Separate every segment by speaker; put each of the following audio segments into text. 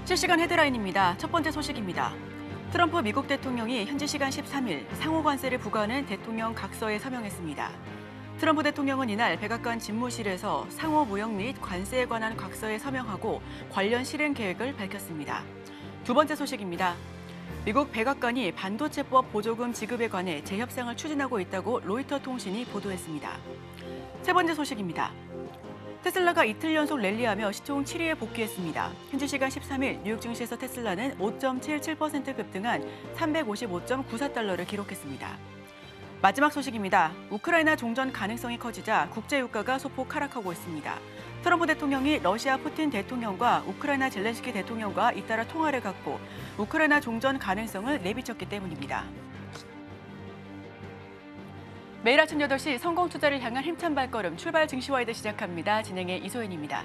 Speaker 1: 실시간 헤드라인입니다. 첫 번째 소식입니다. 트럼프 미국 대통령이 현지 시간 13일 상호 관세를 부과하는 대통령 각서에 서명했습니다. 트럼프 대통령은 이날 백악관 집무실에서 상호 무역 및 관세에 관한 각서에 서명하고 관련 실행 계획을 밝혔습니다. 두 번째 소식입니다. 미국 백악관이 반도체법 보조금 지급에 관해 재협상을 추진하고 있다고 로이터 통신이 보도했습니다. 세 번째 소식입니다. 테슬라가 이틀 연속 랠리하며 시총 7위에 복귀했습니다. 현지 시간 13일 뉴욕 증시에서 테슬라는 5.77% 급등한 355.94달러를 기록했습니다. 마지막 소식입니다. 우크라이나 종전 가능성이 커지자 국제 유가가 소폭 하락하고 있습니다. 트럼프 대통령이 러시아 푸틴 대통령과 우크라이나 젤렌스키 대통령과 잇따라 통화를 갖고 우크라이나 종전 가능성을 내비쳤기 때문입니다. 매일 아침 8시 성공 투자를 향한 힘찬 발걸음 출발 증시와이드 시작합니다. 진행의 이소연입니다.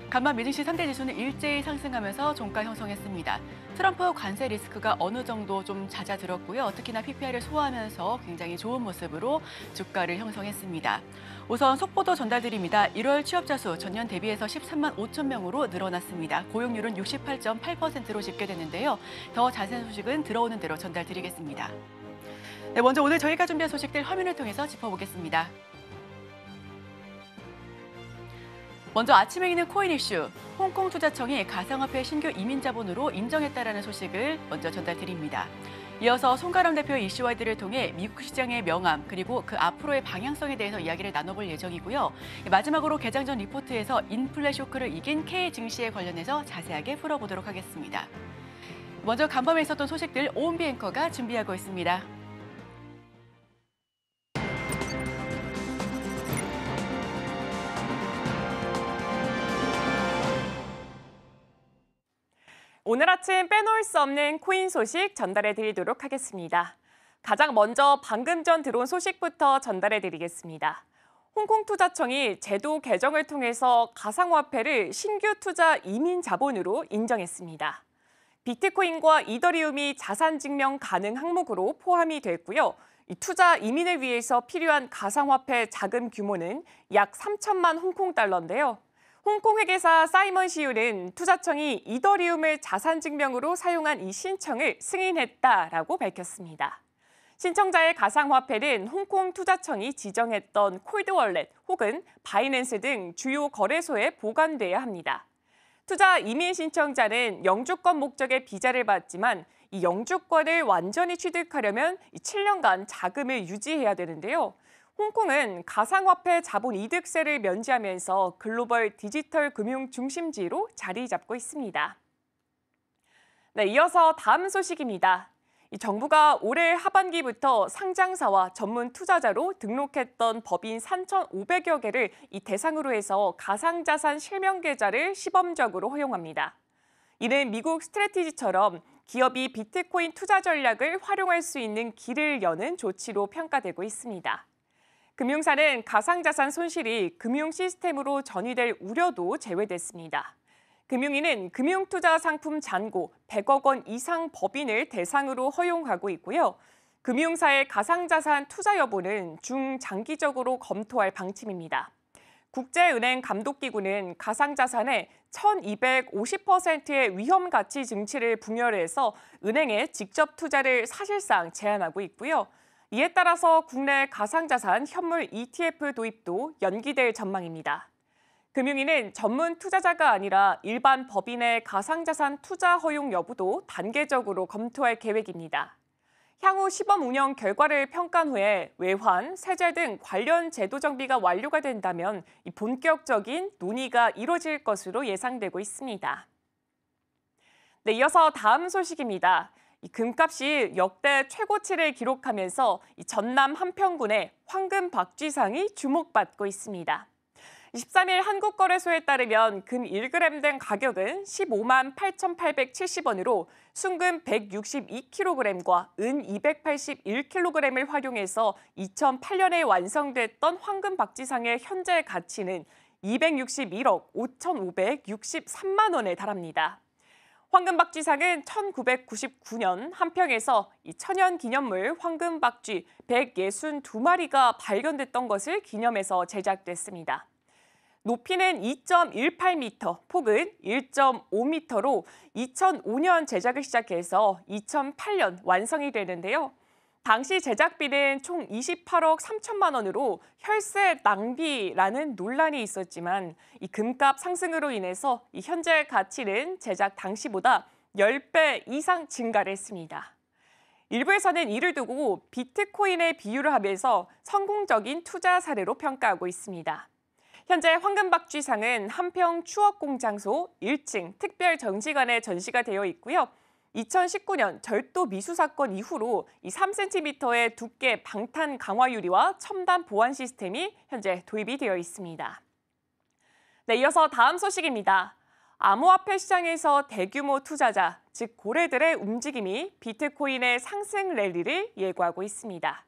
Speaker 1: 간밤 미증시 3대 지수는 일제히 상승하면서 종가 형성했습니다. 트럼프 관세 리스크가 어느 정도 좀 잦아들었고요. 특히나 PPI를 소화하면서 굉장히 좋은 모습으로 주가를 형성했습니다. 우선 속보도 전달드립니다. 1월 취업자 수 전년 대비해서 13만 5천 명으로 늘어났습니다. 고용률은 68.8%로 집계됐는데요. 더 자세한 소식은 들어오는 대로 전달드리겠습니다. 네, 먼저 오늘 저희가 준비한 소식들 화면을 통해서 짚어보겠습니다. 먼저 아침에 있는 코인 이슈, 홍콩 투자청이 가상화폐 신규 이민 자본으로 인정했다라는 소식을 먼저 전달드립니다. 이어서 송가람 대표의 이슈와이드를 통해 미국 시장의 명암 그리고 그 앞으로의 방향성에 대해서 이야기를 나눠볼 예정이고요. 마지막으로 개장 전 리포트에서 인플레 쇼크를 이긴 K 증시에 관련해서 자세하게 풀어보도록 하겠습니다. 먼저 간밤에 있었던 소식들 오은비 앵커가 준비하고 있습니다.
Speaker 2: 오늘 아침 빼놓을 수 없는 코인 소식 전달해 드리도록 하겠습니다. 가장 먼저 방금 전 들어온 소식부터 전달해 드리겠습니다. 홍콩 투자청이 제도 개정을 통해서 가상화폐를 신규 투자 이민 자본으로 인정했습니다. 비트코인과 이더리움이 자산 증명 가능 항목으로 포함이 됐고요. 이 투자 이민을 위해서 필요한 가상화폐 자금 규모는 약 3천만 홍콩 달러인데요. 홍콩 회계사 사이먼 시우는 투자청이 이더리움을 자산 증명으로 사용한 이 신청을 승인했다라고 밝혔습니다. 신청자의 가상화폐는 홍콩 투자청이 지정했던 콜드월렛 혹은 바이낸스 등 주요 거래소에 보관돼야 합니다. 투자 이민 신청자는 영주권 목적의 비자를 받지만 이 영주권을 완전히 취득하려면 7년간 자금을 유지해야 되는데요. 홍콩은 가상화폐 자본 이득세를 면제하면서 글로벌 디지털 금융 중심지로 자리 잡고 있습니다. 네, 이어서 다음 소식입니다. 정부가 올해 하반기부터 상장사와 전문 투자자로 등록했던 법인 3,500여 개를 이 대상으로 해서 가상자산 실명 계좌를 시범적으로 허용합니다. 이는 미국 스트래티지처럼 기업이 비트코인 투자 전략을 활용할 수 있는 길을 여는 조치로 평가되고 있습니다. 금융사는 가상자산 손실이 금융 시스템으로 전이될 우려도 제외됐습니다. 금융위는 금융투자 상품 잔고 100억 원 이상 법인을 대상으로 허용하고 있고요. 금융사의 가상자산 투자 여부는 중장기적으로 검토할 방침입니다. 국제은행 감독기구는 가상자산의 1250%의 위험 가치 증치를 분열해서 은행에 직접 투자를 사실상 제한하고 있고요. 이에 따라서 국내 가상자산 현물 ETF 도입도 연기될 전망입니다. 금융위는 전문 투자자가 아니라 일반 법인의 가상자산 투자 허용 여부도 단계적으로 검토할 계획입니다. 향후 시범 운영 결과를 평가한 후에 외환, 세제 등 관련 제도 정비가 완료가 된다면 본격적인 논의가 이뤄질 것으로 예상되고 있습니다. 네, 이어서 다음 소식입니다. 금값이 역대 최고치를 기록하면서 전남 한평군의 황금박쥐상이 주목받고 있습니다. 13일 한국거래소에 따르면 금 1g 등 가격은 15만 8,870원으로 순금 162kg과 은 281kg을 활용해서 2008년에 완성됐던 황금박쥐상의 현재 가치는 261억 5,563만 원에 달합니다. 황금박쥐상은 1999년 한평에서 이 천연기념물 황금박쥐 162마리가 발견됐던 것을 기념해서 제작됐습니다. 높이는 2.18m, 폭은 1.5m로 2005년 제작을 시작해서 2008년 완성이 되는데요. 당시 제작비는 총 28억 3천만 원으로 혈세 낭비라는 논란이 있었지만 이 금값 상승으로 인해서 이 현재 가치는 제작 당시보다 10배 이상 증가를 했습니다. 일부에서는 이를 두고 비트코인에 비유를 하면서 성공적인 투자 사례로 평가하고 있습니다. 현재 황금박쥐상은 한평 추억공장소 1층 특별전시관에 전시가 되어 있고요. 2019년 절도 미수 사건 이후로 이 3cm의 두께 방탄 강화 유리와 첨단 보안 시스템이 현재 도입이 되어 있습니다. 네, 이어서 다음 소식입니다. 암호화폐 시장에서 대규모 투자자, 즉 고래들의 움직임이 비트코인의 상승 랠리를 예고하고 있습니다.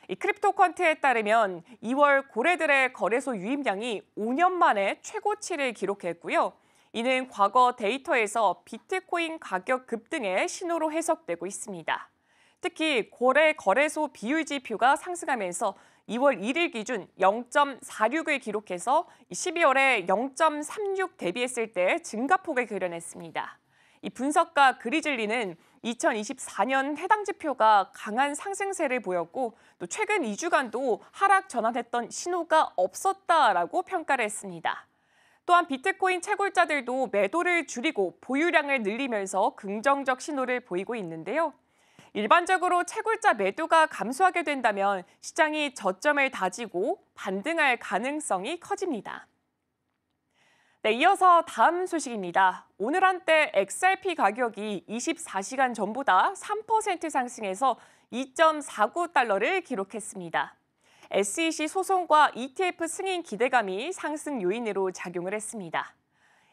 Speaker 2: 이 크립토컨트에 따르면 2월 고래들의 거래소 유입량이 5년 만에 최고치를 기록했고요. 이는 과거 데이터에서 비트코인 가격 급등의 신호로 해석되고 있습니다. 특히 고래 거래소 비율 지표가 상승하면서 2월 1일 기준 0.46을 기록해서 12월에 0.36 대비했을 때 증가폭을 그려냈습니다. 이 분석가 그리즐리는 2024년 해당 지표가 강한 상승세를 보였고 또 최근 2주간도 하락 전환했던 신호가 없었다라고 평가를 했습니다. 또한 비트코인 채굴자들도 매도를 줄이고 보유량을 늘리면서 긍정적 신호를 보이고 있는데요. 일반적으로 채굴자 매도가 감소하게 된다면 시장이 저점을 다지고 반등할 가능성이 커집니다. 네, 이어서 다음 소식입니다. 오늘 한때 XRP 가격이 24시간 전보다 3% 상승해서 2.49달러를 기록했습니다. SEC 소송과 ETF 승인 기대감이 상승 요인으로 작용을 했습니다.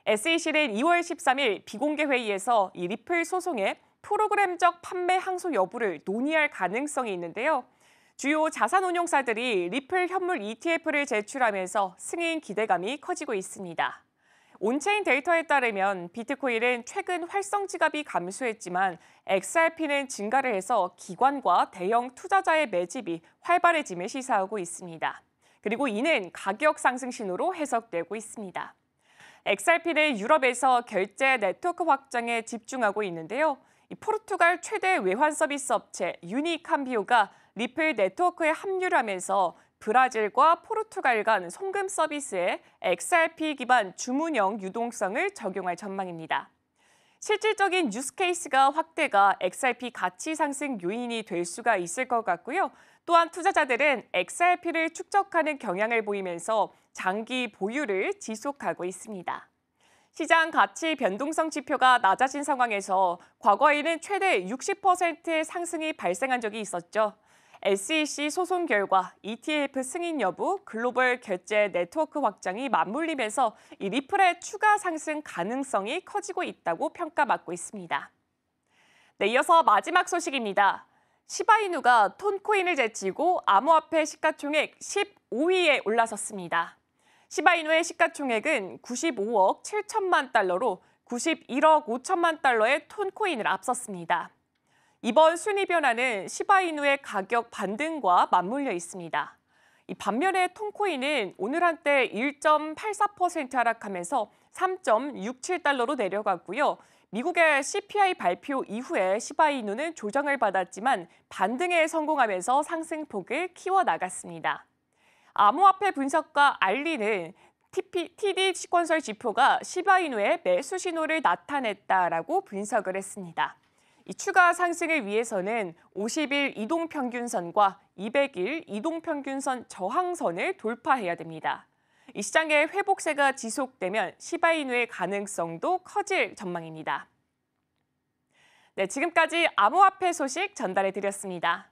Speaker 2: SEC는 2월 13일 비공개 회의에서 이 리플 소송의 프로그램적 판매 항소 여부를 논의할 가능성이 있는데요. 주요 자산운용사들이 리플 현물 ETF를 제출하면서 승인 기대감이 커지고 있습니다. 온체인 데이터에 따르면 비트코인은 최근 활성 지갑이 감소했지만 XRP는 증가를 해서 기관과 대형 투자자의 매집이 활발해짐을 시사하고 있습니다. 그리고 이는 가격 상승 신호로 해석되고 있습니다. XRP는 유럽에서 결제 네트워크 확장에 집중하고 있는데요. 포르투갈 최대 외환 서비스 업체 유니캄비오가 리플 네트워크에 합류를 하면서 브라질과 포르투갈 간 송금 서비스에 XRP 기반 주문형 유동성을 적용할 전망입니다. 실질적인 유스케이스가 확대가 XRP 가치 상승 요인이 될 수가 있을 것 같고요. 또한 투자자들은 XRP를 축적하는 경향을 보이면서 장기 보유를 지속하고 있습니다. 시장 가치 변동성 지표가 낮아진 상황에서 과거에는 최대 60%의 상승이 발생한 적이 있었죠. SEC 소송 결과 ETF 승인 여부, 글로벌 결제 네트워크 확장이 맞물리면서 이 리플의 추가 상승 가능성이 커지고 있다고 평가받고 있습니다. 네, 이어서 마지막 소식입니다. 시바이누가 톤코인을 제치고 암호화폐 시가총액 15위에 올라섰습니다. 시바이누의 시가총액은 95억 7천만 달러로 91억 5천만 달러의 톤코인을 앞섰습니다. 이번 순위 변화는 시바이누의 가격 반등과 맞물려 있습니다. 반면에 톤코인은 오늘 한때 1.84% 하락하면서 3.67달러로 내려갔고요. 미국의 CPI 발표 이후에 시바이누는 조정을 받았지만 반등에 성공하면서 상승폭을 키워나갔습니다. 암호화폐 분석가 알리는 TD 시퀀설 지표가 시바이누의 매수 신호를 나타냈다라고 분석을 했습니다. 이 추가 상승을 위해서는 50일 이동평균선과 200일 이동평균선 저항선을 돌파해야 됩니다. 이 시장의 회복세가 지속되면 시바이누의 가능성도 커질 전망입니다. 네, 지금까지 암호화폐 소식 전달해드렸습니다.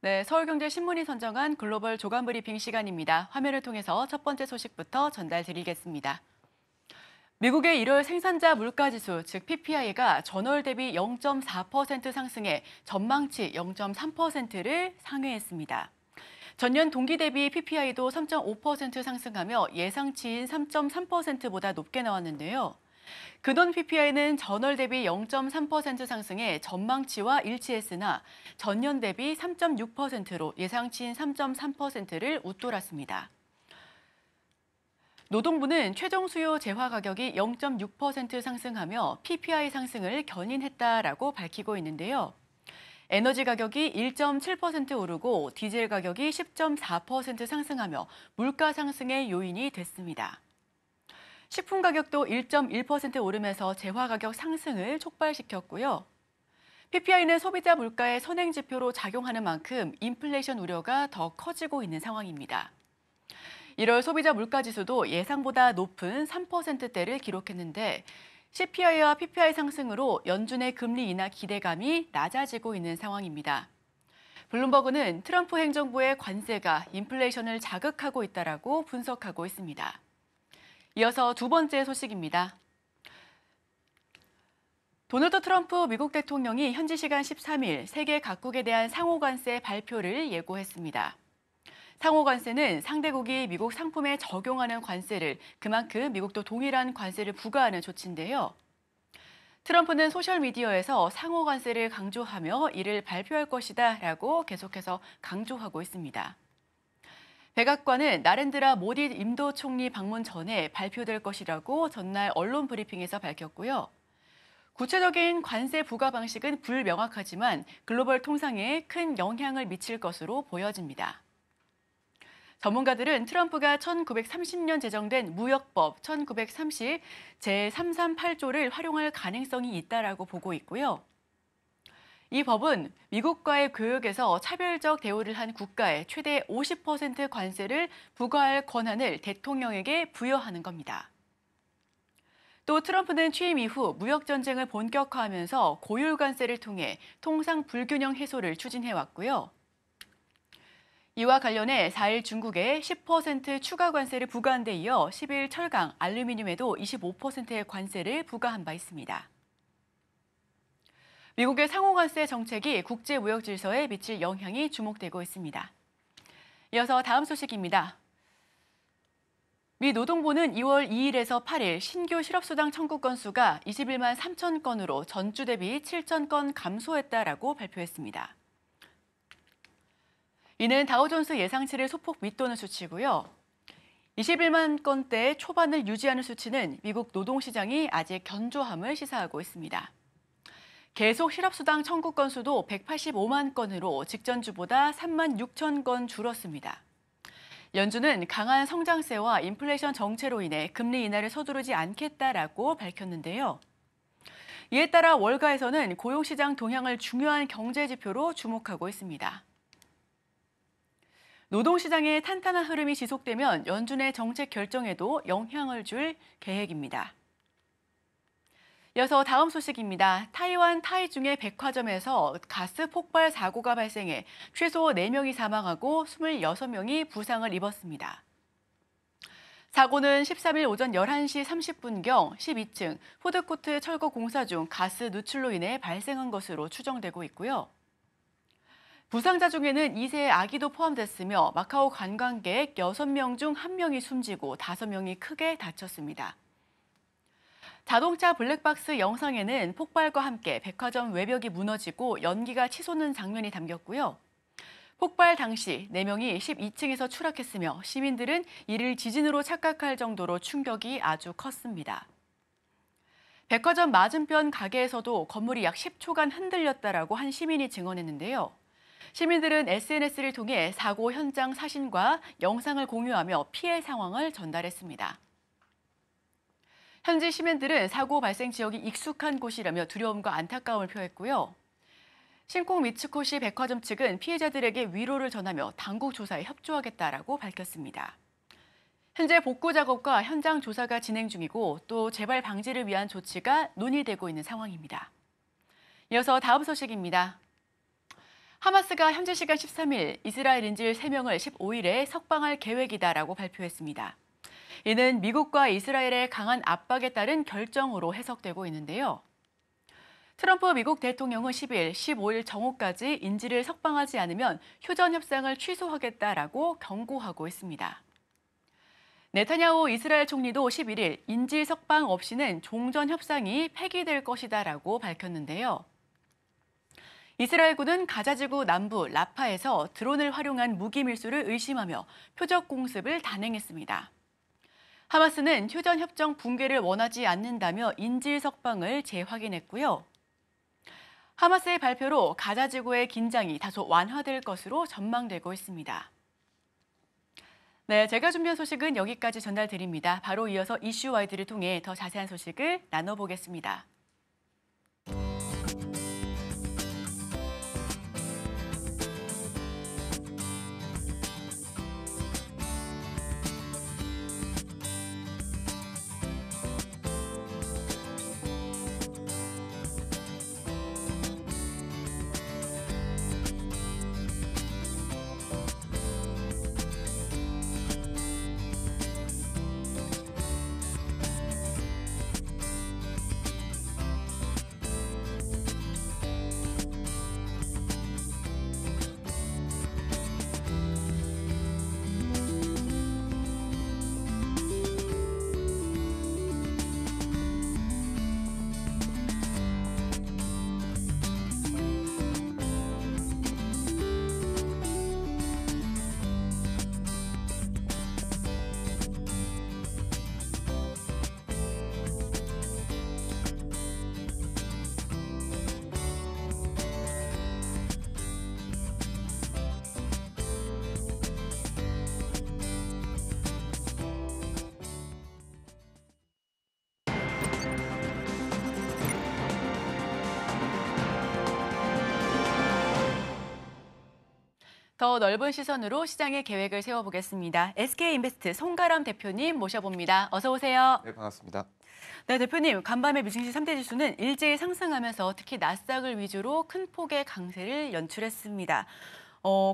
Speaker 1: 네, 서울경제신문이 선정한 글로벌 조간 브리핑 시간입니다. 화면을 통해서 첫 번째 소식부터 전달드리겠습니다. 미국의 1월 생산자 물가지수, 즉 PPI가 전월 대비 0.4% 상승해 전망치 0.3%를 상회했습니다. 전년 동기 대비 PPI도 3.5% 상승하며 예상치인 3.3%보다 높게 나왔는데요. 근원 PPI는 전월 대비 0.3% 상승해 전망치와 일치했으나 전년 대비 3.6%로 예상치인 3.3%를 웃돌았습니다. 노동부는 최종 수요 재화 가격이 0.6% 상승하며 PPI 상승을 견인했다라고 밝히고 있는데요. 에너지 가격이 1.7% 오르고 디젤 가격이 10.4% 상승하며 물가 상승의 요인이 됐습니다. 식품 가격도 1.1% 오르면서 재화 가격 상승을 촉발시켰고요. PPI는 소비자 물가의 선행 지표로 작용하는 만큼 인플레이션 우려가 더 커지고 있는 상황입니다. 1월 소비자 물가 지수도 예상보다 높은 3%대를 기록했는데 CPI와 PPI 상승으로 연준의 금리 인하 기대감이 낮아지고 있는 상황입니다. 블룸버그는 트럼프 행정부의 관세가 인플레이션을 자극하고 있다라고 분석하고 있습니다. 이어서 두 번째 소식입니다. 도널드 트럼프 미국 대통령이 현지 시간 13일 세계 각국에 대한 상호관세 발표를 예고했습니다. 상호관세는 상대국이 미국 상품에 적용하는 관세를 그만큼 미국도 동일한 관세를 부과하는 조치인데요. 트럼프는 소셜미디어에서 상호관세를 강조하며 이를 발표할 것이다라고 계속해서 강조하고 있습니다. 백악관은 나렌드라 모디 인도 총리 방문 전에 발표될 것이라고 전날 언론 브리핑에서 밝혔고요. 구체적인 관세 부과 방식은 불명확하지만 글로벌 통상에 큰 영향을 미칠 것으로 보여집니다. 전문가들은 트럼프가 1930년 제정된 무역법 1930 제338조를 활용할 가능성이 있다라고 보고 있고요. 이 법은 미국과의 교역에서 차별적 대우를 한 국가에 최대 50% 관세를 부과할 권한을 대통령에게 부여하는 겁니다. 또 트럼프는 취임 이후 무역 전쟁을 본격화하면서 고율 관세를 통해 통상 불균형 해소를 추진해왔고요. 이와 관련해 4일 중국에 10% 추가 관세를 부과한 데 이어 10일 철강, 알루미늄에도 25%의 관세를 부과한 바 있습니다. 미국의 상호관세 정책이 국제무역 질서에 미칠 영향이 주목되고 있습니다. 이어서 다음 소식입니다. 미 노동부는 2월 2일에서 8일 신규 실업수당 청구 건수가 21만 3천 건으로 전주 대비 7천 건 감소했다라고 발표했습니다. 이는 다우존스 예상치를 소폭 밑도는 수치고요. 21만 건대 초반을 유지하는 수치는 미국 노동시장이 아직 견조함을 시사하고 있습니다. 계속 실업수당 청구 건수도 185만 건으로 직전 주보다 3만 6천 건 줄었습니다. 연준은 강한 성장세와 인플레이션 정체로 인해 금리 인하를 서두르지 않겠다라고 밝혔는데요. 이에 따라 월가에서는 고용시장 동향을 중요한 경제 지표로 주목하고 있습니다. 노동시장의 탄탄한 흐름이 지속되면 연준의 정책 결정에도 영향을 줄 계획입니다. 이어서 다음 소식입니다. 타이완 타이중의 백화점에서 가스 폭발 사고가 발생해 최소 4명이 사망하고 26명이 부상을 입었습니다. 사고는 13일 오전 11시 30분경 12층 푸드코트 철거 공사 중 가스 누출로 인해 발생한 것으로 추정되고 있고요. 부상자 중에는 2세의 아기도 포함됐으며 마카오 관광객 6명 중 1명이 숨지고 5명이 크게 다쳤습니다. 자동차 블랙박스 영상에는 폭발과 함께 백화점 외벽이 무너지고 연기가 치솟는 장면이 담겼고요. 폭발 당시 4명이 12층에서 추락했으며 시민들은 이를 지진으로 착각할 정도로 충격이 아주 컸습니다. 백화점 맞은편 가게에서도 건물이 약 10초간 흔들렸다라고 한 시민이 증언했는데요. 시민들은 SNS를 통해 사고 현장 사진과 영상을 공유하며 피해 상황을 전달했습니다. 현지 시민들은 사고 발생 지역이 익숙한 곳이라며 두려움과 안타까움을 표했고요. 신콩 미츠코시 백화점 측은 피해자들에게 위로를 전하며 당국 조사에 협조하겠다라고 밝혔습니다. 현재 복구 작업과 현장 조사가 진행 중이고 또 재발 방지를 위한 조치가 논의되고 있는 상황입니다. 이어서 다음 소식입니다. 하마스가 현지 시간 13일 이스라엘 인질 3명을 15일에 석방할 계획이다라고 발표했습니다. 이는 미국과 이스라엘의 강한 압박에 따른 결정으로 해석되고 있는데요. 트럼프 미국 대통령은 10일, 15일 정오까지 인질을 석방하지 않으면 휴전 협상을 취소하겠다라고 경고하고 있습니다. 네타냐후 이스라엘 총리도 11일 인질 석방 없이는 종전 협상이 폐기될 것이다라고 밝혔는데요. 이스라엘군은 가자지구 남부 라파에서 드론을 활용한 무기 밀수를 의심하며 표적 공습을 단행했습니다. 하마스는 휴전 협정 붕괴를 원하지 않는다며 인질 석방을 재확인했고요. 하마스의 발표로 가자지구의 긴장이 다소 완화될 것으로 전망되고 있습니다. 네, 제가 준비한 소식은 여기까지 전달드립니다. 바로 이어서 이슈 와이드를 통해 더 자세한 소식을 나눠보겠습니다. 더 넓은 시선으로 시장의 계획을 세워보겠습니다. SK인베스트 송가람 대표님 모셔봅니다. 어서 오세요.
Speaker 3: 네, 반갑습니다.
Speaker 1: 네, 대표님. 간밤에 미증시 3대 지수는 일제히 상승하면서 특히 나스닥을 위주로 큰 폭의 강세를 연출했습니다.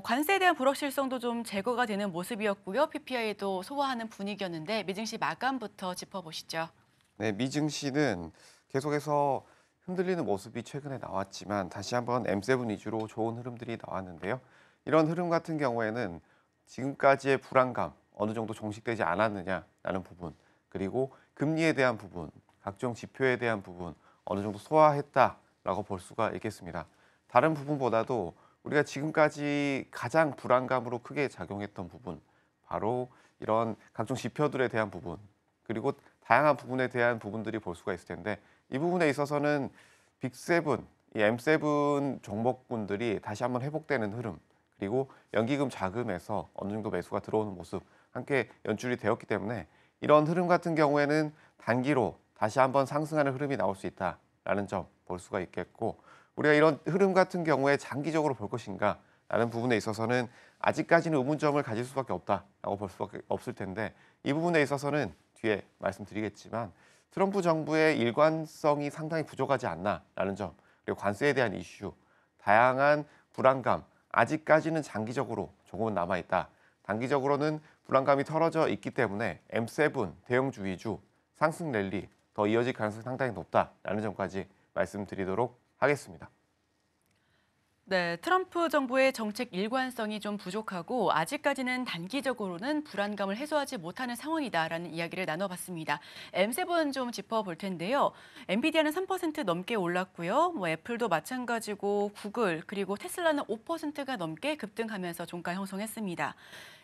Speaker 1: 관세에 대한 불확실성도 좀 제거가 되는 모습이었고요. PPI도 소화하는 분위기였는데 미증시 마감부터 짚어보시죠.
Speaker 3: 네, 미증시는 계속해서 흔들리는 모습이 최근에 나왔지만 다시 한번 M7 위주로 좋은 흐름들이 나왔는데요. 이런 흐름 같은 경우에는 지금까지의 불안감 어느 정도 종식되지 않았느냐라는 부분, 그리고 금리에 대한 부분, 각종 지표에 대한 부분 어느 정도 소화했다라고 볼 수가 있겠습니다. 다른 부분보다도 우리가 지금까지 가장 불안감으로 크게 작용했던 부분, 바로 이런 각종 지표들에 대한 부분, 그리고 다양한 부분에 대한 부분들이 볼 수가 있을 텐데, 이 부분에 있어서는 빅7, 이 M7 종목군들이 다시 한번 회복되는 흐름, 그리고 연기금 자금에서 어느 정도 매수가 들어오는 모습 함께 연출이 되었기 때문에 이런 흐름 같은 경우에는 단기로 다시 한번 상승하는 흐름이 나올 수 있다라는 점 볼 수가 있겠고, 우리가 이런 흐름 같은 경우에 장기적으로 볼 것인가 라는 부분에 있어서는 아직까지는 의문점을 가질 수밖에 없다라고 볼 수밖에 없을 텐데, 이 부분에 있어서는 뒤에 말씀드리겠지만 트럼프 정부의 일관성이 상당히 부족하지 않나라는 점, 그리고 관세에 대한 이슈, 다양한 불안감, 아직까지는 장기적으로 조금은 남아있다. 단기적으로는 불안감이 털어져 있기 때문에 M7 대형주 위주 상승 랠리 더 이어질 가능성이 상당히 높다라는 점까지 말씀드리도록 하겠습니다.
Speaker 1: 네, 트럼프 정부의 정책 일관성이 좀 부족하고 아직까지는 단기적으로는 불안감을 해소하지 못하는 상황이다라는 이야기를 나눠봤습니다. M7 좀 짚어볼 텐데요. 엔비디아는 3% 넘게 올랐고요. 애플도 마찬가지고 구글 그리고 테슬라는 5%가 넘게 급등하면서 종가 형성했습니다.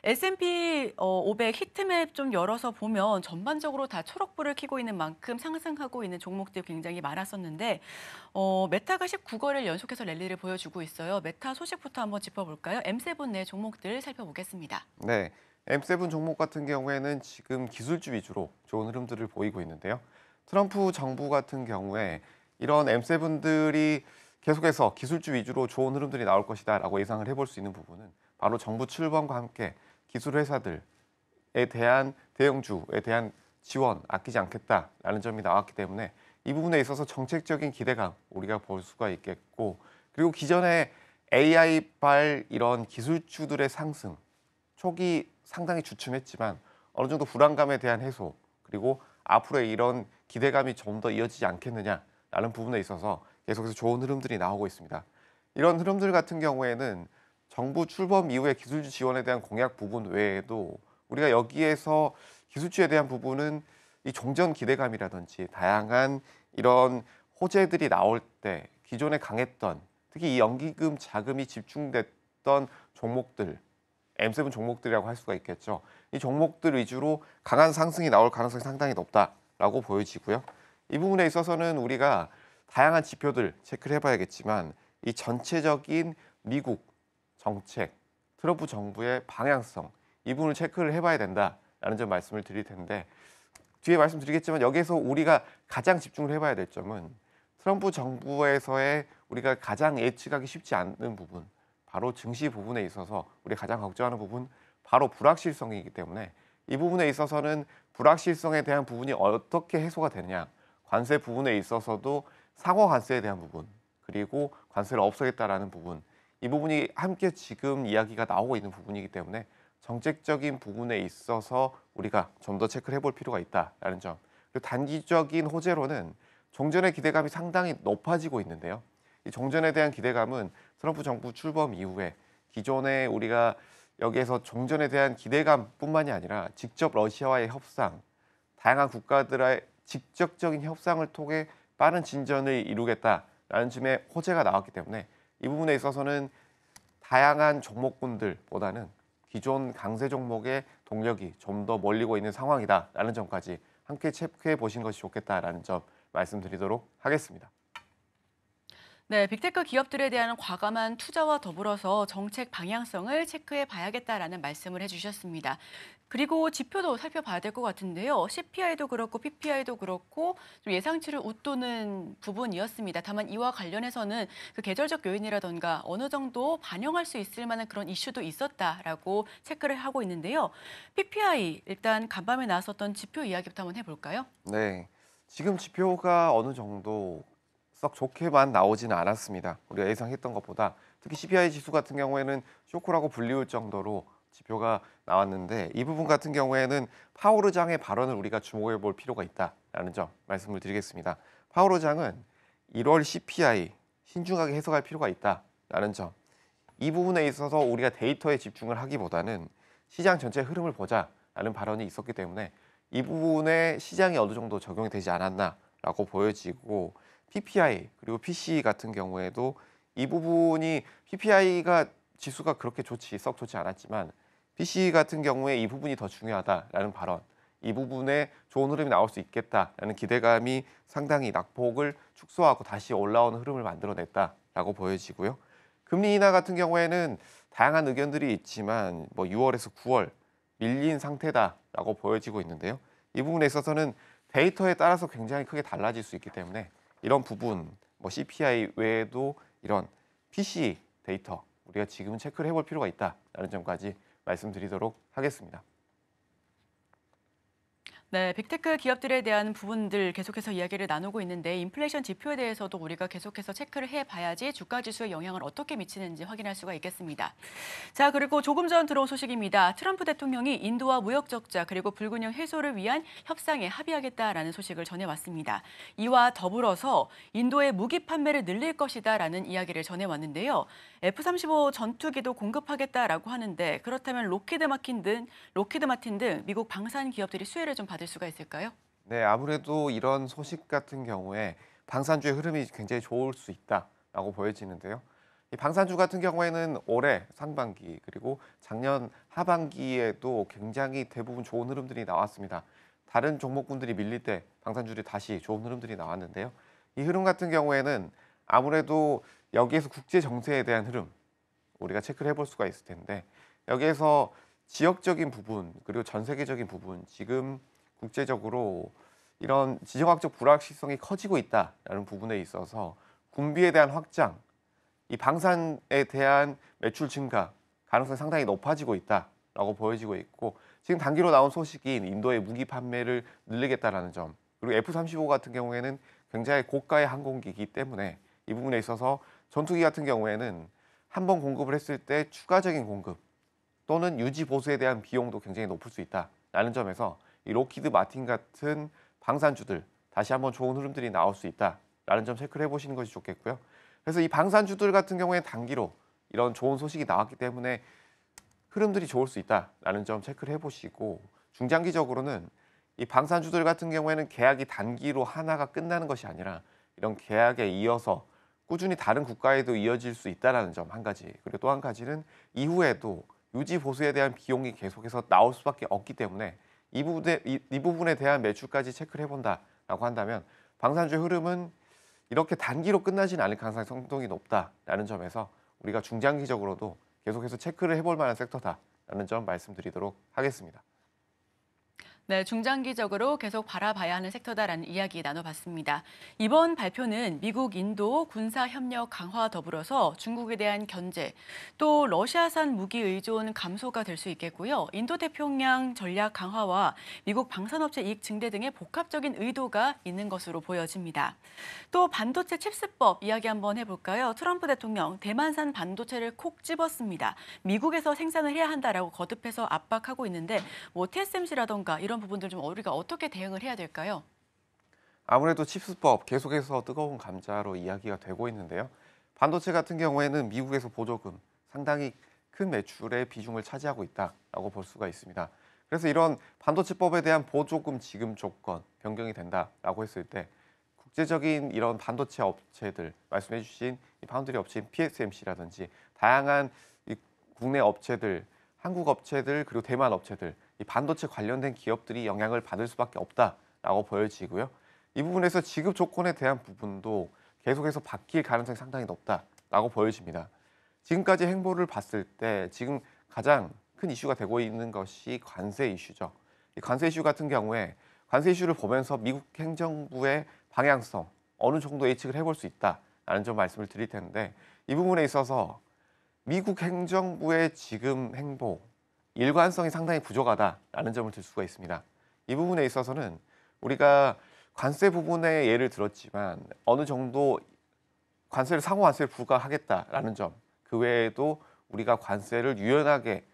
Speaker 1: S&P 500 히트맵 좀 열어서 보면 전반적으로 다 초록불을 켜고 있는 만큼 상승하고 있는 종목들 굉장히 많았었는데 메타가 19거래를 연속해서 랠리를 보여주고 있어요. 메타 소식부터 한번 짚어볼까요? M7 내 종목들 살펴보겠습니다.
Speaker 3: 네, M7 종목 같은 경우에는 지금 기술주 위주로 좋은 흐름들을 보이고 있는데요. 트럼프 정부 같은 경우에 이런 M7들이 계속해서 기술주 위주로 좋은 흐름들이 나올 것이다 라고 예상을 해볼 수 있는 부분은 바로 정부 출범과 함께 기술 회사들에 대한 대형주에 대한 지원 아끼지 않겠다라는 점이 나왔기 때문에 이 부분에 있어서 정책적인 기대감 우리가 볼 수가 있겠고, 그리고 기존에 AI발 이런 기술주들의 상승, 초기 상당히 주춤했지만 어느 정도 불안감에 대한 해소, 그리고 앞으로의 이런 기대감이 좀 더 이어지지 않겠느냐라는 부분에 있어서 계속해서 좋은 흐름들이 나오고 있습니다. 이런 흐름들 같은 경우에는 정부 출범 이후에 기술주 지원에 대한 공약 부분 외에도 우리가 여기에서 기술주에 대한 부분은 이 종전 기대감이라든지 다양한 이런 호재들이 나올 때 기존에 강했던, 특히 이 연기금 자금이 집중됐던 종목들, M7 종목들이라고 할 수가 있겠죠. 이 종목들 위주로 강한 상승이 나올 가능성이 상당히 높다라고 보여지고요. 이 부분에 있어서는 우리가 다양한 지표들 체크를 해봐야겠지만 이 전체적인 미국 정책, 트럼프 정부의 방향성, 이 부분을 체크를 해봐야 된다라는 점 말씀을 드릴 텐데, 뒤에 말씀드리겠지만 여기에서 우리가 가장 집중을 해봐야 될 점은 트럼프 정부에서의 우리가 가장 예측하기 쉽지 않는 부분, 바로 증시 부분에 있어서 우리가 가장 걱정하는 부분, 바로 불확실성이기 때문에 이 부분에 있어서는 불확실성에 대한 부분이 어떻게 해소가 되느냐, 관세 부분에 있어서도 상호 관세에 대한 부분, 그리고 관세를 없애겠다라는 부분, 이 부분이 함께 지금 이야기가 나오고 있는 부분이기 때문에 정책적인 부분에 있어서 우리가 좀 더 체크를 해볼 필요가 있다라는 점. 그리고 단기적인 호재로는 종전의 기대감이 상당히 높아지고 있는데요. 이 종전에 대한 기대감은 트럼프 정부 출범 이후에 기존에 우리가 여기에서 종전에 대한 기대감뿐만이 아니라 직접 러시아와의 협상, 다양한 국가들의 직접적인 협상을 통해 빠른 진전을 이루겠다라는 점의 호재가 나왔기 때문에 이 부분에 있어서는 다양한 종목군들보다는 기존 강세 종목의 동력이 좀 더 몰리고 있는 상황이다라는 점까지 함께 체크해 보신 것이 좋겠다라는 점 말씀드리도록 하겠습니다.
Speaker 1: 네, 빅테크 기업들에 대한 과감한 투자와 더불어서 정책 방향성을 체크해 봐야겠다라는 말씀을 해주셨습니다. 그리고 지표도 살펴봐야 될 것 같은데요. CPI도 그렇고 PPI도 그렇고 좀 예상치를 웃도는 부분이었습니다. 다만 이와 관련해서는 그 계절적 요인이라던가 어느 정도 반영할 수 있을 만한 그런 이슈도 있었다라고 체크를 하고 있는데요. PPI 일단 간밤에 나왔었던 지표 이야기부터 한번 해볼까요?
Speaker 3: 네, 지금 지표가 어느 정도 썩 좋게만 나오지는 않았습니다. 우리가 예상했던 것보다 특히 CPI 지수 같은 경우에는 쇼크라고 불리울 정도로 지표가 나왔는데, 이 부분 같은 경우에는 파월 의장의 발언을 우리가 주목해 볼 필요가 있다라는 점 말씀을 드리겠습니다. 파월 의장은 1월 CPI 신중하게 해석할 필요가 있다라는 점, 이 부분에 있어서 우리가 데이터에 집중을 하기보다는 시장 전체 흐름을 보자라는 발언이 있었기 때문에 이 부분에 시장이 어느 정도 적용이 되지 않았나라고 보여지고, PPI 그리고 PCE 같은 경우에도 이 부분이 PPI가 지수가 그렇게 썩 좋지 않았지만 PCE 같은 경우에 이 부분이 더 중요하다라는 발언, 이 부분에 좋은 흐름이 나올 수 있겠다라는 기대감이 상당히 낙폭을 축소하고 다시 올라오는 흐름을 만들어냈다라고 보여지고요. 금리 인하 같은 경우에는 다양한 의견들이 있지만 6월에서 9월 밀린 상태다라고 보여지고 있는데요. 이 부분에 있어서는 데이터에 따라서 굉장히 크게 달라질 수 있기 때문에 이런 부분, CPI 외에도 이런 PC 데이터 우리가 지금 체크를 해볼 필요가 있다라는 점까지 말씀드리도록 하겠습니다.
Speaker 1: 네, 빅테크 기업들에 대한 부분들 계속해서 이야기를 나누고 있는데 인플레이션 지표에 대해서도 우리가 계속해서 체크를 해봐야지 주가 지수에 영향을 어떻게 미치는지 확인할 수가 있겠습니다. 자, 그리고 조금 전 들어온 소식입니다. 트럼프 대통령이 인도와 무역 적자 그리고 불균형 해소를 위한 협상에 합의하겠다라는 소식을 전해왔습니다. 이와 더불어서 인도의 무기 판매를 늘릴 것이다라는 이야기를 전해왔는데요. F-35 전투기도 공급하겠다라고 하는데, 그렇다면 로키드 마틴 등 미국 방산 기업들이 수혜를 좀 받을 수가 있을까요?
Speaker 3: 네, 아무래도 이런 소식 같은 경우에 방산주의 흐름이 굉장히 좋을 수 있다라고 보여지는데요. 이 방산주 같은 경우에는 올해 상반기 그리고 작년 하반기에도 굉장히 대부분 좋은 흐름들이 나왔습니다. 다른 종목군들이 밀릴 때 방산주들이 다시 좋은 흐름들이 나왔는데요. 이 흐름 같은 경우에는 아무래도 여기에서 국제 정세에 대한 흐름 우리가 체크를 해볼 수가 있을 텐데, 여기에서 지역적인 부분 그리고 전 세계적인 부분, 지금 국제적으로 이런 지정학적 불확실성이 커지고 있다라는 부분에 있어서 군비에 대한 확장, 이 방산에 대한 매출 증가 가능성이 상당히 높아지고 있다라고 보여지고 있고, 지금 단기로 나온 소식인 인도의 무기 판매를 늘리겠다라는 점, 그리고 F-35 같은 경우에는 굉장히 고가의 항공기이기 때문에 이 부분에 있어서 전투기 같은 경우에는 한 번 공급을 했을 때 추가적인 공급 또는 유지 보수에 대한 비용도 굉장히 높을 수 있다라는 점에서 이 로키드 마틴 같은 방산주들 다시 한번 좋은 흐름들이 나올 수 있다라는 점 체크를 해보시는 것이 좋겠고요. 그래서 이 방산주들 같은 경우에 단기로 이런 좋은 소식이 나왔기 때문에 흐름들이 좋을 수 있다라는 점 체크를 해보시고 중장기적으로는 이 방산주들 같은 경우에는 계약이 단기로 하나가 끝나는 것이 아니라 이런 계약에 이어서 꾸준히 다른 국가에도 이어질 수 있다는 점 한 가지, 그리고 또 한 가지는 이후에도 유지 보수에 대한 비용이 계속해서 나올 수밖에 없기 때문에 이 부분에 대한 매출까지 체크를 해본다라고 한다면 방산주의 흐름은 이렇게 단기로 끝나지는 않을 가능성이 상당히 높다라는 점에서 우리가 중장기적으로도 계속해서 체크를 해볼 만한 섹터다라는 점 말씀드리도록 하겠습니다.
Speaker 1: 네, 중장기적으로 계속 바라봐야 하는 섹터다라는 이야기 나눠봤습니다. 이번 발표는 미국, 인도 군사 협력 강화 더불어서 중국에 대한 견제, 또 러시아산 무기 의존 감소가 될 수 있겠고요. 인도 태평양 전략 강화와 미국 방산업체 이익 증대 등의 복합적인 의도가 있는 것으로 보여집니다. 또 반도체 칩스법 이야기 한번 해볼까요? 트럼프 대통령 대만산 반도체를 콕 집었습니다. 미국에서 생산을 해야 한다라고 거듭해서 압박하고 있는데 TSMC라던가 이런 부분들 좀 우리가 어떻게 대응을 해야 될까요?
Speaker 3: 아무래도 칩스법 계속해서 뜨거운 감자로 이야기가 되고 있는데요. 반도체 같은 경우에는 미국에서 보조금 상당히 큰 매출의 비중을 차지하고 있다라고 볼 수가 있습니다. 그래서 이런 반도체법에 대한 보조금 지급 조건 변경이 된다라고 했을 때 국제적인 이런 반도체 업체들 말씀해 주신 이 파운드리 업체인 TSMC라든지 다양한 이 국내 업체들, 한국 업체들 그리고 대만 업체들 이 반도체 관련된 기업들이 영향을 받을 수밖에 없다라고 보여지고요. 이 부분에서 지급 조건에 대한 부분도 계속해서 바뀔 가능성이 상당히 높다라고 보여집니다. 지금까지 행보를 봤을 때 지금 가장 큰 이슈가 되고 있는 것이 관세 이슈죠. 이 관세 이슈 같은 경우에 관세 이슈를 보면서 미국 행정부의 방향성 어느 정도 예측을 해볼 수 있다라는 점 말씀을 드릴 텐데 이 부분에 있어서 미국 행정부의 지금 행보 일관성이 상당히 부족하다라는 점을 들 수가 있습니다. 이 부분에 있어서는 우리가 관세 부분에 예를 들었지만 어느 정도 관세를 상호 관세를 부과하겠다라는 점, 그 외에도 우리가 관세를 유연하게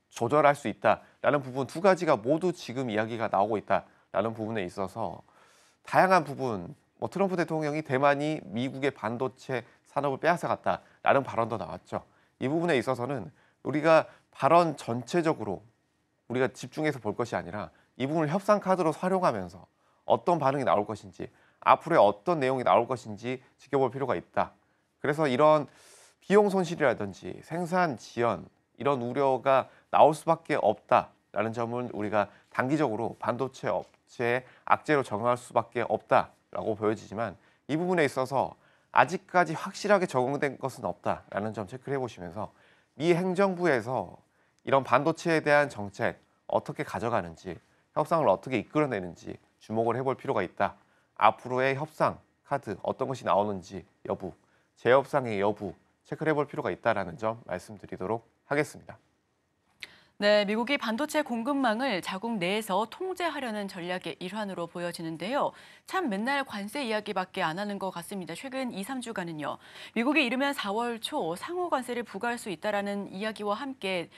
Speaker 3: 조절할 수 있다라는 부분 두 가지가 모두 지금 이야기가 나오고 있다라는 부분에 있어서 다양한 부분, 트럼프 대통령이 대만이 미국의 반도체 산업을 빼앗아갔다라는 발언도 나왔죠. 이 부분에 있어서는 우리가 발언 전체적으로 우리가 집중해서 볼 것이 아니라 이 부분을 협상 카드로 활용하면서 어떤 반응이 나올 것인지 앞으로의 어떤 내용이 나올 것인지 지켜볼 필요가 있다. 그래서 이런 비용 손실이라든지 생산 지연 이런 우려가 나올 수밖에 없다라는 점은 우리가 단기적으로 반도체 업체의 악재로 적용할 수밖에 없다라고 보여지지만 이 부분에 있어서 아직까지 확실하게 적용된 것은 없다라는 점 체크를 해보시면서 미 행정부에서 이런 반도체에 대한 정책 어떻게 가져가는지 협상을 어떻게 이끌어내는지 주목을 해볼 필요가 있다. 앞으로의 협상 카드 어떤 것이 나오는지 여부, 재협상의 여부 체크를 해볼 필요가 있다라는 점 말씀드리도록 하겠습니다.
Speaker 1: 네, 미국이 반도체 공급망을 자국 내에서 통제하려는 전략의 일환으로 보여지는데요. 참 맨날 관세 이야기밖에 안 하는 것 같습니다. 최근 2, 3주간은요. 미국이 이르면 4월 초 상호 관세를 부과할 수 있다라는 이야기와 함께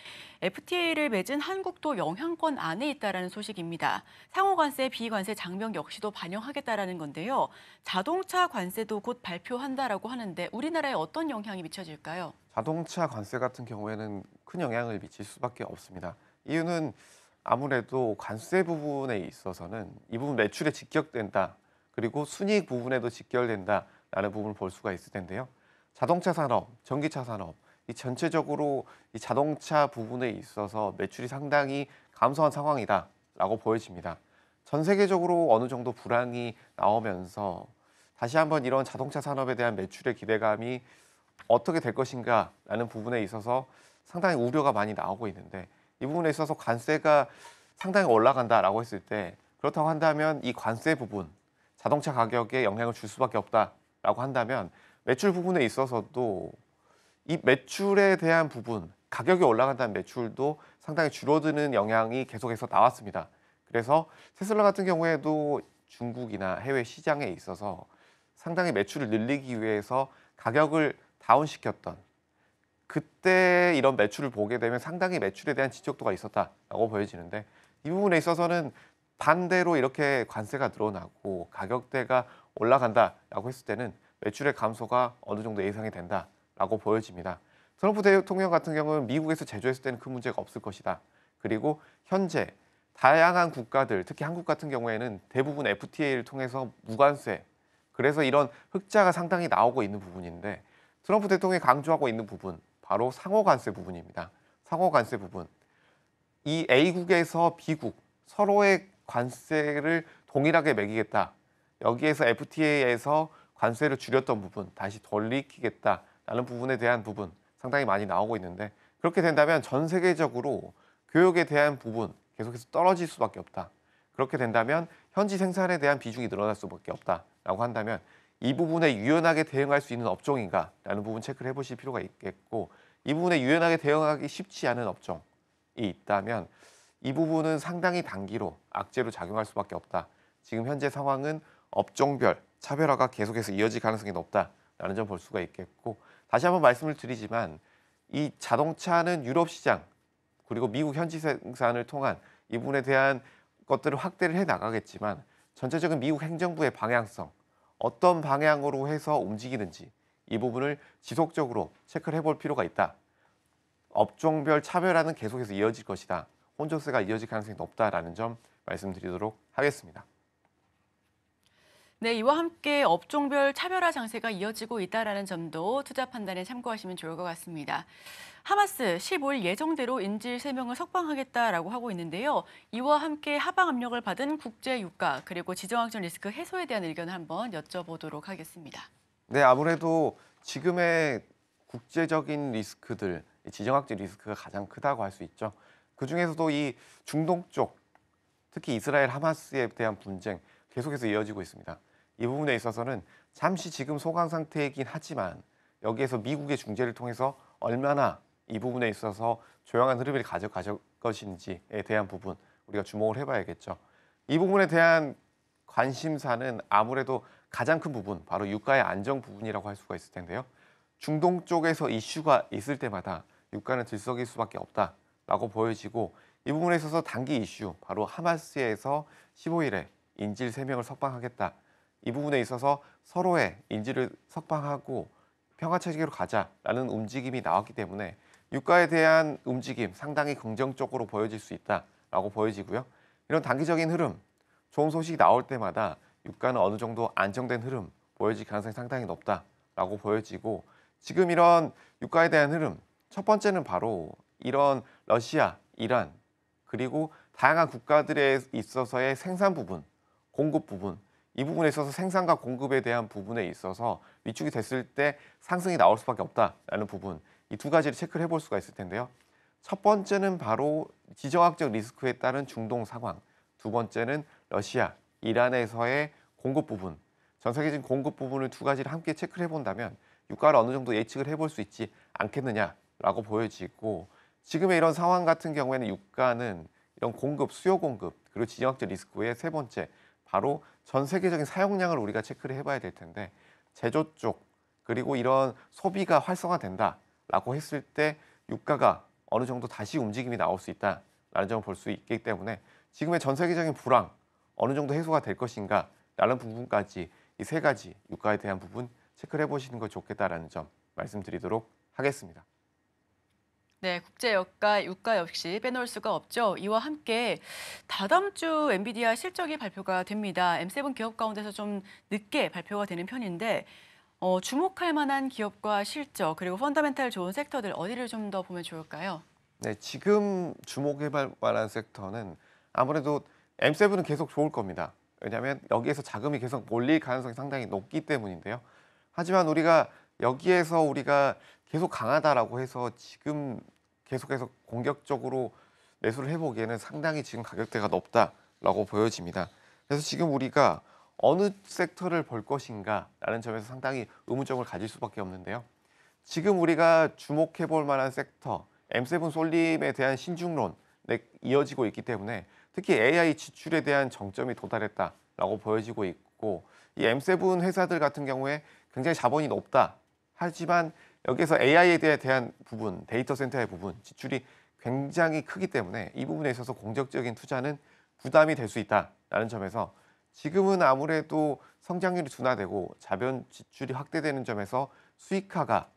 Speaker 1: FTA를 맺은 한국도 영향권 안에 있다라는 소식입니다. 상호 관세, 비관세 장벽 역시도 반영하겠다라는 건데요. 자동차 관세도 곧 발표한다라고 하는데 우리나라에 어떤 영향이 미쳐질까요?
Speaker 3: 자동차 관세 같은 경우에는 큰 영향을 미칠 수밖에 없습니다. 이유는 아무래도 관세 부분에 있어서는 이 부분 매출에 직결된다. 그리고 순이익 부분에도 직결된다라는 부분을 볼 수가 있을 텐데요. 자동차 산업, 전기차 산업, 이 전체적으로 이 자동차 부분에 있어서 매출이 상당히 감소한 상황이다라고 보여집니다. 전 세계적으로 어느 정도 불황이 나오면서 다시 한번 이런 자동차 산업에 대한 매출의 기대감이 어떻게 될 것인가라는 부분에 있어서 상당히 우려가 많이 나오고 있는데 이 부분에 있어서 관세가 상당히 올라간다라고 했을 때 그렇다고 한다면 이 관세 부분, 자동차 가격에 영향을 줄 수밖에 없다라고 한다면 매출 부분에 있어서도 이 매출에 대한 부분, 가격이 올라간다는 매출도 상당히 줄어드는 영향이 계속해서 나왔습니다. 그래서 테슬라 같은 경우에도 중국이나 해외 시장에 있어서 상당히 매출을 늘리기 위해서 가격을 다운시켰던 그때 이런 매출을 보게 되면 상당히 매출에 대한 지적도가 있었다라고 보여지는데 이 부분에 있어서는 반대로 이렇게 관세가 늘어나고 가격대가 올라간다라고 했을 때는 매출의 감소가 어느 정도 예상이 된다라고 보여집니다. 트럼프 대통령 같은 경우는 미국에서 제조했을 때는 큰 문제가 없을 것이다. 그리고 현재 다양한 국가들, 특히 한국 같은 경우에는 대부분 FTA를 통해서 무관세, 그래서 이런 흑자가 상당히 나오고 있는 부분인데 트럼프 대통령이 강조하고 있는 부분, 바로 상호관세 부분입니다. 상호관세 부분. 이 A국에서 B국 서로의 관세를 동일하게 매기겠다. 여기에서 FTA에서 관세를 줄였던 부분 다시 돌리키겠다라는 부분에 대한 부분 상당히 많이 나오고 있는데 그렇게 된다면 전 세계적으로 교역에 대한 부분 계속해서 떨어질 수밖에 없다. 그렇게 된다면 현지 생산에 대한 비중이 늘어날 수밖에 없다라고 한다면 이 부분에 유연하게 대응할 수 있는 업종인가라는 부분 체크를 해보실 필요가 있겠고 이 부분에 유연하게 대응하기 쉽지 않은 업종이 있다면 이 부분은 상당히 단기로 악재로 작용할 수밖에 없다. 지금 현재 상황은 업종별 차별화가 계속해서 이어질 가능성이 높다라는 점 볼 수가 있겠고 다시 한번 말씀을 드리지만 이 자동차는 유럽 시장 그리고 미국 현지 생산을 통한 이 부분에 대한 것들을 확대를 해 나가겠지만 전체적인 미국 행정부의 방향성 어떤 방향으로 해서 움직이는지 이 부분을 지속적으로 체크를 해볼 필요가 있다. 업종별 차별화는 계속해서 이어질 것이다. 혼조세가 이어질 가능성이 높다라는 점 말씀드리도록 하겠습니다.
Speaker 1: 네, 이와 함께 업종별 차별화 장세가 이어지고 있다는 점도 투자 판단에 참고하시면 좋을 것 같습니다. 하마스 15일 예정대로 인질 3명을 석방하겠다라고 하고 있는데요. 이와 함께 하방 압력을 받은 국제 유가 그리고 지정학적 리스크 해소에 대한 의견을 한번 여쭤보도록 하겠습니다.
Speaker 3: 네, 아무래도 지금의 국제적인 리스크들, 지정학적 리스크가 가장 크다고 할 수 있죠. 그중에서도 이 중동 쪽, 특히 이스라엘 하마스에 대한 분쟁 계속해서 이어지고 있습니다. 이 부분에 있어서는 잠시 지금 소강 상태이긴 하지만 여기에서 미국의 중재를 통해서 얼마나 이 부분에 있어서 조용한 흐름을 가져갈 것인지에 대한 부분 우리가 주목을 해봐야겠죠. 이 부분에 대한 관심사는 아무래도 가장 큰 부분, 바로 유가의 안정 부분이라고 할 수가 있을 텐데요. 중동 쪽에서 이슈가 있을 때마다 유가는 들썩일 수밖에 없다라고 보여지고 이 부분에 있어서 단기 이슈, 바로 하마스에서 15일에 인질 3명을 석방하겠다. 이 부분에 있어서 서로의 인질을 석방하고 평화체계로 가자라는 움직임이 나왔기 때문에 유가에 대한 움직임 상당히 긍정적으로 보여질 수 있다라고 보여지고요. 이런 단기적인 흐름, 좋은 소식이 나올 때마다 유가는 어느 정도 안정된 흐름 보여질 가능성이 상당히 높다라고 보여지고 지금 이런 유가에 대한 흐름, 첫 번째는 바로 이런 러시아, 이란, 그리고 다양한 국가들에 있어서의 생산 부분, 공급 부분, 이 부분에 있어서 생산과 공급에 대한 부분에 있어서 위축이 됐을 때 상승이 나올 수밖에 없다라는 부분, 이 두 가지를 체크를 해볼 수가 있을 텐데요. 첫 번째는 바로 지정학적 리스크에 따른 중동 상황, 두 번째는 러시아, 이란에서의 공급 부분, 전 세계적인 공급 부분을 두 가지를 함께 체크를 해본다면 유가를 어느 정도 예측을 해볼 수 있지 않겠느냐라고 보여지고 지금의 이런 상황 같은 경우에는 유가는 이런 공급, 수요 공급, 그리고 지정학적 리스크의 세 번째, 바로 전 세계적인 사용량을 우리가 체크를 해봐야 될 텐데 제조 쪽, 그리고 이런 소비가 활성화된다라고 했을 때 유가가 어느 정도 다시 움직임이 나올 수 있다라는 점을 볼 수 있기 때문에 지금의 전 세계적인 불황 어느 정도 해소가 될 것인가라는 부분까지 이 세 가지 유가에 대한 부분 체크를 해보시는 거 좋겠다라는 점 말씀드리도록 하겠습니다.
Speaker 1: 네, 국제유가 유가 역시 빼놓을 수가 없죠. 이와 함께 다다음 주 엔비디아 실적이 발표가 됩니다. M7 기업 가운데서 좀 늦게 발표가 되는 편인데 주목할 만한 기업과 실적 그리고 펀더멘탈 좋은 섹터들 어디를 좀 더 보면 좋을까요?
Speaker 3: 네, 지금 주목해볼 만한 섹터는 아무래도 M7은 계속 좋을 겁니다. 왜냐하면 여기에서 자금이 계속 몰릴 가능성이 상당히 높기 때문인데요. 하지만 여기에서 우리가 계속 강하다라고 해서 지금 계속해서 공격적으로 매수를 해보기에는 상당히 지금 가격대가 높다라고 보여집니다. 그래서 지금 우리가 어느 섹터를 볼 것인가라는 점에서 상당히 의문점을 가질 수밖에 없는데요. 지금 우리가 주목해볼 만한 섹터, M7 쏠림에 대한 신중론에 이어지고 있기 때문에 특히 AI 지출에 대한 정점이 도달했다라고 보여지고 있고 이 M7 회사들 같은 경우에 굉장히 자본이 높다. 하지만 여기서 AI에 대한 부분, 데이터 센터의 부분, 지출이 굉장히 크기 때문에 이 부분에 있어서 공적적인 투자는 부담이 될 수 있다라는 점에서 지금은 아무래도 성장률이 둔화되고 자본 지출이 확대되는 점에서 수익화가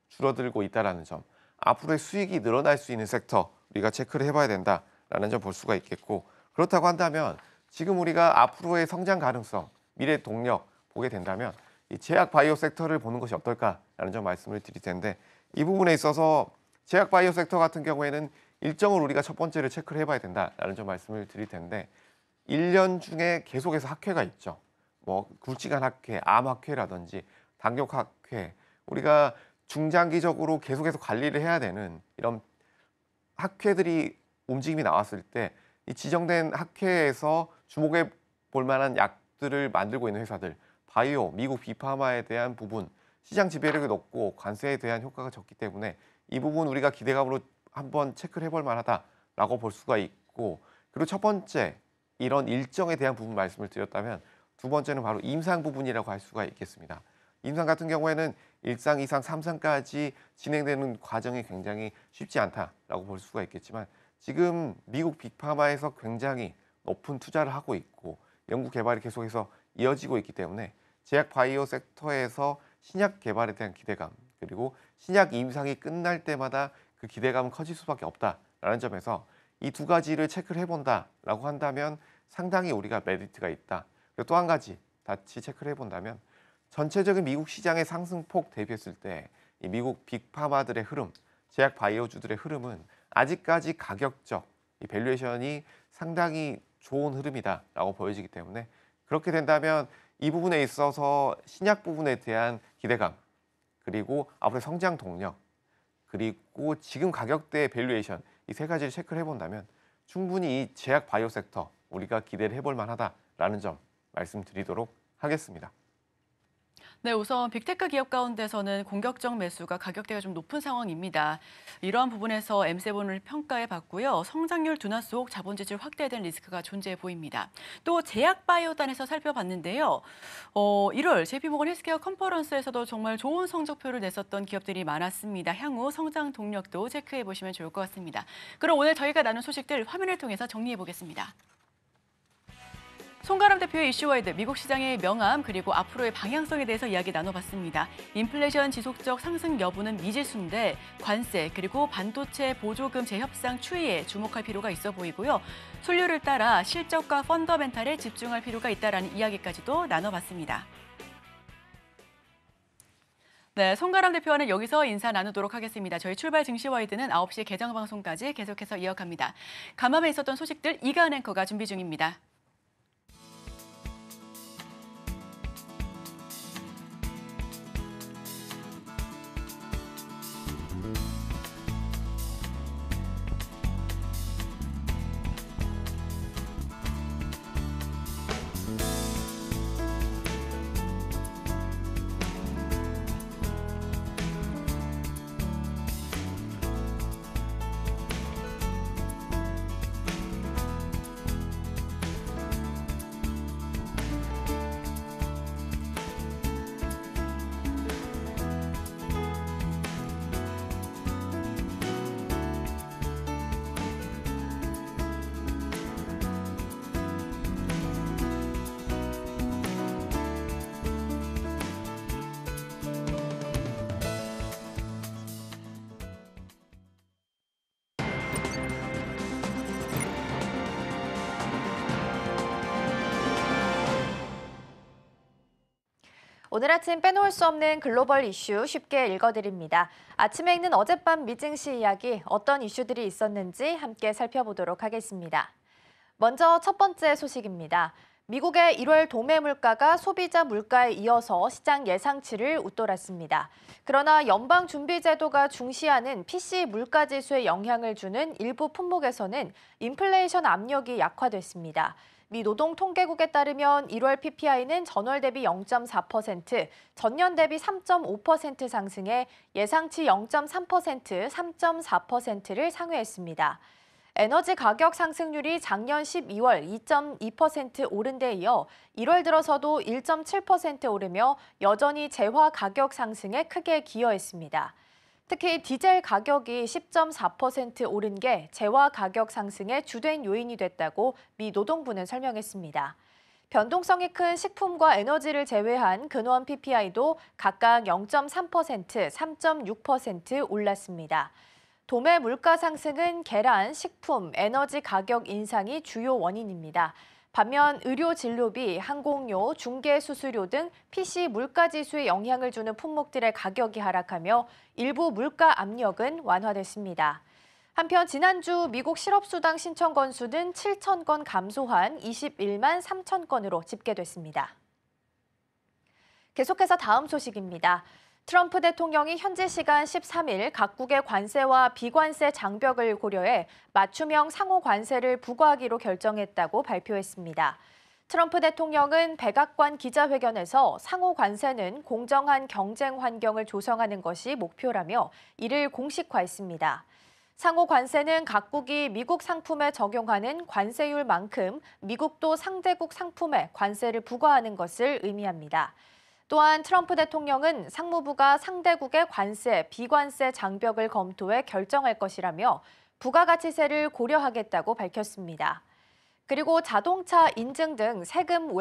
Speaker 3: 줄어들고 있다는 점, 앞으로의 수익이 늘어날 수 있는 섹터 우리가 체크를 해봐야 된다라는 점 볼 수가 있겠고, 그렇다고 한다면 지금 우리가 앞으로의 성장 가능성, 미래 동력 보게 된다면 이 제약 바이오 섹터를 보는 것이 어떨까라는 점 말씀을 드릴 텐데, 이 부분에 있어서 제약 바이오 섹터 같은 경우에는 일정을 우리가 첫 번째를 체크를 해봐야 된다라는 점 말씀을 드릴 텐데, 1년 중에 계속해서 학회가 있죠. 뭐 굵직한 학회, 암 학회라든지 당뇨 학회, 우리가 중장기적으로 계속해서 관리를 해야 되는 이런 학회들이 움직임이 나왔을 때 이 지정된 학회에서 주목해 볼 만한 약들을 만들고 있는 회사들, 바이오, 미국 빅파마에 대한 부분, 시장 지배력이 높고 관세에 대한 효과가 적기 때문에 이 부분 우리가 기대감으로 한번 체크를 해볼 만하다라고 볼 수가 있고, 그리고 첫 번째 이런 일정에 대한 부분 말씀을 드렸다면, 두 번째는 바로 임상 부분이라고 할 수가 있겠습니다. 임상 같은 경우에는 1상, 2상, 3상까지 진행되는 과정이 굉장히 쉽지 않다라고 볼 수가 있겠지만, 지금 미국 빅파마에서 굉장히 높은 투자를 하고 있고 연구 개발이 계속해서 이어지고 있기 때문에 제약 바이오 섹터에서 신약 개발에 대한 기대감, 그리고 신약 임상이 끝날 때마다 그 기대감은 커질 수밖에 없다라는 점에서 이 두 가지를 체크를 해본다라고 한다면 상당히 우리가 메리트가 있다. 그리고 또 한 가지 같이 체크를 해본다면, 전체적인 미국 시장의 상승폭 대비했을 때 이 미국 빅파마들의 흐름, 제약 바이오주들의 흐름은 아직까지 가격적 이 밸류에이션이 상당히 좋은 흐름이다라고 보여지기 때문에, 그렇게 된다면 이 부분에 있어서 신약 부분에 대한 기대감, 그리고 앞으로의 성장 동력, 그리고 지금 가격대의 밸류에이션, 이 세 가지를 체크를 해본다면 충분히 이 제약 바이오 섹터 우리가 기대를 해볼 만하다라는 점 말씀드리도록 하겠습니다.
Speaker 1: 네, 우선 빅테크 기업 가운데서는 공격적 매수가 가격대가 좀 높은 상황입니다. 이러한 부분에서 M7을 평가해 봤고요. 성장률 둔화 속 자본 지출 확대된 리스크가 존재해 보입니다. 또 제약 바이오단에서 살펴봤는데요. 1월 JP모건 헬스케어 컨퍼런스에서도 정말 좋은 성적표를 냈었던 기업들이 많았습니다. 향후 성장 동력도 체크해 보시면 좋을 것 같습니다. 그럼 오늘 저희가 나눈 소식들 화면을 통해서 정리해 보겠습니다. 송가람 대표의 이슈와이드, 미국 시장의 명암 그리고 앞으로의 방향성에 대해서 이야기 나눠봤습니다. 인플레이션 지속적 상승 여부는 미지수인데 관세 그리고 반도체 보조금 재협상 추이에 주목할 필요가 있어 보이고요. 순류를 따라 실적과 펀더멘탈에 집중할 필요가 있다라는 이야기까지도 나눠봤습니다. 네, 송가람 대표와는 여기서 인사 나누도록 하겠습니다. 저희 출발 증시와이드는 9시 개정 방송까지 계속해서 이어갑니다. 간밤에 있었던 소식들 이가은 앵커가 준비 중입니다.
Speaker 4: 오늘 아침 빼놓을 수 없는 글로벌 이슈 쉽게 읽어드립니다. 아침에 읽는 어젯밤 미증시 이야기, 어떤 이슈들이 있었는지 함께 살펴보도록 하겠습니다. 먼저 첫 번째 소식입니다. 미국의 1월 도매 물가가 소비자 물가에 이어서 시장 예상치를 웃돌았습니다. 그러나 연방준비제도가 중시하는 PC 물가지수에 영향을 주는 일부 품목에서는 인플레이션 압력이 약화됐습니다. 미 노동통계국에 따르면 1월 PPI는 전월 대비 0.4%, 전년 대비 3.5% 상승해 예상치 0.3%, 3.4%를 상회했습니다. 에너지 가격 상승률이 작년 12월 2.2% 오른 데 이어 1월 들어서도 1.7% 오르며 여전히 재화 가격 상승에 크게 기여했습니다. 특히 디젤 가격이 10.4% 오른 게 재화 가격 상승의 주된 요인이 됐다고 미 노동부는 설명했습니다. 변동성이 큰 식품과 에너지를 제외한 근원 PPI도 각각 0.3%, 3.6% 올랐습니다. 도매 물가 상승은 계란, 식품, 에너지 가격 인상이 주요 원인입니다. 반면 의료 진료비, 항공료, 중개 수수료 등 PC 물가 지수에 영향을 주는 품목들의 가격이 하락하며 일부 물가 압력은 완화됐습니다. 한편 지난주 미국 실업수당 신청 건수는 7천 건 감소한 21만 3천 건으로 집계됐습니다. 계속해서 다음 소식입니다. 트럼프 대통령이 현지 시간 13일 각국의 관세와 비관세 장벽을 고려해 맞춤형 상호 관세를 부과하기로 결정했다고 발표했습니다. 트럼프 대통령은 백악관 기자회견에서 상호 관세는 공정한 경쟁 환경을 조성하는 것이 목표라며 이를 공식화했습니다. 상호 관세는 각국이 미국 상품에 적용하는 관세율만큼 미국도 상대국 상품에 관세를 부과하는 것을 의미합니다. 또한 트럼프 대통령은 상무부가 상대국의 관세, 비관세 장벽을 검토해 결정할 것이라며 부가가치세를 고려하겠다고 밝혔습니다. 그리고 자동차 인증 등 세금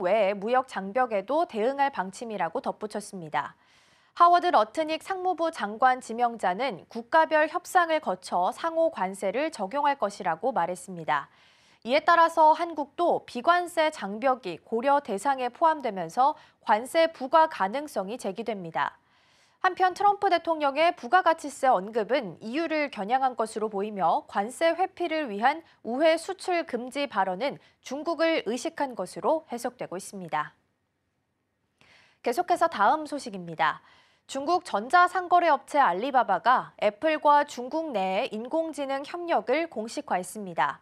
Speaker 4: 외의 무역 장벽에도 대응할 방침이라고 덧붙였습니다. 하워드 러트닉 상무부 장관 지명자는 국가별 협상을 거쳐 상호 관세를 적용할 것이라고 말했습니다. 이에 따라서 한국도 비관세 장벽이 고려 대상에 포함되면서 관세 부과 가능성이 제기됩니다. 한편 트럼프 대통령의 부가가치세 언급은 EU를 겨냥한 것으로 보이며 관세 회피를 위한 우회 수출 금지 발언은 중국을 의식한 것으로 해석되고 있습니다. 계속해서 다음 소식입니다. 중국 전자상거래 업체 알리바바가 애플과 중국 내의 인공지능 협력을 공식화했습니다.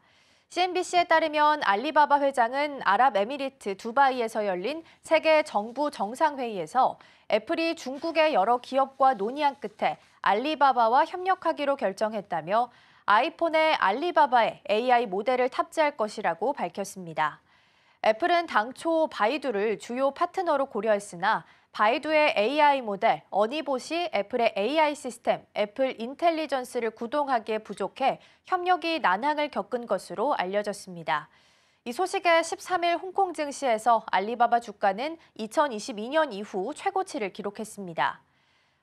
Speaker 4: CNBC에 따르면 알리바바 회장은 아랍에미리트 두바이에서 열린 세계 정부 정상회의에서 애플이 중국의 여러 기업과 논의한 끝에 알리바바와 협력하기로 결정했다며 아이폰에 알리바바의 AI 모델을 탑재할 것이라고 밝혔습니다. 애플은 당초 바이두를 주요 파트너로 고려했으나 바이두의 AI 모델 어니봇이 애플의 AI 시스템 애플 인텔리전스를 구동하기에 부족해 협력이 난항을 겪은 것으로 알려졌습니다. 이 소식에 13일 홍콩 증시에서 알리바바 주가는 2022년 이후 최고치를 기록했습니다.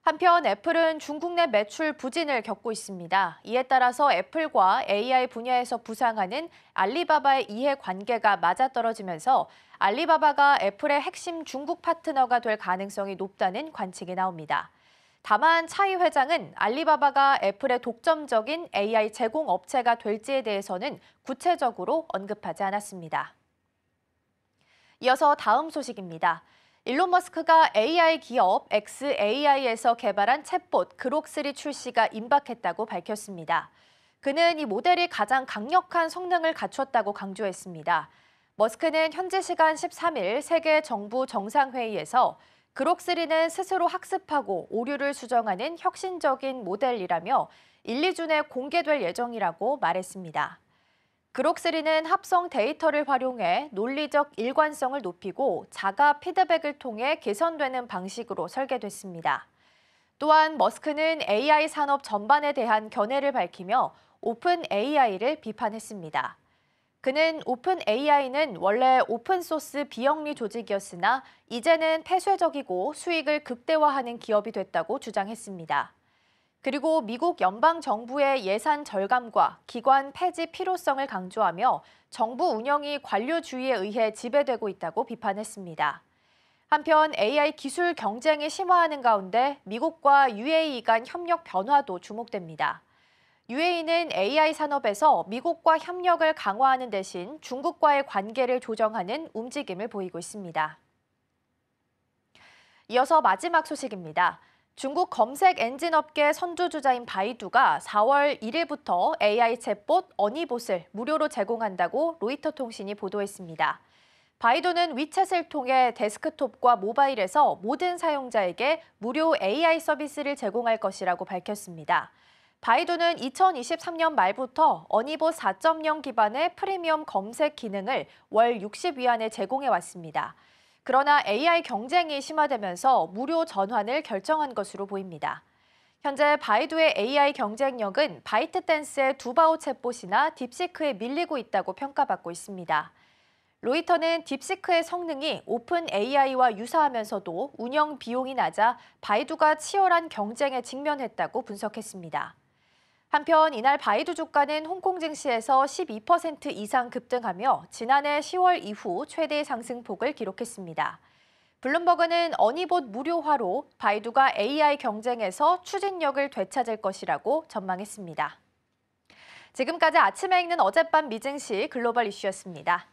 Speaker 4: 한편 애플은 중국 내 매출 부진을 겪고 있습니다. 이에 따라서 애플과 AI 분야에서 부상하는 알리바바의 이해관계가 맞아떨어지면서 알리바바가 애플의 핵심 중국 파트너가 될 가능성이 높다는 관측이 나옵니다. 다만 차이 회장은 알리바바가 애플의 독점적인 AI 제공 업체가 될지에 대해서는 구체적으로 언급하지 않았습니다. 이어서 다음 소식입니다. 일론 머스크가 AI 기업 xAI에서 개발한 챗봇 그록3 출시가 임박했다고 밝혔습니다. 그는 이 모델이 가장 강력한 성능을 갖췄다고 강조했습니다. 머스크는 현지 시간 13일 세계 정부 정상회의에서 그록3는 스스로 학습하고 오류를 수정하는 혁신적인 모델이라며 1, 2주 공개될 예정이라고 말했습니다. 그록3는 합성 데이터를 활용해 논리적 일관성을 높이고 자가 피드백을 통해 개선되는 방식으로 설계됐습니다. 또한 머스크는 AI 산업 전반에 대한 견해를 밝히며 오픈 AI를 비판했습니다. 그는 오픈 AI는 원래 오픈소스 비영리 조직이었으나 이제는 폐쇄적이고 수익을 극대화하는 기업이 됐다고 주장했습니다. 그리고 미국 연방정부의 예산 절감과 기관 폐지 필요성을 강조하며 정부 운영이 관료주의에 의해 지배되고 있다고 비판했습니다. 한편 AI 기술 경쟁이 심화하는 가운데 미국과 UAE 간 협력 변화도 주목됩니다. UAE는 AI 산업에서 미국과 협력을 강화하는 대신 중국과의 관계를 조정하는 움직임을 보이고 있습니다. 이어서 마지막 소식입니다. 중국 검색 엔진 업계 선두주자인 바이두가 4월 1일부터 AI 챗봇 어니봇을 무료로 제공한다고 로이터 통신이 보도했습니다. 바이두는 위챗을 통해 데스크톱과 모바일에서 모든 사용자에게 무료 AI 서비스를 제공할 것이라고 밝혔습니다. 바이두는 2023년 말부터 어니봇 4.0 기반의 프리미엄 검색 기능을 월 60위안에 제공해 왔습니다. 그러나 AI 경쟁이 심화되면서 무료 전환을 결정한 것으로 보입니다. 현재 바이두의 AI 경쟁력은 바이트댄스의 두바오 챗봇이나 딥시크에 밀리고 있다고 평가받고 있습니다. 로이터는 딥시크의 성능이 오픈 AI와 유사하면서도 운영 비용이 낮아 바이두가 치열한 경쟁에 직면했다고 분석했습니다. 한편 이날 바이두 주가는 홍콩 증시에서 12% 이상 급등하며 지난해 10월 이후 최대 상승폭을 기록했습니다. 블룸버그는 어니봇 무료화로 바이두가 AI 경쟁에서 추진력을 되찾을 것이라고 전망했습니다. 지금까지 아침에 읽는 어젯밤 미증시 글로벌 이슈였습니다.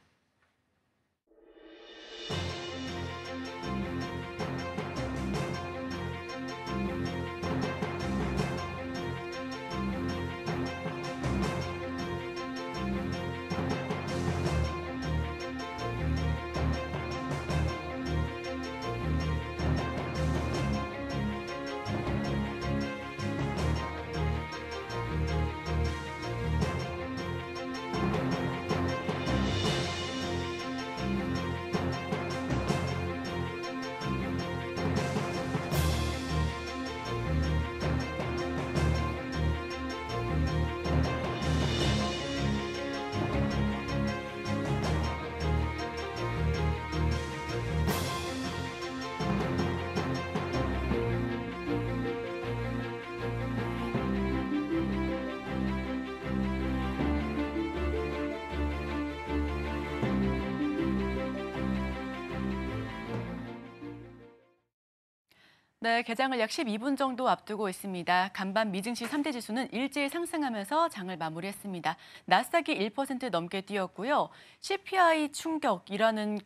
Speaker 1: 네, 개장을 약 12분 정도 앞두고 있습니다. 간밤 미증시 3대 지수는 일제히 상승하면서 장을 마무리했습니다. 나스닥이 1% 넘게 뛰었고요. CPI 충격이라는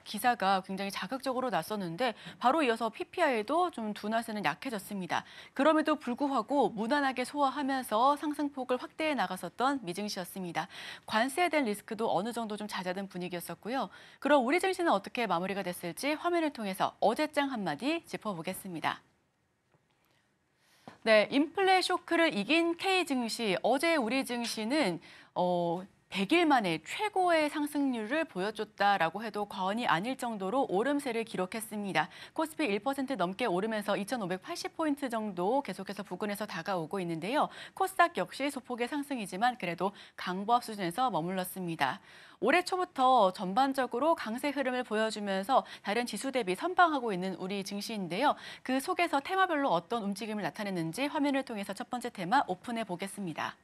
Speaker 1: 기사가 굉장히 자극적으로 났었는데 바로 이어서 PPI도 좀 둔화세는 약해졌습니다. 그럼에도 불구하고 무난하게 소화하면서 상승폭을 확대해 나갔었던 미증시였습니다. 관세에 대한 리스크도 어느 정도 좀 잦아든 분위기였었고요. 그럼 우리 증시는 어떻게 마무리가 됐을지 화면을 통해서 어제장 한마디 짚어보겠습니다. 네, 인플레 쇼크를 이긴 K 증시, 어제 우리 증시는 100일 만에 최고의 상승률을 보여줬다라고 해도 과언이 아닐 정도로 오름세를 기록했습니다. 코스피 1% 넘게 오르면서 2,580포인트 정도 계속해서 부근에서 다가오고 있는데요. 코스닥 역시 소폭의 상승이지만 그래도 강보합 수준에서 머물렀습니다. 올해 초부터 전반적으로 강세 흐름을 보여주면서 다른 지수 대비 선방하고 있는 우리 증시인데요. 그 속에서 테마별로 어떤 움직임을 나타냈는지 화면을 통해서 첫 번째 테마 오픈해 보겠습니다.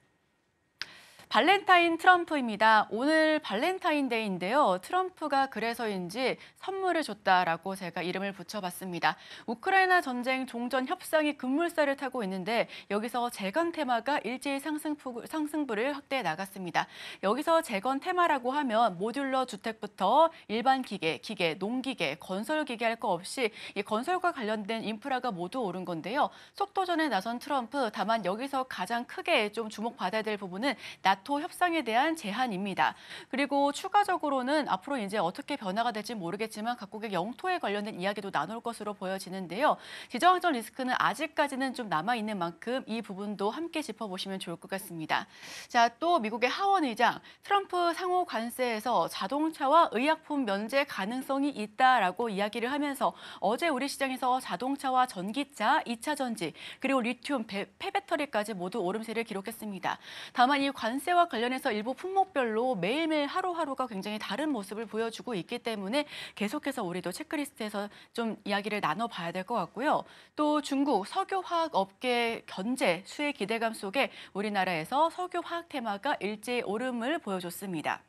Speaker 1: 발렌타인 트럼프입니다. 오늘 발렌타인데이인데요. 트럼프가 그래서인지 선물을 줬다라고 제가 이름을 붙여봤습니다. 우크라이나 전쟁 종전 협상이 급물살을 타고 있는데 여기서 재건 테마가 일제히 상승부를 확대해 나갔습니다. 여기서 재건 테마라고 하면 모듈러 주택부터 일반 기계, 농기계, 건설기계 할 거 없이 이 건설과 관련된 인프라가 모두 오른 건데요. 속도전에 나선 트럼프, 다만 여기서 가장 크게 좀 주목받아야 될 부분은 나토 협상에 대한 제한입니다. 그리고 추가적으로는 앞으로 이제 어떻게 변화가 될지 모르겠지만 각국의 영토에 관련된 이야기도 나눌 것으로 보여지는데요. 지정학적 리스크는 아직까지는 좀 남아있는 만큼 이 부분도 함께 짚어보시면 좋을 것 같습니다. 자, 또 미국의 하원 의장, 트럼프 상호 관세에서 자동차와 의약품 면제 가능성이 있다라고 이야기를 하면서 어제 우리 시장에서 자동차와 전기차, 2차 전지, 그리고 리튬, 폐배터리까지 모두 오름세를 기록했습니다. 다만 이 관세와 관련해서 일부 품목별로 매일매일 하루하루가 굉장히 다른 모습을 보여주고 있기 때문에 계속해서 우리도 체크리스트에서 좀 이야기를 나눠봐야 될 것 같고요. 또 중국 석유화학 업계 견제 수혜 기대감 속에 우리나라에서 석유화학 테마가 일제히 오름을 보여줬습니다.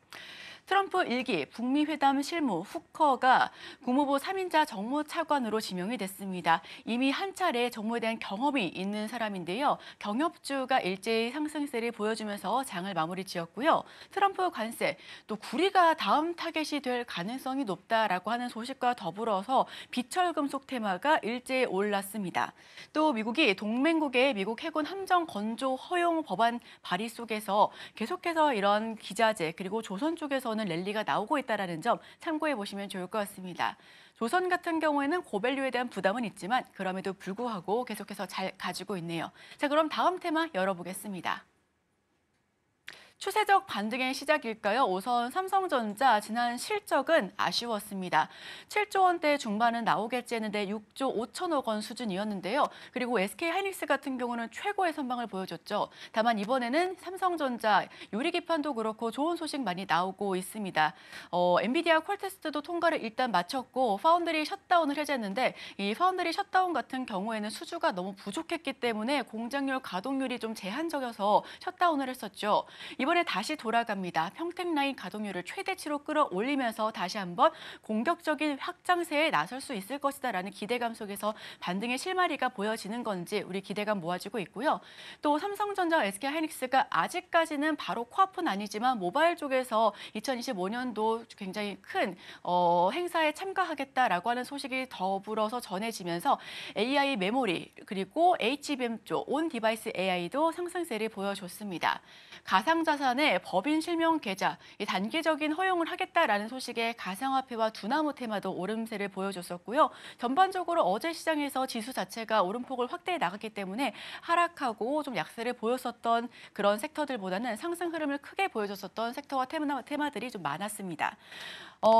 Speaker 1: 트럼프 1기 북미 회담 실무 후커가 국무부 3인자 정무차관으로 지명이 됐습니다. 이미 한 차례 정무에 대한 경험이 있는 사람인데요. 경협주가 일제히 상승세를 보여주면서 장을 마무리 지었고요. 트럼프 관세, 또 구리가 다음 타겟이 될 가능성이 높다라고 하는 소식과 더불어서 비철금속 테마가 일제히 올랐습니다. 또 미국이 동맹국의 미국 해군 함정 건조 허용 법안 발의 속에서 계속해서 이런 기자재 그리고 조선 쪽에서는 쪽에서는 랠리가 나오고 있다는 점 참고해 보시면 좋을 것 같습니다. 조선 같은 경우에는 고밸류에 대한 부담은 있지만 그럼에도 불구하고 계속해서 잘 가지고 있네요. 자, 그럼 다음 테마 열어보겠습니다. 추세적 반등의 시작일까요? 우선 삼성전자 지난 실적은 아쉬웠습니다. 7조 원대 중반은 나오겠지 했는데 6조 5천억 원 수준이었는데요. 그리고 SK하이닉스 같은 경우는 최고의 선방을 보여줬죠. 다만 이번에는 삼성전자 유리기판도 그렇고 좋은 소식 많이 나오고 있습니다. 엔비디아 퀄테스트도 통과를 일단 마쳤고 파운드리 셧다운을 해제했는데 이 파운드리 셧다운 같은 경우에는 수주가 너무 부족했기 때문에 공장률 가동률이 좀 제한적이어서 셧다운을 했었죠. 이번에 다시 돌아갑니다. 평택라인 가동률을 최대치로 끌어올리면서 다시 한번 공격적인 확장세에 나설 수 있을 것이다라는 기대감 속에서 반등의 실마리가 보여지는 건지 우리 기대감 모아지고 있고요. 또 삼성전자, SK하이닉스가 아직까지는 바로 코앞은 아니지만 모바일 쪽에서 2025년도 굉장히 큰 행사에 참가하겠다라고 하는 소식이 더불어서 전해지면서 AI 메모리 그리고 HBM 쪽 온 디바이스 AI도 상승세를 보여줬습니다. 가상자산의 법인 실명 계좌, 단기적인 허용을 하겠다라는 소식에 가상화폐와 두나무 테마도 오름세를 보여줬었고요. 전반적으로 어제 시장에서 지수 자체가 오름폭을 확대해 나갔기 때문에 하락하고 좀 약세를 보였었던 그런 섹터들보다는 상승 흐름을 크게 보여줬었던 섹터와 테마들이 좀 많았습니다.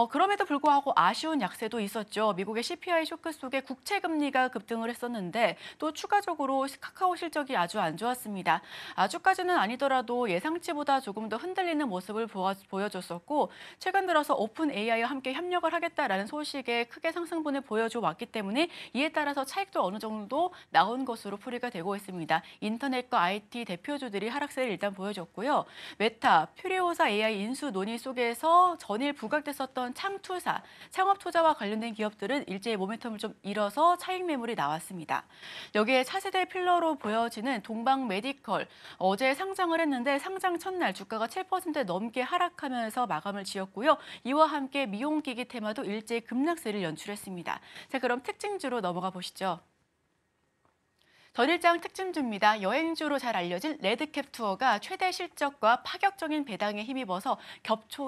Speaker 1: 그럼에도 불구하고 아쉬운 약세도 있었죠. 미국의 CPI 쇼크 속에 국채 금리가 급등을 했었는데 또 추가적으로 카카오 실적이 아주 안 좋았습니다. 아주까지는 아니더라도 예상치보다 조금 더 흔들리는 모습을 보여줬었고 최근 들어서 오픈 AI와 함께 협력을 하겠다라는 소식에 크게 상승분을 보여줘 왔기 때문에 이에 따라서 차익도 어느 정도 나온 것으로 풀이가 되고 있습니다. 인터넷과 IT 대표주들이 하락세를 일단 보여줬고요. 메타, 퓨리오사 AI 인수 논의 속에서 전일 부각됐었던 창투사, 창업투자와 관련된 기업들은 일제히 모멘텀을 좀 잃어서 차익 매물이 나왔습니다. 여기에 차세대 필러로 보여지는 동방 메디컬, 어제 상장을 했는데 상장 첫날 주가가 7% 넘게 하락하면서 마감을 지었고요. 이와 함께 미용기기 테마도 일제히 급락세를 연출했습니다. 자, 그럼 특징주로 넘어가 보시죠. 전일장 특징주입니다. 여행주로 잘 알려진 레드캡 투어가 최대 실적과 파격적인 배당에 힘입어서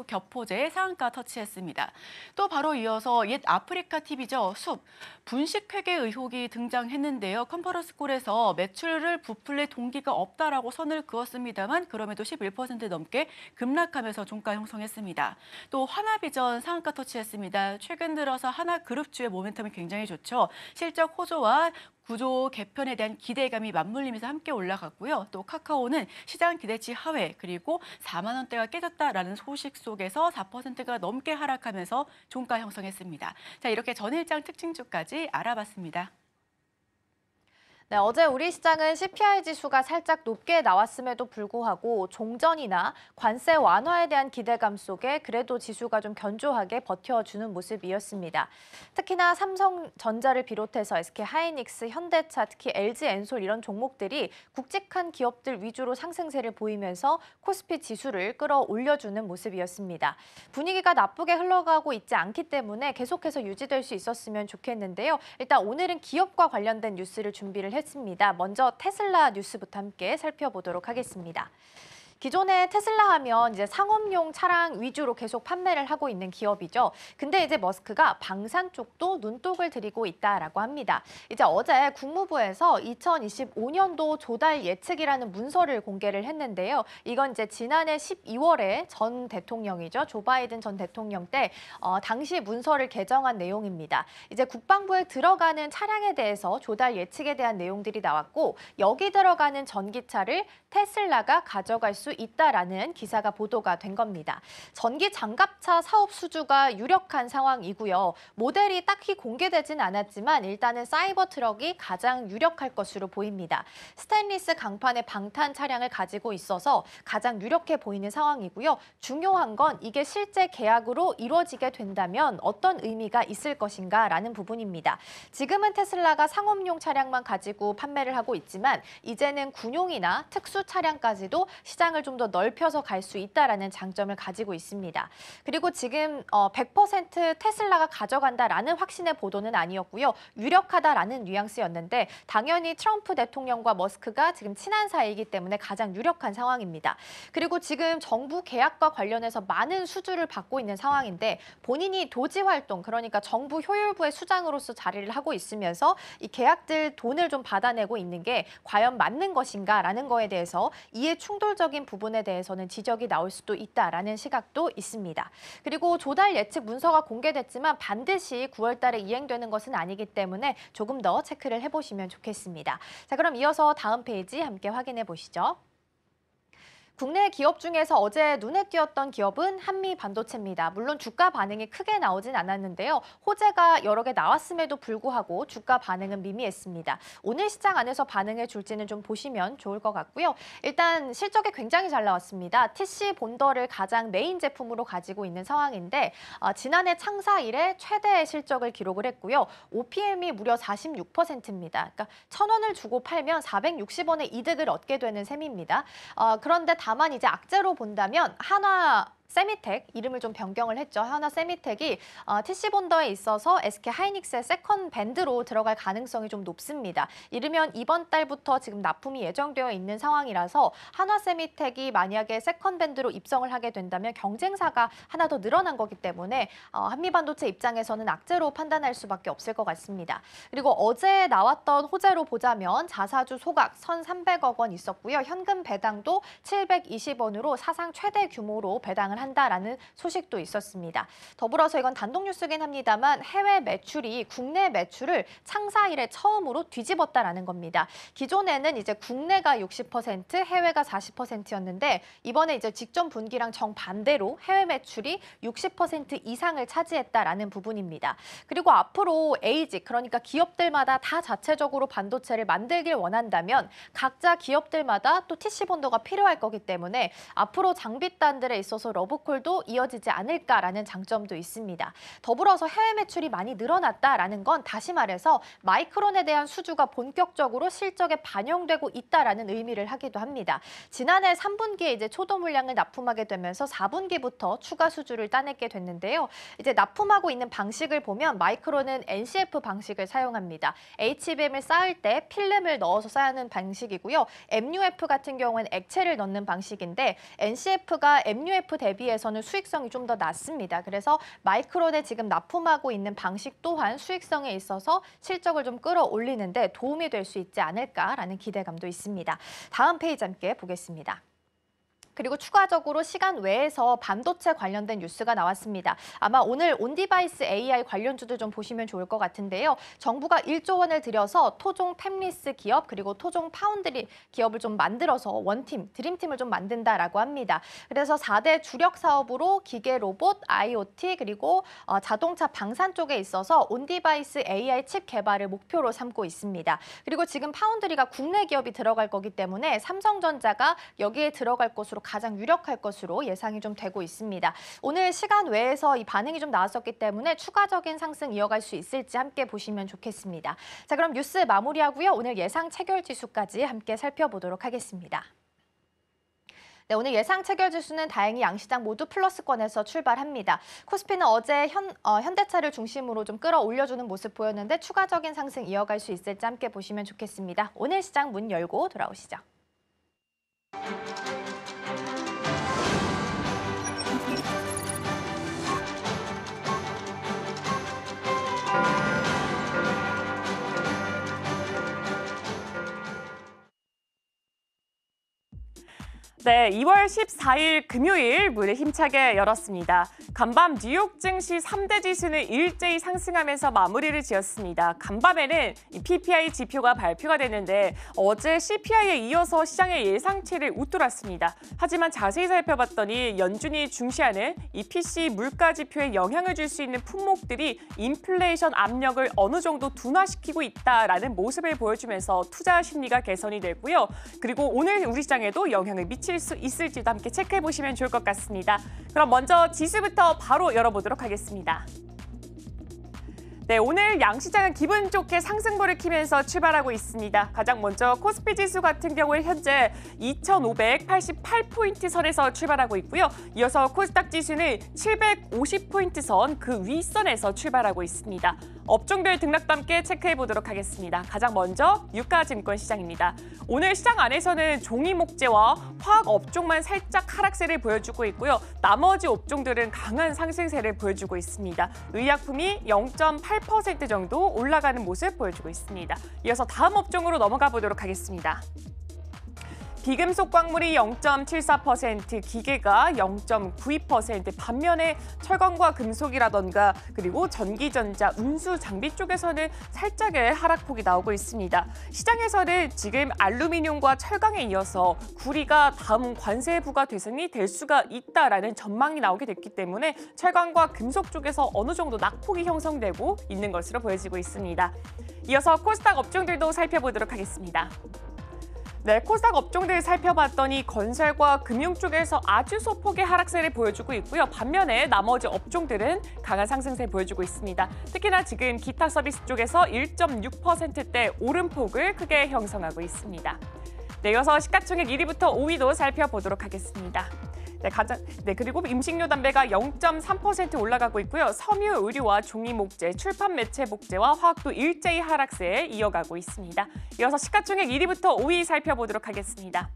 Speaker 1: 겹포제의 상한가 터치했습니다. 또 바로 이어서 옛 아프리카 TV죠. 숲, 분식회계 의혹이 등장했는데요. 컨퍼런스콜에서 매출을 부풀릴 동기가 없다라고 선을 그었습니다만 그럼에도 11% 넘게 급락하면서 종가 형성했습니다. 또 하나비전 상한가 터치했습니다. 최근 들어서 하나그룹주의 모멘텀이 굉장히 좋죠. 실적 호조와 구조 개편에 대한 기대감이 맞물리면서 함께 올라갔고요. 또 카카오는 시장 기대치 하회 그리고 4만 원대가 깨졌다라는 소식 속에서 4%가 넘게 하락하면서 종가 형성했습니다. 자, 이렇게 전일장 특징주까지 알아봤습니다.
Speaker 4: 네, 어제 우리 시장은 CPI 지수가 살짝 높게 나왔음에도 불구하고 종전이나 관세 완화에 대한 기대감 속에 그래도 지수가 좀 견조하게 버텨주는 모습이었습니다. 특히나 삼성전자를 비롯해서 SK하이닉스, 현대차, 특히 LG엔솔 이런 종목들이 굵직한 기업들 위주로 상승세를 보이면서 코스피 지수를 끌어올려주는 모습이었습니다. 분위기가 나쁘게 흘러가고 있지 않기 때문에 계속해서 유지될 수 있었으면 좋겠는데요. 일단 오늘은 기업과 관련된 뉴스를 준비를 했습니다. 먼저 테슬라 뉴스부터 함께 살펴보도록 하겠습니다. 기존에 테슬라 하면 이제 상업용 차량 위주로 계속 판매를 하고 있는 기업이죠. 근데 이제 머스크가 방산 쪽도 눈독을 들이고 있다라고 합니다. 이제 어제 국무부에서 2025년도 조달 예측이라는 문서를 공개를 했는데요. 이건 이제 지난해 12월에 전 대통령이죠. 조 바이든 전 대통령 때 당시 문서를 개정한 내용입니다. 이제 국방부에 들어가는 차량에 대해서 조달 예측에 대한 내용들이 나왔고 여기 들어가는 전기차를 테슬라가 가져갈 수 있다라는 기사가 보도가 된 겁니다. 전기 장갑차 사업 수주가 유력한 상황이고요. 모델이 딱히 공개되진 않았지만 일단은 사이버 트럭이 가장 유력할 것으로 보입니다. 스테인리스 강판의 방탄 차량을 가지고 있어서 가장 유력해 보이는 상황이고요. 중요한 건 이게 실제 계약으로 이루어지게 된다면 어떤 의미가 있을 것인가라는 부분입니다. 지금은 테슬라가 상업용 차량만 가지고 판매를 하고 있지만 이제는 군용이나 특수 차량까지도 시장을 시장을 좀 더 넓혀서 갈 수 있다라는 장점을 가지고 있습니다. 그리고 지금 100% 테슬라가 가져간다라는 확신의 보도는 아니었고요. 유력하다라는 뉘앙스였는데 당연히 트럼프 대통령과 머스크가 지금 친한 사이이기 때문에 가장 유력한 상황입니다. 그리고 지금 정부 계약과 관련해서 많은 수주를 받고 있는 상황인데 본인이 도지 활동, 그러니까 정부 효율부의 수장으로서 자리를 하고 있으면서 이 계약들 돈을 좀 받아내고 있는 게 과연 맞는 것인가라는 거에 대해서 이해 충돌적인 부분에 대해서는 지적이 나올 수도 있다라는 시각도 있습니다. 그리고 조달 예측 문서가 공개됐지만 반드시 9월 달에 이행되는 것은 아니기 때문에 조금 더 체크를 해보시면 좋겠습니다. 자, 그럼 이어서 다음 페이지 함께 확인해 보시죠. 국내 기업 중에서 어제 눈에 띄었던 기업은 한미반도체입니다. 물론 주가 반응이 크게 나오진 않았는데요. 호재가 여러 개 나왔음에도 불구하고 주가 반응은 미미했습니다. 오늘 시장 안에서 반응해 줄지는 좀 보시면 좋을 것 같고요. 일단 실적이 굉장히 잘 나왔습니다. TC 본더를 가장 메인 제품으로 가지고 있는 상황인데 지난해 창사 이래 최대의 실적을 기록을 했고요. OPM이 무려 46%입니다. 그러니까 1,000원을 주고 팔면 460원의 이득을 얻게 되는 셈입니다. 그런데 다만 이제 악재로 본다면 한화 세미텍, 이름을 좀 변경을 했죠. 한화 세미텍이 TC 본더에 있어서 SK 하이닉스의 세컨 밴드로 들어갈 가능성이 좀 높습니다. 이르면 이번 달부터 지금 납품이 예정되어 있는 상황이라서 한화 세미텍이 만약에 세컨 밴드로 입성을 하게 된다면 경쟁사가 하나 더 늘어난 거기 때문에 한미반도체 입장에서는 악재로 판단할 수밖에 없을 것 같습니다. 그리고 어제 나왔던 호재로 보자면 자사주 소각 1,300억 원 있었고요. 현금 배당도 720원으로 사상 최대 규모로 배당을 한다라는 소식도 있었습니다. 더불어서 이건 단독 뉴스긴 합니다만 해외 매출이 국내 매출을 창사 이래 처음으로 뒤집었다라는 겁니다. 기존에는 이제 국내가 60%, 해외가 40%였는데 이번에 이제 직전 분기랑 정반대로 해외 매출이 60% 이상을 차지했다라는 부분입니다. 그리고 앞으로 에이직, 그러니까 기업들마다 다 자체적으로 반도체를 만들길 원한다면 각자 기업들마다 또 TC 본더가 필요할 거기 때문에 앞으로 장비단들에 있어서 러브콜도 이어지지 않을까라는 장점도 있습니다. 더불어서 해외 매출이 많이 늘어났다라는 건 다시 말해서 마이크론에 대한 수주가 본격적으로 실적에 반영되고 있다라는 의미를 하기도 합니다. 지난해 3분기에 이제 초도 물량을 납품하게 되면서 4분기부터 추가 수주를 따내게 됐는데요. 이제 납품하고 있는 방식을 보면 마이크론은 NCF 방식을 사용합니다. HBM을 쌓을 때 필름을 넣어서 쌓는 방식이고요. MUF 같은 경우는 액체를 넣는 방식인데 NCF가 MUF 대비해서는 수익성이 좀 더 낮습니다. 그래서 마이크론에 지금 납품하고 있는 방식 또한 수익성에 있어서 실적을 좀 끌어올리는 데 도움이 될 수 있지 않을까라는 기대감도 있습니다. 다음 페이지 함께 보겠습니다. 그리고 추가적으로 시간 외에서 반도체 관련된 뉴스가 나왔습니다. 아마 오늘 온디바이스 AI 관련주들 좀 보시면 좋을 것 같은데요. 정부가 1조 원을 들여서 토종 팹리스 기업 그리고 토종 파운드리 기업을 좀 만들어서 원팀, 드림팀을 좀 만든다라고 합니다. 그래서 4대 주력 사업으로 기계 로봇, IoT 그리고 자동차 방산 쪽에 있어서 온디바이스 AI 칩 개발을 목표로 삼고 있습니다. 그리고 지금 파운드리가 국내 기업이 들어갈 거기 때문에 삼성전자가 여기에 들어갈 것으로 가장 유력할 것으로 예상이 좀 되고 있습니다. 오늘 시간 외에서 이 반응이 좀 나왔었기 때문에 추가적인 상승 이어갈 수 있을지 함께 보시면 좋겠습니다. 자, 그럼 뉴스 마무리하고요. 오늘 예상 체결 지수까지 함께 살펴보도록 하겠습니다. 네, 오늘 예상 체결 지수는 다행히 양시장 모두 플러스권에서 출발합니다. 코스피는 어제 현대차를 중심으로 좀 끌어올려주는 모습 보였는데 추가적인 상승 이어갈 수 있을지 함께 보시면 좋겠습니다. 오늘 시장 문 열고 돌아오시죠.
Speaker 2: 네, 2월 14일 금요일 문을 힘차게 열었습니다. 간밤 뉴욕 증시 3대 지수는 일제히 상승하면서 마무리를 지었습니다. 간밤에는 PPI 지표가 발표가 됐는데 어제 CPI에 이어서 시장의 예상치를 웃돌았습니다. 하지만 자세히 살펴봤더니 연준이 중시하는 이 PC 물가 지표에 영향을 줄 수 있는 품목들이 인플레이션 압력을 어느 정도 둔화시키고 있다라는 모습을 보여주면서 투자 심리가 개선이 됐고요. 그리고 오늘 우리 시장에도 영향을 미칠 수 있을지도 함께 체크해 보시면 좋을 것 같습니다. 그럼 먼저 지수부터 바로 열어보도록 하겠습니다. 네, 오늘 양시장은 기분 좋게 상승보를 키면서 출발하고 있습니다. 가장 먼저 코스피 지수 같은 경우에 현재 2,588포인트 선에서 출발하고 있고요. 이어서 코스닥 지수는 750포인트 선 그 윗선에서 출발하고 있습니다. 업종별 등락도 함께 체크해 보도록 하겠습니다. 가장 먼저 유가증권 시장입니다. 오늘 시장 안에서는 종이목재와 화학 업종만 살짝 하락세를 보여주고 있고요. 나머지 업종들은 강한 상승세를 보여주고 있습니다. 의약품이 0.8% 정도 올라가는 모습 보여주고 있습니다. 이어서 다음 업종으로 넘어가 보도록 하겠습니다. 비금속 광물이 0.74%, 기계가 0.92%, 반면에 철강과 금속이라던가 그리고 전기전자, 운수, 장비 쪽에서는 살짝의 하락폭이 나오고 있습니다. 시장에서는 지금 알루미늄과 철강에 이어서 구리가 다음 관세 부과 대상이 될 수가 있다라는 전망이 나오게 됐기 때문에 철강과 금속 쪽에서 어느 정도 낙폭이 형성되고 있는 것으로 보여지고 있습니다. 이어서 코스닥 업종들도 살펴보도록 하겠습니다. 네, 코스닥 업종들 살펴봤더니 건설과 금융 쪽에서 아주 소폭의 하락세를 보여주고 있고요. 반면에 나머지 업종들은 강한 상승세 보여주고 있습니다. 특히나 지금 기타 서비스 쪽에서 1.6%대 오름폭을 크게 형성하고 있습니다. 네, 이어서 시가총액 1위부터 5위도 살펴보도록 하겠습니다. 그리고 임식료 담배가 0.3% 올라가고 있고요. 섬유, 의류와 종이목재, 출판 매체 목재와 화학도 일제히 하락세에 이어가고 있습니다. 이어서 시가총액 1위부터 5위 살펴보도록 하겠습니다.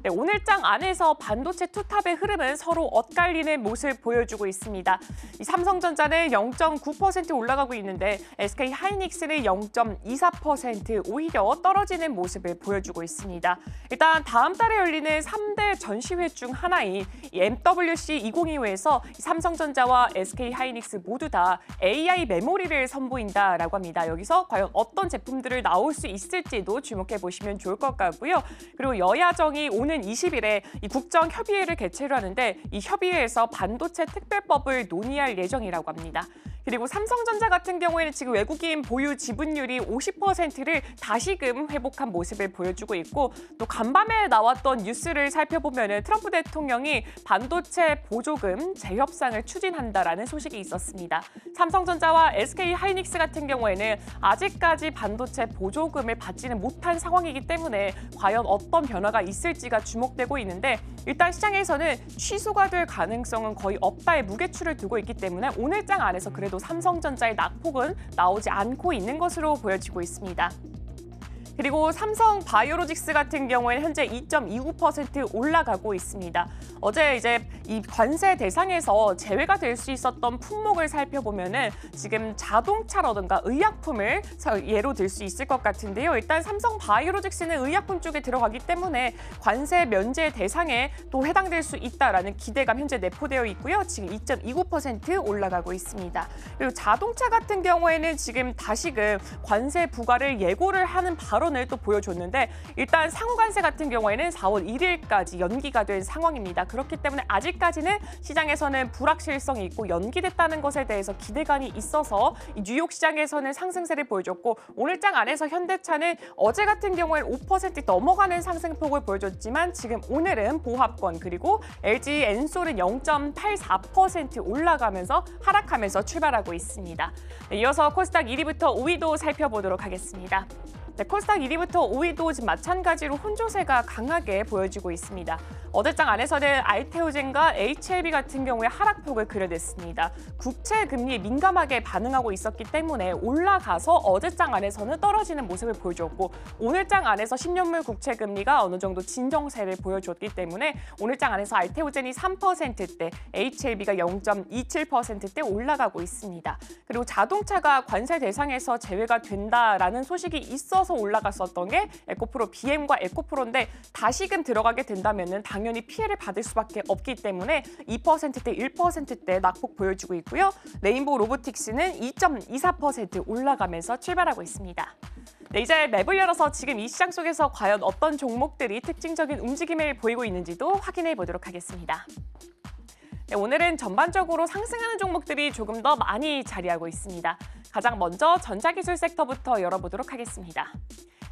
Speaker 2: 네, 오늘 장 안에서 반도체 투탑의 흐름은 서로 엇갈리는 모습을 보여주고 있습니다. 이 삼성전자는 0.9% 올라가고 있는데 SK하이닉스는 0.24% 오히려 떨어지는 모습을 보여주고 있습니다. 일단 다음 달에 열리는 3대 전시회 중 하나인 이 MWC 2025에서 삼성전자와 SK하이닉스 모두 다 AI 메모리를 선보인다라고 합니다. 여기서 과연 어떤 제품들을 나올 수 있을지도 주목해 보시면 좋을 것 같고요. 그리고 여야정이 오는 20일에 이 국정협의회를 개최를 하는데 이 협의회에서 반도체 특별법을 논의할 예정이라고 합니다. 그리고 삼성전자 같은 경우에는 지금 외국인 보유 지분율이 50%를 다시금 회복한 모습을 보여주고 있고 또 간밤에 나왔던 뉴스를 살펴보면 트럼프 대통령이 반도체 보조금 재협상을 추진한다라는 소식이 있었습니다. 삼성전자와 SK하이닉스 같은 경우에는 아직까지 반도체 보조금을 받지는 못한 상황이기 때문에 과연 어떤 변화가 있을지가 주목되고 있는데 일단 시장에서는 취소가 될 가능성은 거의 없다의 무게추를 두고 있기 때문에 오늘 장 안에서 그래도 삼성전자의 낙폭은 나오지 않고 있는 것으로 보여지고 있습니다. 그리고 삼성 바이오로직스 같은 경우에는 현재 2.29% 올라가고 있습니다. 어제 이제 이 관세 대상에서 제외가 될 수 있었던 품목을 살펴보면은 지금 자동차라든가 의약품을 예로 들 수 있을 것 같은데요. 일단 삼성 바이오로직스는 의약품 쪽에 들어가기 때문에 관세 면제 대상에 또 해당될 수 있다라는 기대감 현재 내포되어 있고요. 지금 2.29% 올라가고 있습니다. 그리고 자동차 같은 경우에는 지금 다시금 관세 부과를 예고를 하는 발언을 또 보여줬는데 일단 상호관세 같은 경우에는 4월 1일까지 연기가 된 상황입니다. 그렇기 때문에 아직까지는 시장에서는 불확실성이 있고 연기됐다는 것에 대해서 기대감이 있어서 뉴욕 시장에서는 상승세를 보여줬고 오늘 장 안에서 현대차는 어제 같은 경우에는 5% 넘어가는 상승폭을 보여줬지만 지금 오늘은 보합권 그리고 LG 엔솔은 0.84% 올라가면서 하락하면서 출발하고 있습니다. 네, 이어서 코스닥 1위부터 5위도 살펴보도록 하겠습니다. 네, 코스닥 1위부터 5위도 지금 마찬가지로 혼조세가 강하게 보여지고 있습니다. 어제장 안에서는 알테오젠과 HLB 같은 경우에 하락폭을 그려냈습니다. 국채 금리에 민감하게 반응하고 있었기 때문에 올라가서 어제장 안에서는 떨어지는 모습을 보여줬고 오늘장 안에서 10년물 국채 금리가 어느 정도 진정세를 보여줬기 때문에 오늘장 안에서 알테오젠이 3%대, HLB가 0.27%대 올라가고 있습니다. 그리고 자동차가 관세 대상에서 제외가 된다라는 소식이 있어서 올라갔었던 게 에코프로 BM과 에코프로인데 다시금 들어가게 된다면은 당연히 피해를 받을 수밖에 없기 때문에 2%대, 1%대 낙폭 보여주고 있고요. 레인보우 로보틱스는 2.24% 올라가면서 출발하고 있습니다. 네, 이제 맵을 열어서 지금 이 시장 속에서 과연 어떤 종목들이 특징적인 움직임을 보이고 있는지도 확인해 보도록 하겠습니다. 네, 오늘은 전반적으로 상승하는 종목들이 조금 더 많이 자리하고 있습니다. 가장 먼저 전자기술 섹터부터 열어보도록 하겠습니다.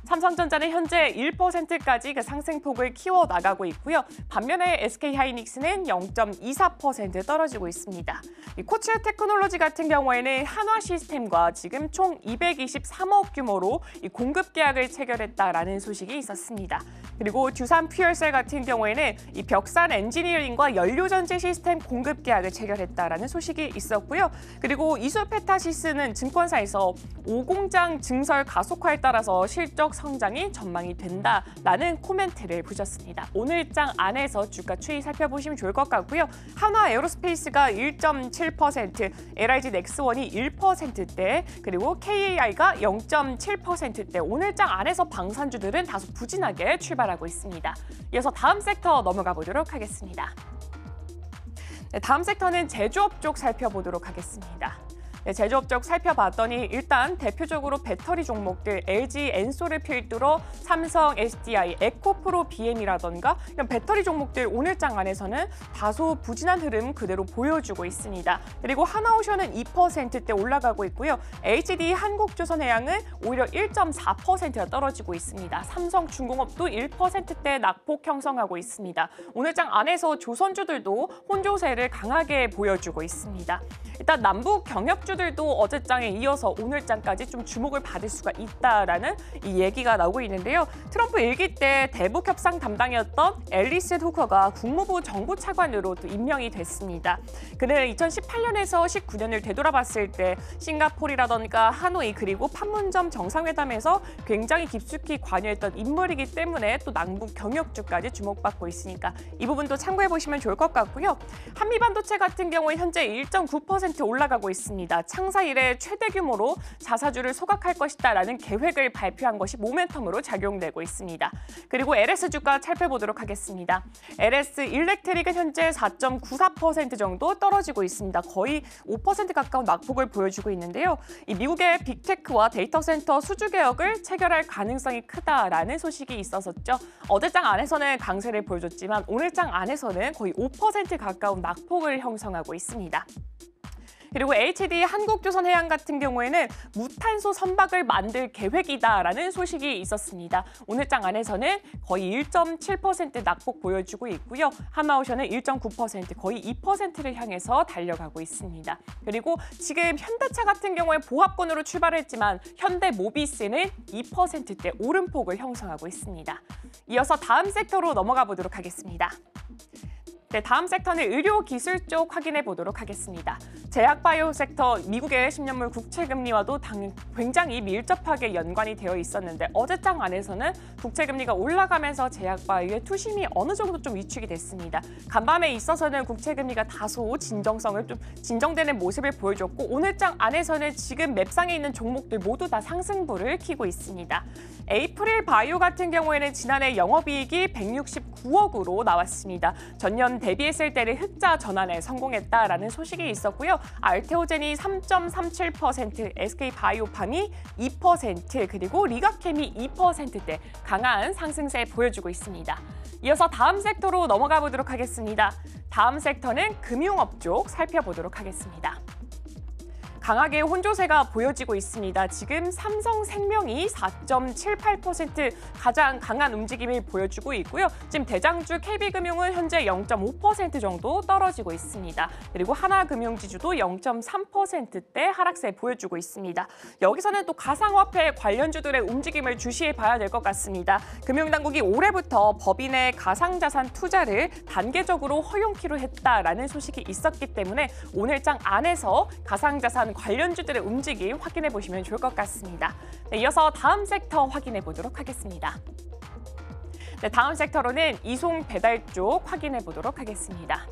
Speaker 2: 삼성전자는 현재 1%까지 그 상승폭을 키워나가고 있고요. 반면에 SK하이닉스는 0.24% 떨어지고 있습니다. 이 코츠 테크놀로지 같은 경우에는 한화 시스템과 지금 총 223억 규모로 이 공급 계약을 체결했다라는 소식이 있었습니다. 그리고 두산 퓨얼셀 같은 경우에는 이 벽산 엔지니어링과 연료전지 시스템 공급 계약을 체결했다라는 소식이 있었고요. 그리고 이수페타시스는 증권사에서 5공장 증설 가속화에 따라서 실적 성장이 전망이 된다라는 코멘트를 보셨습니다. 오늘장 안에서 주가 추이 살펴보시면 좋을 것 같고요. 한화 에어로스페이스가 1.7%, LIG 넥스원이 1%대, 그리고 KAI가 0.7%대. 오늘장 안에서 방산주들은 다소 부진하게 출발하고 있습니다. 이어서 다음 섹터 넘어가 보도록 하겠습니다. 네, 다음 섹터는 제조업 쪽 살펴보도록 하겠습니다. 네, 제조업 쪽 살펴봤더니 일단 대표적으로 배터리 종목들 LG 엔솔을 필두로 삼성 SDI, 에코프로 BM이라던가 이런 배터리 종목들 오늘장 안에서는 다소 부진한 흐름 그대로 보여주고 있습니다. 그리고 하나오션은 2%대 올라가고 있고요. HD 한국조선해양은 오히려 1.4%가 떨어지고 있습니다. 삼성중공업도 1%대 낙폭 형성하고 있습니다. 오늘장 안에서 조선주들도 혼조세를 강하게 보여주고 있습니다. 일단 남북 경협주들도 어제장에 이어서 오늘장까지 좀 주목을 받을 수가 있다라는 이 얘기가 나오고 있는데요. 트럼프 일기 때 대북 협상 담당이었던 앨리스 후커가 국무부 정부차관으로 또 임명이 됐습니다. 그는 2018년에서 19년을 되돌아봤을 때 싱가포르라던가 하노이 그리고 판문점 정상회담에서 굉장히 깊숙이 관여했던 인물이기 때문에 또 남북 경협주까지 주목받고 있으니까 이 부분도 참고해 보시면 좋을 것 같고요. 한미반도체 같은 경우에 현재 1.9% 올라가고 있습니다. 창사 이래 최대 규모로 자사주를 소각할 것이다라는 계획을 발표한 것이 모멘텀으로 작용되고 있습니다. 그리고 LS 주가 살펴보도록 하겠습니다. LS 일렉트릭은 현재 4.94% 정도 떨어지고 있습니다. 거의 5% 가까운 낙폭을 보여주고 있는데요. 이 미국의 빅테크와 데이터 센터 수주 개혁을 체결할 가능성이 크다라는 소식이 있었었죠. 어제장 안에서는 강세를 보여줬지만 오늘장 안에서는 거의 5% 가까운 낙폭을 형성하고 있습니다. 그리고 HD 한국조선해양 같은 경우에는 무탄소 선박을 만들 계획이다라는 소식이 있었습니다. 오늘장 안에서는 거의 1.7% 낙폭 보여주고 있고요. 하나오션은 1.9%, 거의 2%를 향해서 달려가고 있습니다. 그리고 지금 현대차 같은 경우에 보합권으로 출발했지만 현대모비스는 2%대 오름폭을 형성하고 있습니다. 이어서 다음 섹터로 넘어가 보도록 하겠습니다. 네, 다음 섹터는 의료기술 쪽 확인해 보도록 하겠습니다. 제약바이오 섹터, 미국의 10년물 국채금리와도 굉장히 밀접하게 연관이 되어 있었는데 어제장 안에서는 국채금리가 올라가면서 제약바이오의 투심이 어느 정도 좀 위축이 됐습니다. 간밤에 있어서는 국채금리가 다소 진정되는 모습을 보여줬고 오늘장 안에서는 지금 맵상에 있는 종목들 모두 다 상승부를 켜고 있습니다. 에이프릴 바이오 같은 경우에는 지난해 영업이익이 169억으로 나왔습니다. 전년 대비했을 때를 흑자 전환에 성공했다라는 소식이 있었고요. 알테오젠이 3.37%, SK바이오팜이 2%, 그리고 리가캠이 2%대 강한 상승세 보여주고 있습니다. 이어서 다음 섹터로 넘어가 보도록 하겠습니다. 다음 섹터는 금융업 쪽 살펴보도록 하겠습니다. 강하게 혼조세가 보여지고 있습니다. 지금 삼성생명이 4.78% 가장 강한 움직임을 보여주고 있고요. 지금 대장주 KB금융은 현재 0.5% 정도 떨어지고 있습니다. 그리고 하나금융지주도 0.3%대 하락세 보여주고 있습니다. 여기서는 또 가상화폐 관련주들의 움직임을 주시해 봐야 될 것 같습니다. 금융당국이 올해부터 법인의 가상자산 투자를 단계적으로 허용키로 했다라는 소식이 있었기 때문에 오늘장 안에서 가상자산 관련주들의 움직임 확인해 보시면 좋을 것 같습니다. 네, 이어서 다음 섹터 확인해 보도록 하겠습니다. 네, 다음 섹터로는 이송 배달 쪽 확인해 보도록 하겠습니다.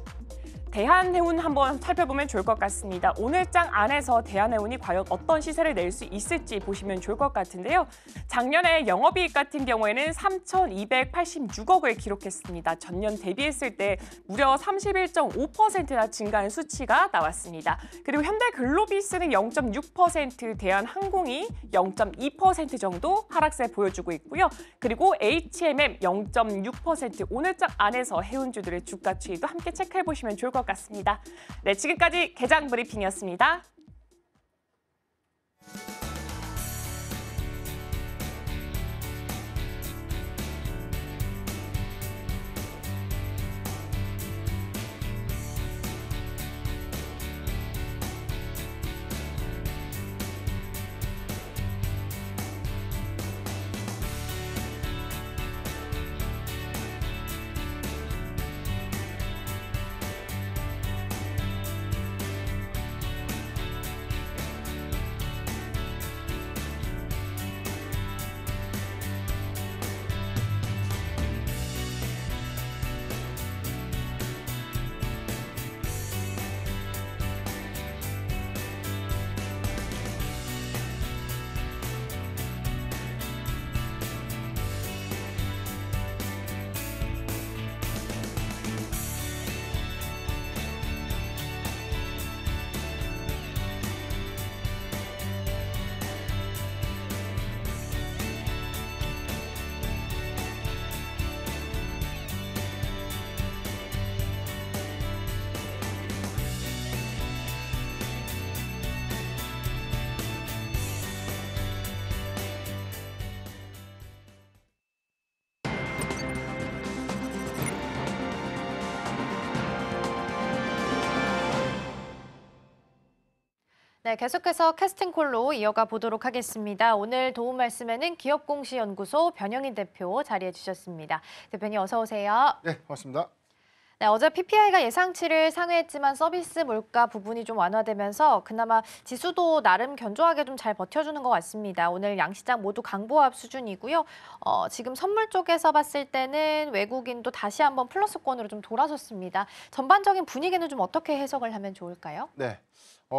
Speaker 2: 대한해운 한번 살펴보면 좋을 것 같습니다. 오늘장 안에서 대한해운이 과연 어떤 시세를 낼 수 있을지 보시면 좋을 것 같은데요. 작년에 영업이익 같은 경우에는 3,286억을 기록했습니다. 전년 대비했을 때 무려 31.5%나 증가한 수치가 나왔습니다. 그리고 현대글로비스는 0.6%, 대한항공이 0.2% 정도 하락세 보여주고 있고요. 그리고 HMM 0.6%, 오늘장 안에서 해운주들의 주가 추이도 함께 체크해 보시면 좋을 것 같습니다. 네, 지금까지 개장 브리핑이었습니다.
Speaker 4: 네, 계속해서 캐스팅콜로 이어가 보도록 하겠습니다. 오늘 도움 말씀에는 기업공시연구소 변영인 대표 자리해 주셨습니다. 대표님 어서 오세요.
Speaker 5: 네, 고맙습니다.
Speaker 4: 네, 어제 PPI가 예상치를 상회했지만 서비스 물가 부분이 좀 완화되면서 그나마 지수도 나름 견조하게 좀 잘 버텨주는 것 같습니다. 오늘 양시장 모두 강보합 수준이고요. 지금 선물 쪽에서 봤을 때는 외국인도 다시 한번 플러스권으로 좀 돌아섰습니다. 전반적인 분위기는 좀 어떻게 해석을 하면 좋을까요?
Speaker 5: 네,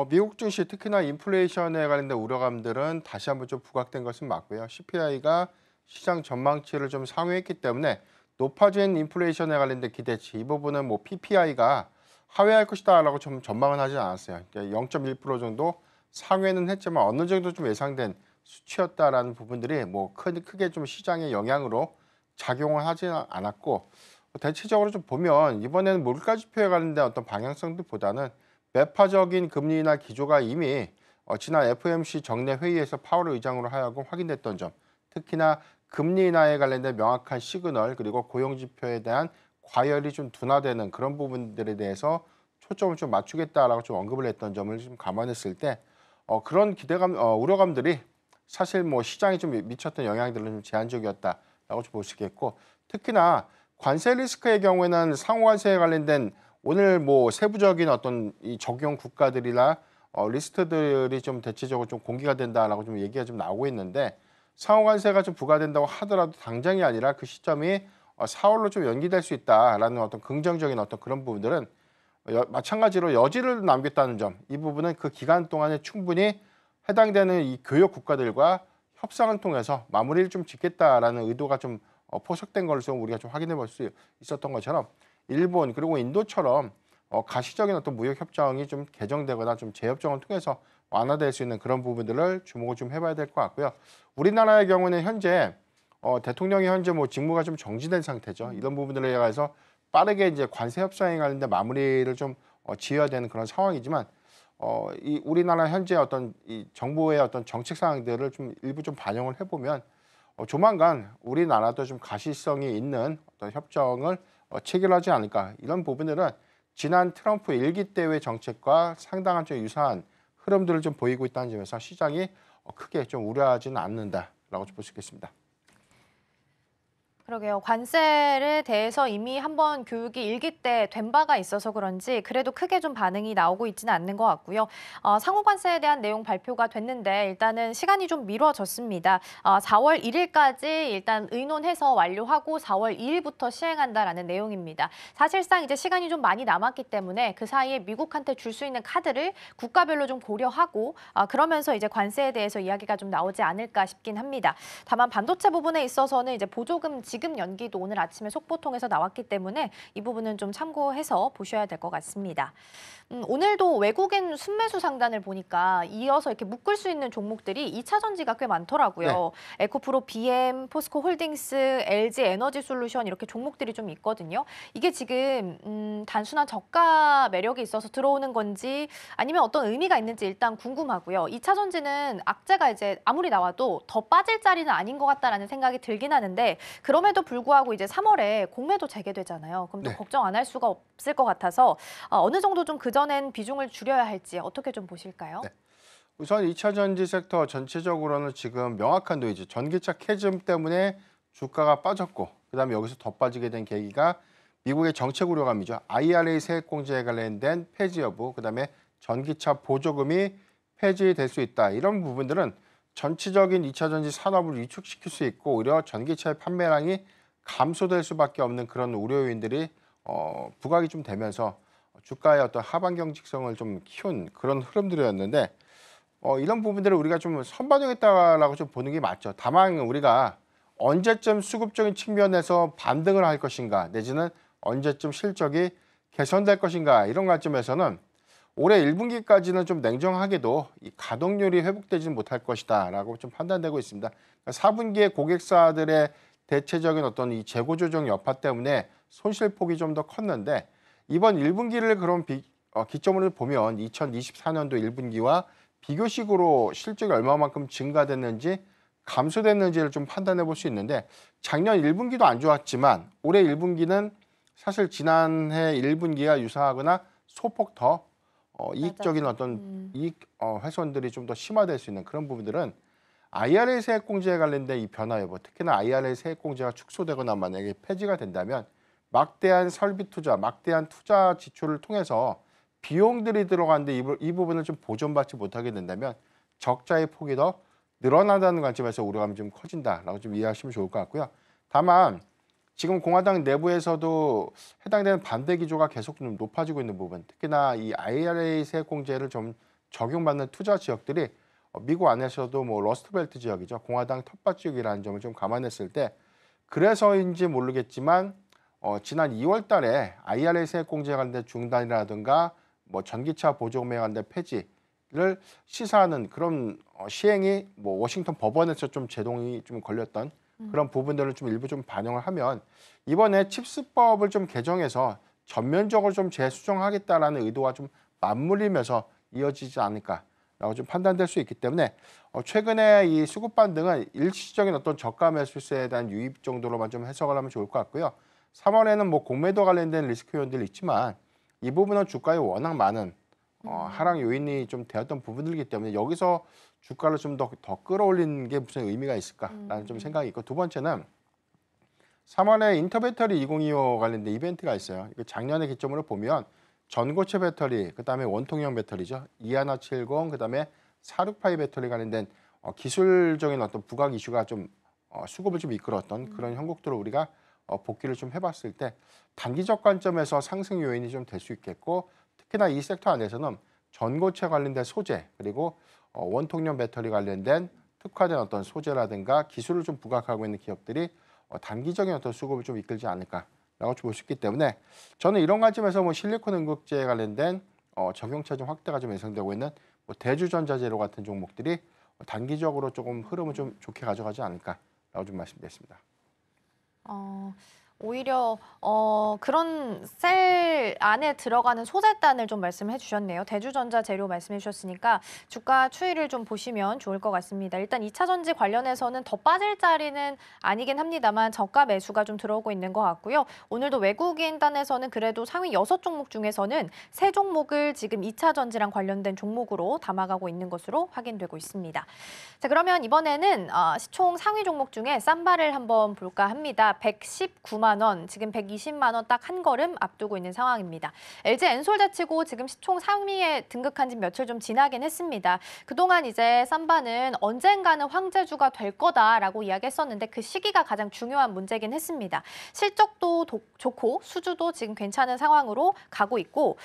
Speaker 5: 미국 증시 특히나 인플레이션에 관련된 우려감들은 다시 한번 좀 부각된 것은 맞고요. CPI가 시장 전망치를 좀 상회했기 때문에 높아진 인플레이션에 관련된 기대치 이 부분은 뭐 PPI가 하회할 것이다라고 좀 전망은 하지 않았어요. 그러니까 0.1% 정도 상회는 했지만 어느 정도 좀 예상된 수치였다라는 부분들이 뭐 크게 좀 시장의 영향으로 작용을 하지 않았고 대체적으로 좀 보면 이번에는 물가 지표에 관련된 어떤 방향성들보다는 매파적인 금리 인하 기조가 이미 지난 FOMC 정례 회의에서 파월 의장으로 하여금 확인됐던 점, 특히나 금리 인하에 관련된 명확한 시그널 그리고 고용 지표에 대한 과열이 좀 둔화되는 그런 부분들에 대해서 초점을 좀 맞추겠다라고 좀 언급을 했던 점을 좀 감안했을 때 그런 기대감, 우려감들이 사실 뭐 시장에 좀 미쳤던 영향들은 좀 제한적이었다라고 좀 볼 수 있겠고 특히나 관세 리스크의 경우에는 상호관세에 관련된 오늘 뭐 세부적인 어떤 이 적용 국가들이나 리스트들이 좀 대체적으로 좀 공개가 된다라고 좀 얘기가 좀 나오고 있는데 상호관세가 좀 부과된다고 하더라도 당장이 아니라 그 시점이 4월로 좀 연기될 수 있다라는 어떤 긍정적인 어떤 그런 부분들은 마찬가지로 여지를 남겼다는 점, 이 부분은 그 기간 동안에 충분히 해당되는 이 교역 국가들과 협상을 통해서 마무리를 좀 짓겠다라는 의도가 좀 포석된 것을 좀 우리가 좀 확인해 볼 수 있었던 것처럼 일본 그리고 인도처럼 가시적인 어떤 무역 협정이 좀 개정되거나 좀 재협정을 통해서 완화될 수 있는 그런 부분들을 주목을 좀 해봐야 될 것 같고요. 우리나라의 경우는 현재 대통령이 현재 뭐 직무가 좀 정지된 상태죠. 이런 부분들에 의해서 빠르게 이제 관세 협상에 관련된 마무리를 좀 지어야 되는 그런 상황이지만 이 우리나라 현재 어떤 이 정부의 어떤 정책 사항들을 좀 일부 좀 반영을 해보면 조만간 우리나라도 좀 가시성이 있는 어떤 협정을 체결하지 않을까 이런 부분들은 지난 트럼프 1기 때의 정책과 상당한 좀 유사한 흐름들을 좀 보이고 있다는 점에서 시장이 크게 좀 우려하지는 않는다라고 볼 수 있겠습니다.
Speaker 4: 그러게요. 관세에 대해서 이미 한번 교육이 1기 때 된 바가 있어서 그런지 그래도 크게 좀 반응이 나오고 있지는 않는 것 같고요. 상호관세에 대한 내용 발표가 됐는데 일단은 시간이 좀 미뤄졌습니다. 4월 1일까지 일단 의논해서 완료하고 4월 2일부터 시행한다라는 내용입니다. 사실상 이제 시간이 좀 많이 남았기 때문에 그 사이에 미국한테 줄 수 있는 카드를 국가별로 좀 고려하고 그러면서 이제 관세에 대해서 이야기가 좀 나오지 않을까 싶긴 합니다. 다만 반도체 부분에 있어서는 이제 보조금 지급 연기도 오늘 아침에 속보 통해서 나왔기 때문에 이 부분은 좀 참고해서 보셔야 될 것 같습니다. 오늘도 외국인 순매수 상단을 보니까 이어서 이렇게 묶을 수 있는 종목들이 2차 전지가 꽤 많더라고요. 네. 에코프로 BM, 포스코 홀딩스, LG 에너지 솔루션 이렇게 종목들이 좀 있거든요. 이게 지금 단순한 저가 매력이 있어서 들어오는 건지 아니면 어떤 의미가 있는지 일단 궁금하고요. 2차 전지는 악재가 이제 아무리 나와도 더 빠질 자리는 아닌 것 같다라는 생각이 들긴 하는데 그럼에도 불구하고 이제 3월에 공매도 재개되잖아요. 그럼 또
Speaker 5: 네.
Speaker 4: 걱정 안 할 수가 없을 것 같아서 어느 정도 좀 그전엔 비중을 줄여야 할지 어떻게 좀 보실까요?
Speaker 5: 네. 우선 2차 전지 섹터 전체적으로는 지금 명확한 노이즈, 전기차 캐즘 때문에 주가가 빠졌고 그다음에 여기서 더 빠지게 된 계기가 미국의 정책 우려감이죠. IRA 세액공제에 관련된 폐지 여부, 그다음에 전기차 보조금이 폐지될 수 있다. 이런 부분들은 전체적인 2차 전지 산업을 위축시킬 수 있고 오히려 전기차의 판매량이 감소될 수밖에 없는 그런 우려 요인들이 부각이 좀 되면서 주가의 어떤 하반 경직성을 좀 키운 그런 흐름들이었는데 이런 부분들을 우리가 좀 선반영했다라고 좀 보는 게 맞죠. 다만 우리가 언제쯤 수급적인 측면에서 반등을 할 것인가 내지는 언제쯤 실적이 개선될 것인가 이런 관점에서는 올해 1분기까지는 좀 냉정하게도 이 가동률이 회복되지는 못할 것이다라고 좀 판단되고 있습니다. 그러니까 4분기에 고객사들의 대체적인 어떤 이 재고 조정 여파 때문에 손실폭이 좀 더 컸는데 이번 1분기를 그럼 기점으로 보면 2024년도 1분기와 비교식으로 실적이 얼마만큼 증가됐는지 감소됐는지를 좀 판단해 볼 수 있는데 작년 1분기도 안 좋았지만 올해 1분기는 사실 지난해 1분기와 유사하거나 소폭 더 이익적인 어떤 이익 훼손들이 좀 더 심화될 수 있는 그런 부분들은 IRA 세액공제에 관련된 이 변화 여부, 특히나 IRA 세액공제가 축소되거나 만약에 폐지가 된다면 막대한 설비 투자, 막대한 투자 지출을 통해서 비용들이 들어가는데 이 부분을 좀 보존받지 못하게 된다면 적자의 폭이 더 늘어난다는 관점에서 우려감이 좀 커진다라고 좀 이해하시면 좋을 것 같고요. 다만 지금 공화당 내부에서도 해당되는 반대 기조가 계속 좀 높아지고 있는 부분, 특히나 이 IRA 세액공제를 좀 적용받는 투자 지역들이 미국 안에서도 뭐 러스트벨트 지역이죠. 공화당 텃밭 지역이라는 점을 좀 감안했을 때 그래서인지 모르겠지만 지난 2월 달에 IRA 세액공제에 관련된 중단이라든가 뭐 전기차 보조금에 관련된 폐지를 시사하는 그런 시행이 뭐 워싱턴 법원에서 좀 제동이 좀 걸렸던 그런 부분들을 좀 일부 좀 반영을 하면 이번에 칩스법을 좀 개정해서 전면적으로 좀 재수정하겠다라는 의도와 좀 맞물리면서 이어지지 않을까라고 좀 판단될 수 있기 때문에 최근에 이 수급 반등은 일시적인 어떤 저가 매수세에 대한 유입 정도로만 좀 해석을 하면 좋을 것 같고요. 3월에는 뭐 공매도 관련된 리스크 요인들이 있지만 이 부분은 주가에 워낙 많은 하락 요인이 좀 되었던 부분들이기 때문에 여기서 주가를 좀 더 끌어올리는 게 무슨 의미가 있을까라는 좀 생각이 있고, 두 번째는 3월에 인터배터리 2025 관련된 이벤트가 있어요. 작년의 기점으로 보면 전고체 배터리, 그다음에 원통형 배터리죠. 2170, 그다음에 468 배터리 관련된 기술적인 어떤 부각 이슈가 좀 수급을 좀 이끌었던 그런 형국들을 우리가 복귀를 좀 해봤을 때 단기적 관점에서 상승 요인이 좀 될 수 있겠고, 특히나 이 섹터 안에서는 전고체 관련된 소재 그리고 원통형 배터리 관련된 특화된 어떤 소재라든가 기술을 좀 부각하고 있는 기업들이 단기적인 어떤 수급을 좀 이끌지 않을까라고 볼 수 있기 때문에 저는 이런 관점에서 뭐 실리콘 응급제에 관련된 적용차 좀 확대가 좀 예상되고 있는 뭐 대주전자재료 같은 종목들이 단기적으로 조금 흐름을 좀 좋게 가져가지 않을까라고 좀 말씀드렸습니다.
Speaker 4: 오히려 그런 셀 안에 들어가는 소재단을 좀 말씀해 주셨네요. 대주전자 재료 말씀해 주셨으니까 주가 추이를 좀 보시면 좋을 것 같습니다. 일단 2차 전지 관련해서는 더 빠질 자리는 아니긴 합니다만 저가 매수가 좀 들어오고 있는 것 같고요. 오늘도 외국인 단에서는 그래도 상위 6종목 중에서는 3종목을 지금 2차 전지랑 관련된 종목으로 담아가고 있는 것으로 확인되고 있습니다. 자, 그러면 이번에는 시총 상위 종목 중에 쌈바를 한번 볼까 합니다. 119만 원, 지금 120만 원 딱 한 걸음 앞두고 있는 상황입니다. LG 엔솔제치고 지금 시총 상위에 등극한 지 며칠 좀 지나긴 했습니다. 그동안 이제 쌈바는 언젠가는 황제주가 될 거다라고 이야기했었는데 그 시기가 가장 중요한 문제긴 했습니다. 실적도 좋고 수주도 지금 괜찮은 상황으로 가고 있고,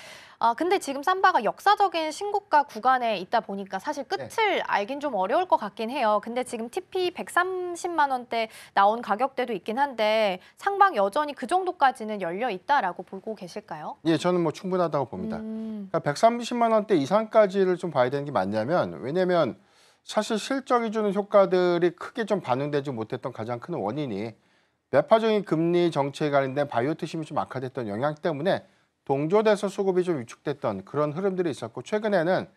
Speaker 4: 근데 지금 쌈바가 역사적인 신고가 구간에 있다 보니까 사실 끝을 알긴 좀 어려울 것 같긴 해요. 근데 지금 TP 130만 원대 나온 가격대도 있긴 한데 상방 여전히 그 정도까지는 열려 있다라고 보고 계실까요?
Speaker 5: 예, 저는 뭐 충분하다고 봅니다. 그러니까 130만 원대 이상까지를 좀 봐야 되는 게 맞냐면, 왜냐면 사실 실적이 주는 효과들이 크게 좀 반영되지 못했던 가장 큰 원인이 매파적인 금리 정책에 관련된 바이오 투심이 좀 악화됐던 영향 때문에 동조돼서 수급이 좀 위축됐던 그런 흐름들이 있었고, 최근에는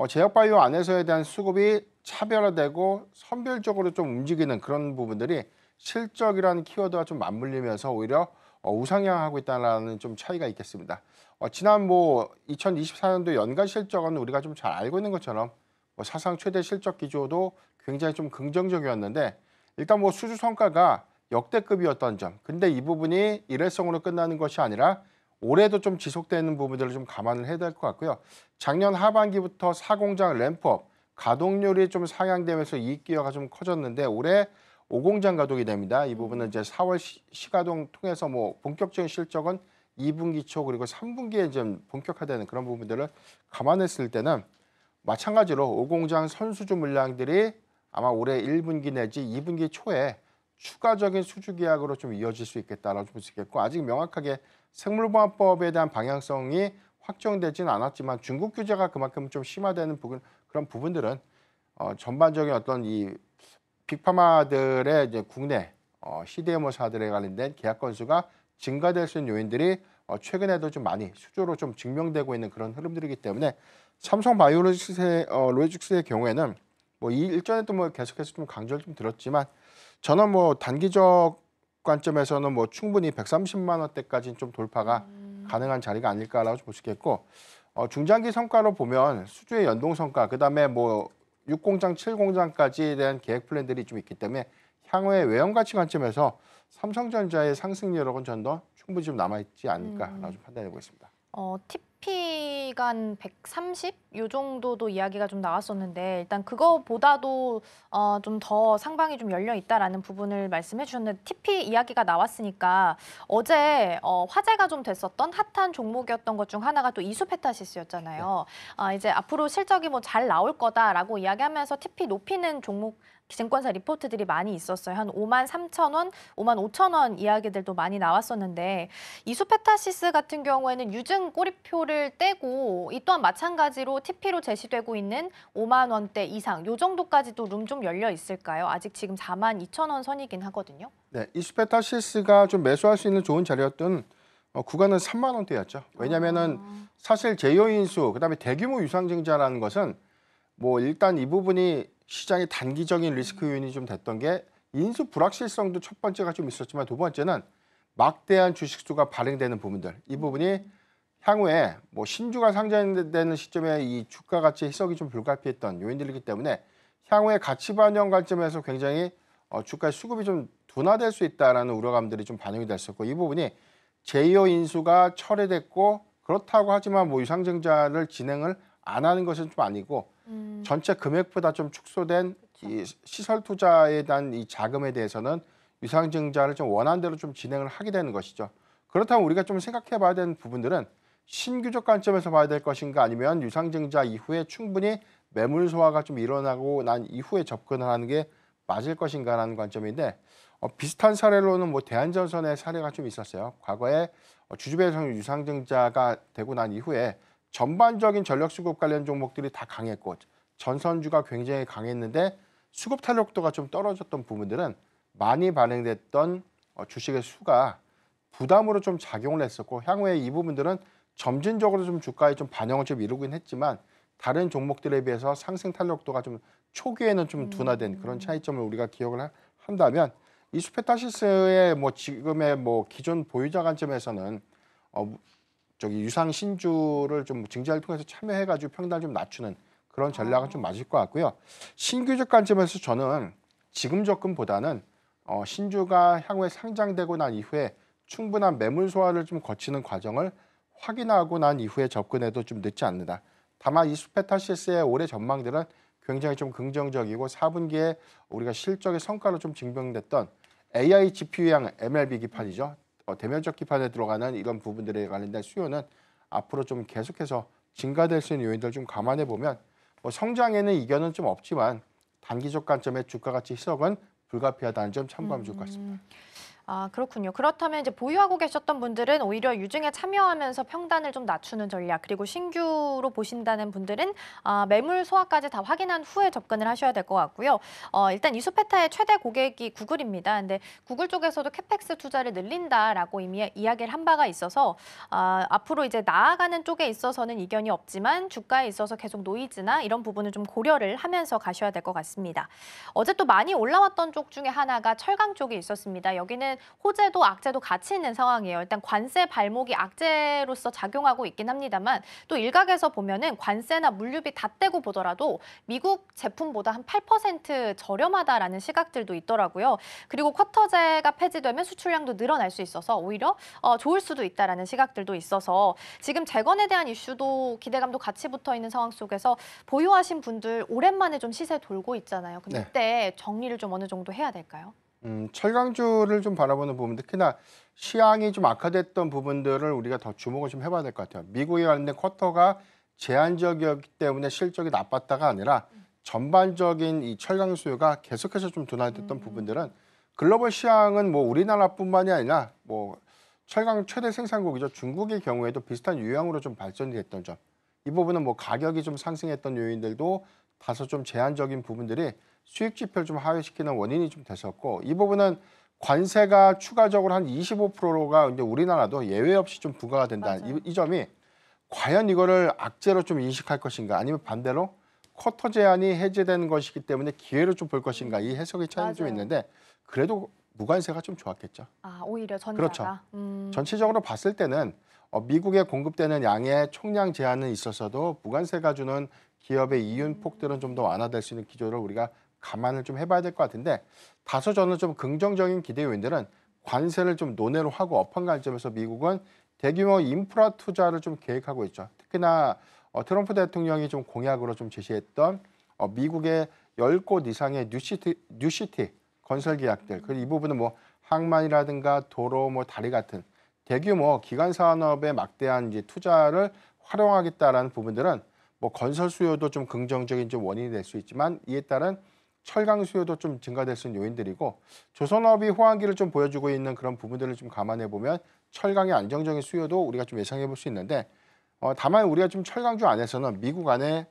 Speaker 5: 제약바이오 안에서에 대한 수급이 차별화되고 선별적으로 좀 움직이는 그런 부분들이 실적이라는 키워드와 좀 맞물리면서 오히려 우상향하고 있다는 좀 차이가 있겠습니다. 지난 뭐 2024년도 연간 실적은 우리가 좀 잘 알고 있는 것처럼 뭐 사상 최대 실적 기조도 굉장히 좀 긍정적이었는데, 일단 뭐 수주 성과가 역대급이었던 점, 근데 이 부분이 일회성으로 끝나는 것이 아니라 올해도 좀 지속되는 부분들을 좀 감안을 해야 될 것 같고요. 작년 하반기부터 4공장 램프업, 가동률이 좀 상향되면서 이익 기여가 좀 커졌는데 올해 5공장 가동이 됩니다. 이 부분은 이제 4월 시가동 통해서 뭐 본격적인 실적은 2분기 초 그리고 3분기에 좀 본격화되는 그런 부분들을 감안했을 때는 마찬가지로 5공장 선수주 물량들이 아마 올해 1분기 내지 2분기 초에 추가적인 수주 계약으로 좀 이어질 수 있겠다라고 볼 수 있겠고, 아직 명확하게 생물보안법에 대한 방향성이 확정되지는 않았지만 중국 규제가 그만큼 좀 심화되는 부분, 그런 부분들은 전반적인 어떤 이 빅파마들의 이제 국내 CDMO사들에 관련된 계약 건수가 증가될 수 있는 요인들이 최근에도 좀 많이 수주로 좀 증명되고 있는 그런 흐름들이기 때문에 삼성 바이오로직스의 경우에는 뭐 이 일전에도 뭐 계속해서 좀 강조를 좀 들었지만 저는 뭐 단기적 관점에서는 뭐 충분히 130만 원대까지는 좀 돌파가 가능한 자리가 아닐까라고 볼 수 있겠고, 중장기 성과로 보면 수주의 연동 성과, 그다음에 뭐 6공장, 7공장까지에 대한 계획 플랜들이 좀 있기 때문에 향후의 외형 가치 관점에서 삼성전자의 상승 여력은 전 더 충분히 좀 남아있지 않을까라고 좀 판단해 보겠습니다.
Speaker 4: TP가 한 130? 요 정도도 이야기가 좀 나왔었는데 일단 그거보다도 좀 더 상방이 좀 열려 있다라는 부분을 말씀해 주셨는데 TP 이야기가 나왔으니까 어제 화제가 좀 됐었던 핫한 종목이었던 것 중 하나가 또 이수페타시스였잖아요. 이제 앞으로 실적이 뭐 잘 나올 거다라고 이야기하면서 TP 높이는 종목 증권사 리포트들이 많이 있었어요. 한 5만 3천 원, 5만 5천 원 이야기들도 많이 나왔었는데 이수페타시스 같은 경우에는 유증 꼬리표를 떼고 이 또한 마찬가지로 TP로 제시되고 있는 5만 원대 이상 요 정도까지도 룸 좀 열려 있을까요? 아직 지금 4만 2천 원 선이긴 하거든요.
Speaker 5: 네, 이수페타시스가 좀 매수할 수 있는 좋은 자리였던 구간은 3만 원대였죠. 왜냐하면은 사실 제휴 인수, 그다음에 대규모 유상증자라는 것은 뭐 일단 이 부분이 시장의 단기적인 리스크 요인이 좀 됐던 게 인수 불확실성도 첫 번째가 좀 있었지만 두 번째는 막대한 주식수가 발행되는 부분들, 이 부분이 향후에 뭐 신주가 상장되는 시점에 이 주가 가치 해석이 좀 불가피했던 요인들이기 때문에 향후에 가치 반영 관점에서 굉장히 주가의 수급이 좀 둔화될 수 있다라는 우려감들이 좀 반영이 됐었고, 이 부분이 제2호 인수가 철회됐고 그렇다고 하지만 뭐 유상증자를 진행을 안 하는 것은 좀 아니고 전체 금액보다 좀 축소된 이 시설 투자에 대한 이 자금에 대해서는 유상증자를 좀 원한대로 좀 진행을 하게 되는 것이죠. 그렇다면 우리가 좀 생각해 봐야 되는 부분들은 신규적 관점에서 봐야 될 것인가, 아니면 유상증자 이후에 충분히 매물 소화가 좀 일어나고 난 이후에 접근을 하는 게 맞을 것인가라는 관점인데, 비슷한 사례로는 뭐 대한전선의 사례가 좀 있었어요. 과거에 주주배송 유상증자가 되고 난 이후에 전반적인 전력 수급 관련 종목들이 다 강했고 전선주가 굉장히 강했는데 수급 탄력도가 좀 떨어졌던 부분들은 많이 반영됐던 주식의 수가 부담으로 좀 작용을 했었고, 향후에 이 부분들은 점진적으로 좀 주가에 좀 반영을 좀 이루긴 했지만 다른 종목들에 비해서 상승 탄력도가 좀 초기에는 좀 둔화된 그런 차이점을 우리가 기억을 한다면, 이수페타시스의 뭐 지금의 뭐 기존 보유자 관점에서는 유상 신주를 좀 증자를 통해서 참여해가지고 평단을 좀 낮추는 그런 전략은 좀 맞을 것 같고요. 신규적 관점에서 저는 지금 접근보다는 신주가 향후에 상장되고 난 이후에 충분한 매물 소화를 좀 거치는 과정을 확인하고 난 이후에 접근해도 좀 늦지 않는다. 다만 이수페타시스의 올해 전망들은 굉장히 좀 긍정적이고 4분기에 우리가 실적의 성과로 좀 증명됐던 AI GPU형 MLB 기판이죠. 대면적 기판에 들어가는 이런 부분들에 관련된 수요는 앞으로 좀 계속해서 증가될 수 있는 요인들 좀 감안해 보면 뭐 성장에는 이견은 좀 없지만 단기적 관점의 주가 가치 희석은 불가피하다는 점 참고하면 좋을 것 같습니다.
Speaker 4: 그렇군요. 그렇다면 이제 보유하고 계셨던 분들은 오히려 유증에 참여하면서 평단을 좀 낮추는 전략, 그리고 신규로 보신다는 분들은 매물 소화까지 다 확인한 후에 접근을 하셔야 될 것 같고요. 일단 이수페타의 최대 고객이 구글입니다. 근데 구글 쪽에서도 캐펙스 투자를 늘린다라고 이미 이야기를 한 바가 있어서 앞으로 이제 나아가는 쪽에 있어서는 이견이 없지만 주가에 있어서 계속 노이즈나 이런 부분을 좀 고려를 하면서 가셔야 될 것 같습니다. 어제 또 많이 올라왔던 쪽 중에 하나가 철강 쪽이 있었습니다. 여기는 호재도 악재도 같이 있는 상황이에요. 일단 관세 발목이 악재로서 작용하고 있긴 합니다만 또 일각에서 보면은 관세나 물류비 다 떼고 보더라도 미국 제품보다 한 8% 저렴하다라는 시각들도 있더라고요. 그리고 쿼터제가 폐지되면 수출량도 늘어날 수 있어서 오히려 좋을 수도 있다라는 시각들도 있어서 지금 재건에 대한 이슈도 기대감도 같이 붙어 있는 상황 속에서 보유하신 분들 오랜만에 좀 시세 돌고 있잖아요. 근데 이때 정리를 좀 어느 정도 해야 될까요?
Speaker 5: 철강주를 좀 바라보는 부분, 특히나 시황이 좀 악화됐던 부분들을 우리가 더 주목을 좀 해봐야 될 것 같아요. 미국에 관련된 쿼터가 제한적이었기 때문에 실적이 나빴다가 아니라 전반적인 이 철강 수요가 계속해서 좀 둔화됐던 부분들은 글로벌 시황은 뭐 우리나라뿐만이 아니라 뭐 철강 최대 생산국이죠. 중국의 경우에도 비슷한 유형으로 좀 발전이 됐던 점. 이 부분은 뭐 가격이 좀 상승했던 요인들도 다소 좀 제한적인 부분들이 수익 지표를 좀 하회시키는 원인이 좀 됐었고, 이 부분은 관세가 추가적으로 한 25%가 이제 우리나라도 예외 없이 좀 부과가 된다. 이 점이 과연 이거를 악재로 좀 인식할 것인가, 아니면 반대로 쿼터 제한이 해제되는 것이기 때문에 기회로 좀 볼 것인가, 이 해석의 차이는 좀 있는데 그래도 무관세가 좀 좋았겠죠.
Speaker 4: 오히려 전자가.
Speaker 5: 그렇죠. 전체적으로 봤을 때는 미국에 공급되는 양의 총량 제한은 있어서도 무관세가 주는 기업의 이윤폭들은 좀 더 완화될 수 있는 기조를 우리가 감안을 좀 해봐야 될 것 같은데 다소 저는 좀 긍정적인 기대 요인들은 관세를 좀 논외로 하고 업황 관점에서 미국은 대규모 인프라 투자를 좀 계획하고 있죠. 특히나 트럼프 대통령이 좀 공약으로 좀 제시했던 미국의 10곳 이상의 뉴시티 건설 계약들, 그리고 이 부분은 뭐 항만이라든가 도로, 뭐 다리 같은 대규모 기간 산업에 막대한 이제 투자를 활용하겠다라는 부분들은 뭐 건설 수요도 좀 긍정적인 좀 원인이 될 수 있지만 이에 따른 철강 수요도 좀 증가될 수 있는 요인들이고 조선업이 호황기를 좀 보여주고 있는 그런 부분들을 좀 감안해 보면 철강의 안정적인 수요도 우리가 좀 예상해 볼 수 있는데 다만 우리가 좀 철강주 안에서는 미국 안에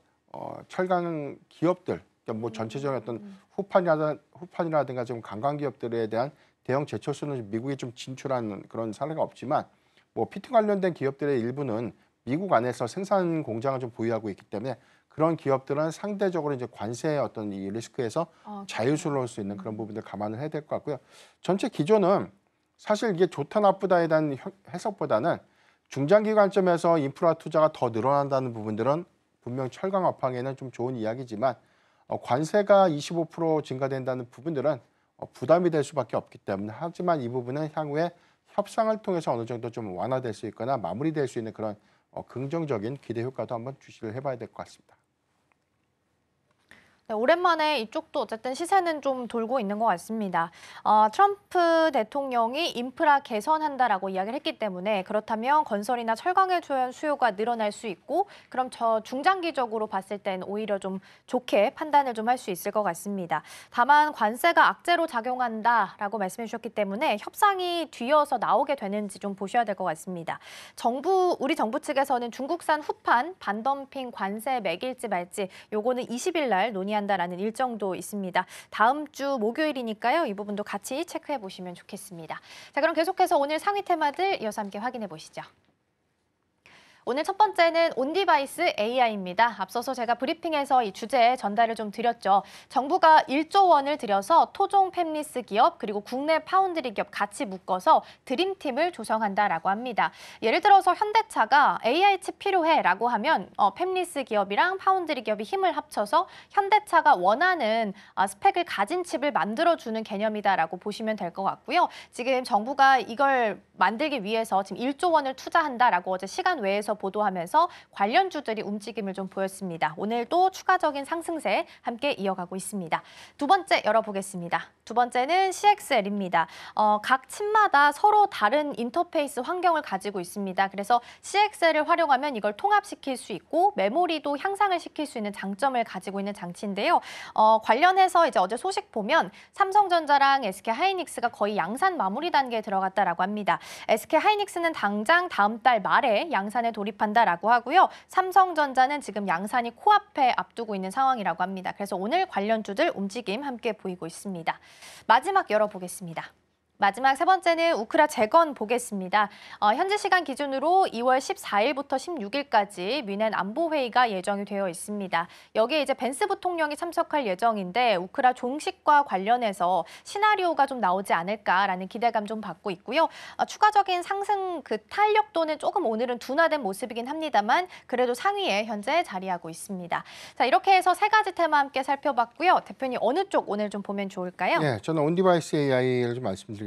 Speaker 5: 철강 기업들, 그러니까 뭐 전체적인 어떤 후판이라든가 좀 관광 기업들에 대한 대형 제철소는 미국에 좀 진출하는 그런 사례가 없지만 뭐 피트 관련된 기업들의 일부는 미국 안에서 생산 공장을 좀 보유하고 있기 때문에 그런 기업들은 상대적으로 이제 관세의 어떤 이 리스크에서 자유스러울 수 있는 그런 부분들 감안을 해야 될 것 같고요. 전체 기조는 사실 이게 좋다 나쁘다에 대한 해석보다는 중장기 관점에서 인프라 투자가 더 늘어난다는 부분들은 분명 철강 업황에는 좀 좋은 이야기지만 관세가 25% 증가된다는 부분들은 부담이 될 수밖에 없기 때문에 하지만 이 부분은 향후에 협상을 통해서 어느 정도 좀 완화될 수 있거나 마무리될 수 있는 그런 긍정적인 기대 효과도 한번 주시를 해봐야 될 것 같습니다.
Speaker 4: 네, 오랜만에 이쪽도 어쨌든 시세는 좀 돌고 있는 것 같습니다. 트럼프 대통령이 인프라 개선한다라고 이야기를 했기 때문에 그렇다면 건설이나 철강에 대한 수요가 늘어날 수 있고 그럼 저 중장기적으로 봤을 땐 오히려 좀 좋게 판단을 좀 할 수 있을 것 같습니다. 다만 관세가 악재로 작용한다라고 말씀해 주셨기 때문에 협상이 뒤어서 나오게 되는지 좀 보셔야 될 것 같습니다. 우리 정부 측에서는 중국산 후판 반덤핑 관세 매길지 말지 요거는 20일 날 논의한다라는 일정도 있습니다. 다음 주 목요일이니까요. 이 부분도 같이 체크해 보시면 좋겠습니다. 자, 그럼 계속해서 오늘 상위 테마들 이어서 함께 확인해 보시죠. 오늘 첫 번째는 온디바이스 AI입니다. 앞서서 제가 브리핑에서 이 주제 전달을 좀 드렸죠. 정부가 1조 원을 들여서 토종 팹리스 기업 그리고 국내 파운드리 기업 같이 묶어서 드림팀을 조성한다라고 합니다. 예를 들어서 현대차가 AI 칩 필요해라고 하면 팹리스 기업이랑 파운드리 기업이 힘을 합쳐서 현대차가 원하는 스펙을 가진 칩을 만들어주는 개념이다라고 보시면 될 것 같고요. 지금 정부가 이걸 만들기 위해서 지금 1조 원을 투자한다라고 어제 시간 외에서 보도하면서 관련주들이 움직임을 좀 보였습니다. 오늘도 추가적인 상승세 함께 이어가고 있습니다. 두 번째 열어보겠습니다. 두 번째는 CXL입니다. 각 칩마다 서로 다른 인터페이스 환경을 가지고 있습니다. 그래서 CXL을 활용하면 이걸 통합시킬 수 있고 메모리도 향상을 시킬 수 있는 장점을 가지고 있는 장치인데요. 관련해서 이제 어제 소식 보면 삼성전자랑 SK하이닉스가 거의 양산 마무리 단계에 들어갔다라고 합니다. SK하이닉스는 당장 다음 달 말에 양산에 돌입한다라고 하고요. 삼성전자는 지금 양산이 코앞에 앞두고 있는 상황이라고 합니다. 그래서 오늘 관련주들 움직임 함께 보이고 있습니다. 마지막 열어보겠습니다. 마지막 세 번째는 우크라 재건 보겠습니다. 현지 시간 기준으로 2월 14일부터 16일까지 뮌헨 안보회의가 예정이 되어 있습니다. 여기에 이제 벤스 부통령이 참석할 예정인데 우크라 종식과 관련해서 시나리오가 좀 나오지 않을까라는 기대감 좀 받고 있고요. 추가적인 상승 탄력도는 조금 오늘은 둔화된 모습이긴 합니다만 그래도 상위에 현재 자리하고 있습니다. 자, 이렇게 해서 세 가지 테마 함께 살펴봤고요. 대표님 어느 쪽 오늘 좀 보면 좋을까요?
Speaker 5: 네, 저는 온디바이스 AI를 좀 말씀드리겠습니다.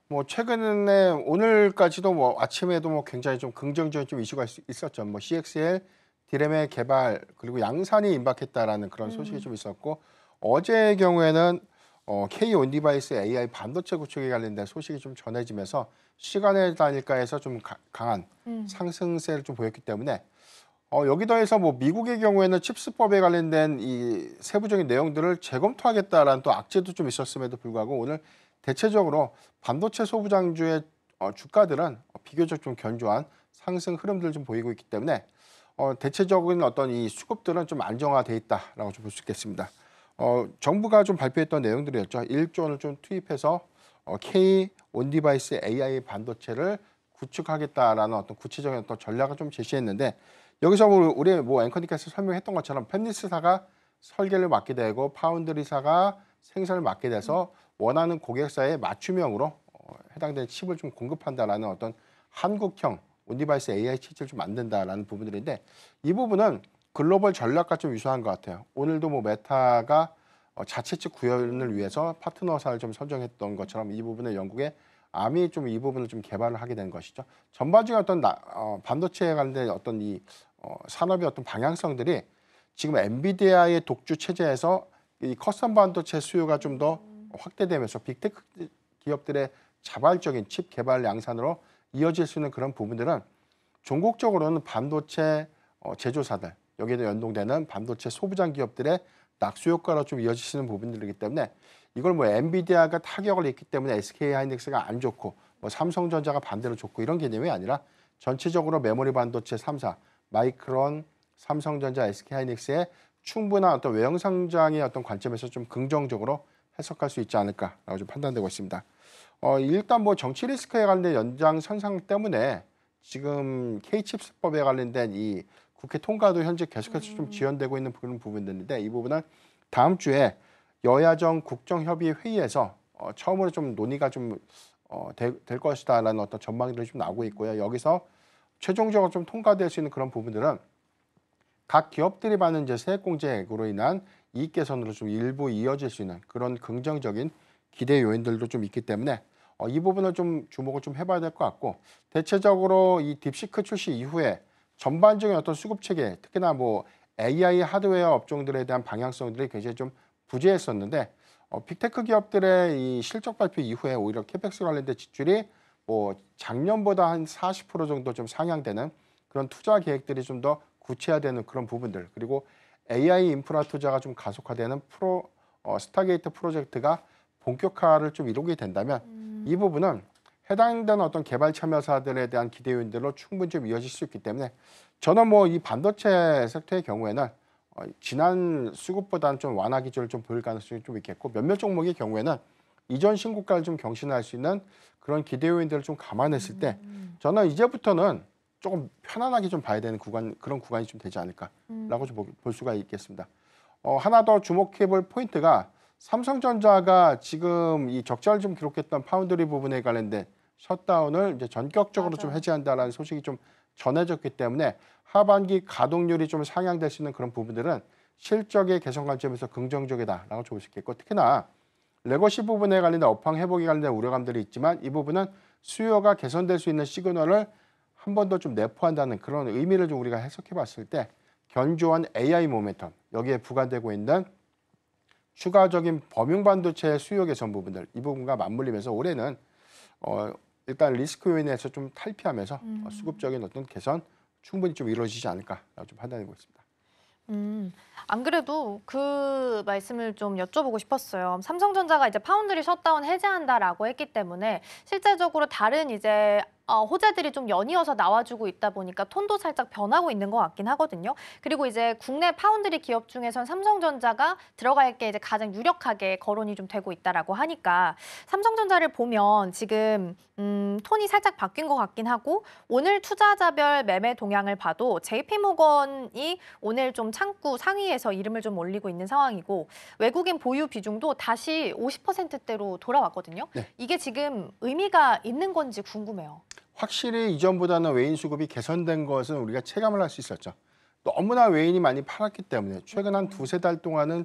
Speaker 5: 뭐 최근에 오늘까지도 뭐 아침에도 뭐 굉장히 좀 긍정적인 좀 이슈가 있었죠. 뭐 CXL 디램의 개발 그리고 양산이 임박했다라는 그런 소식이 좀 있었고 어제의 경우에는 K 온디바이스 AI 반도체 구축에 관련된 소식이 좀 전해지면서 시간의 단일가에서 좀 강한 상승세를 좀 보였기 때문에 여기 더해서 뭐 미국의 경우에는 칩스법에 관련된 이 세부적인 내용들을 재검토하겠다라는 또 악재도 좀 있었음에도 불구하고 오늘 대체적으로 반도체 소부장주의 주가들은 비교적 좀 견조한 상승 흐름들을 좀 보이고 있기 때문에 대체적인 어떤 이 수급들은 좀 안정화돼 있다라고 좀 볼 수 있겠습니다. 정부가 좀 발표했던 내용들이었죠. 1조 원을 좀 투입해서 K 온디바이스 AI 반도체를 구축하겠다라는 어떤 구체적인 어떤 전략을 좀 제시했는데 여기서 우리 뭐 앵커님께서 설명했던 것처럼 팹리스사가 설계를 맡게 되고 파운드리사가 생산을 맡게 돼서 원하는 고객사의 맞춤형으로 해당되는 칩을 좀 공급한다라는 어떤 한국형 온디바이스 AI 칩을 좀 만든다라는 부분들인데 이 부분은 글로벌 전략과 좀 유사한 것 같아요. 오늘도 뭐 메타가 자체 측 구현을 위해서 파트너사를 좀 선정했던 것처럼 이 부분을 영국의 암이 좀 이 부분을 좀 개발을 하게 된 것이죠. 전반적인 어떤 반도체에 관련된 어떤 이 산업의 어떤 방향성들이 지금 엔비디아의 독주 체제에서 이 커스텀 반도체 수요가 좀 더 확대되면서 빅테크 기업들의 자발적인 칩 개발 양산으로 이어질 수 있는 그런 부분들은 종국적으로는 반도체 제조사들 여기에도 연동되는 반도체 소부장 기업들의 낙수 효과로 좀 이어질 수 있는 부분들이기 때문에 이걸 뭐 엔비디아가 타격을 입기 때문에 SK하이닉스가 안 좋고 뭐 삼성전자가 반대로 좋고 이런 개념이 아니라 전체적으로 메모리 반도체 3사 마이크론, 삼성전자, SK하이닉스의 충분한 어떤 외형 성장의 어떤 관점에서 좀 긍정적으로 해석할 수 있지 않을까라고 좀 판단되고 있습니다. 일단 뭐 정치 리스크에 관련된 연장선상 때문에 지금 K칩스법에 관련된 이 국회 통과도 현재 계속해서 좀 지연되고 있는 그런 부분들인데 이 부분은 다음 주에 여야정 국정협의 회의에서 처음으로 좀 논의가 좀 될 것이다라는 어떤 전망들이 좀 나오고 있고요. 여기서 최종적으로 좀 통과될 수 있는 그런 부분들은 각 기업들이 받는 이제 세액공제액으로 인한 이익 개선으로 좀 일부 이어질 수 있는 그런 긍정적인 기대 요인들도 좀 있기 때문에 이 부분을 좀 주목을 좀 해봐야 될 것 같고 대체적으로 이 딥시크 출시 이후에 전반적인 어떤 수급 체계 특히나 뭐 AI 하드웨어 업종들에 대한 방향성들이 굉장히 좀 부재했었는데 빅테크 기업들의 이 실적 발표 이후에 오히려 캐펙스 관련된 지출이 뭐 작년보다 한 40% 정도 좀 상향되는 그런 투자 계획들이 좀 더 구체화되는 그런 부분들 그리고 AI 인프라 투자가 좀 가속화되는 스타게이트 프로젝트가 본격화를 좀 이루게 된다면 이 부분은 해당되는 어떤 개발 참여사들에 대한 기대 요인들로 충분히 좀 이어질 수 있기 때문에 저는 뭐 이 반도체 섹터의 경우에는 지난 수급보다는 좀 완화 기조를 좀 보일 가능성이 좀 있겠고 몇몇 종목의 경우에는 이전 신고가를 좀 경신할 수 있는 그런 기대 요인들을 좀 감안했을 때 저는 이제부터는 조금 편안하게 좀 봐야 되는 그런 구간이 좀 되지 않을까라고 좀 볼 수가 있겠습니다. 하나 더 주목해 볼 포인트가 삼성전자가 지금 이 적자를 좀 기록했던 파운드리 부분에 관련된 셧다운을 이제 전격적으로 좀 해제한다라는 소식이 좀 전해졌기 때문에 하반기 가동률이 좀 상향될 수 있는 그런 부분들은 실적의 개선 관점에서 긍정적이다라고 볼 수 있겠고 특히나 레거시 부분에 관련된 업황 회복에 관련된 우려감들이 있지만 이 부분은 수요가 개선될 수 있는 시그널을 한 번 더 좀 내포한다는 그런 의미를 좀 우리가 해석해 봤을 때 견조한 AI 모멘텀 여기에 부과되고 있는 추가적인 범용 반도체 수요 개선 부분들 이 부분과 맞물리면서 올해는 일단 리스크 요인에서 좀 탈피하면서 수급적인 어떤 개선 충분히 좀 이루어지지 않을까라고 좀 판단하고 있습니다.
Speaker 4: 안 그래도 그 말씀을 좀 여쭤보고 싶었어요. 삼성전자가 이제 파운드리 셧다운 해제한다라고 했기 때문에 실제적으로 다른 이제 호재들이 좀 연이어서 나와주고 있다 보니까 톤도 살짝 변하고 있는 것 같긴 하거든요. 그리고 이제 국내 파운드리 기업 중에선 삼성전자가 들어갈 게 이제 가장 유력하게 거론이 좀 되고 있다라고 하니까 삼성전자를 보면 지금 톤이 살짝 바뀐 것 같긴 하고 오늘 투자자별 매매 동향을 봐도 JP모건이 오늘 좀 창구 상위에서 이름을 좀 올리고 있는 상황이고 외국인 보유 비중도 다시 50%대로 돌아왔거든요.
Speaker 5: 네.
Speaker 4: 이게 지금 의미가 있는 건지 궁금해요.
Speaker 5: 확실히 이전보다는 외인 수급이 개선된 것은 우리가 체감을 할 수 있었죠. 너무나 외인이 많이 팔았기 때문에 최근 한 두세 달 동안은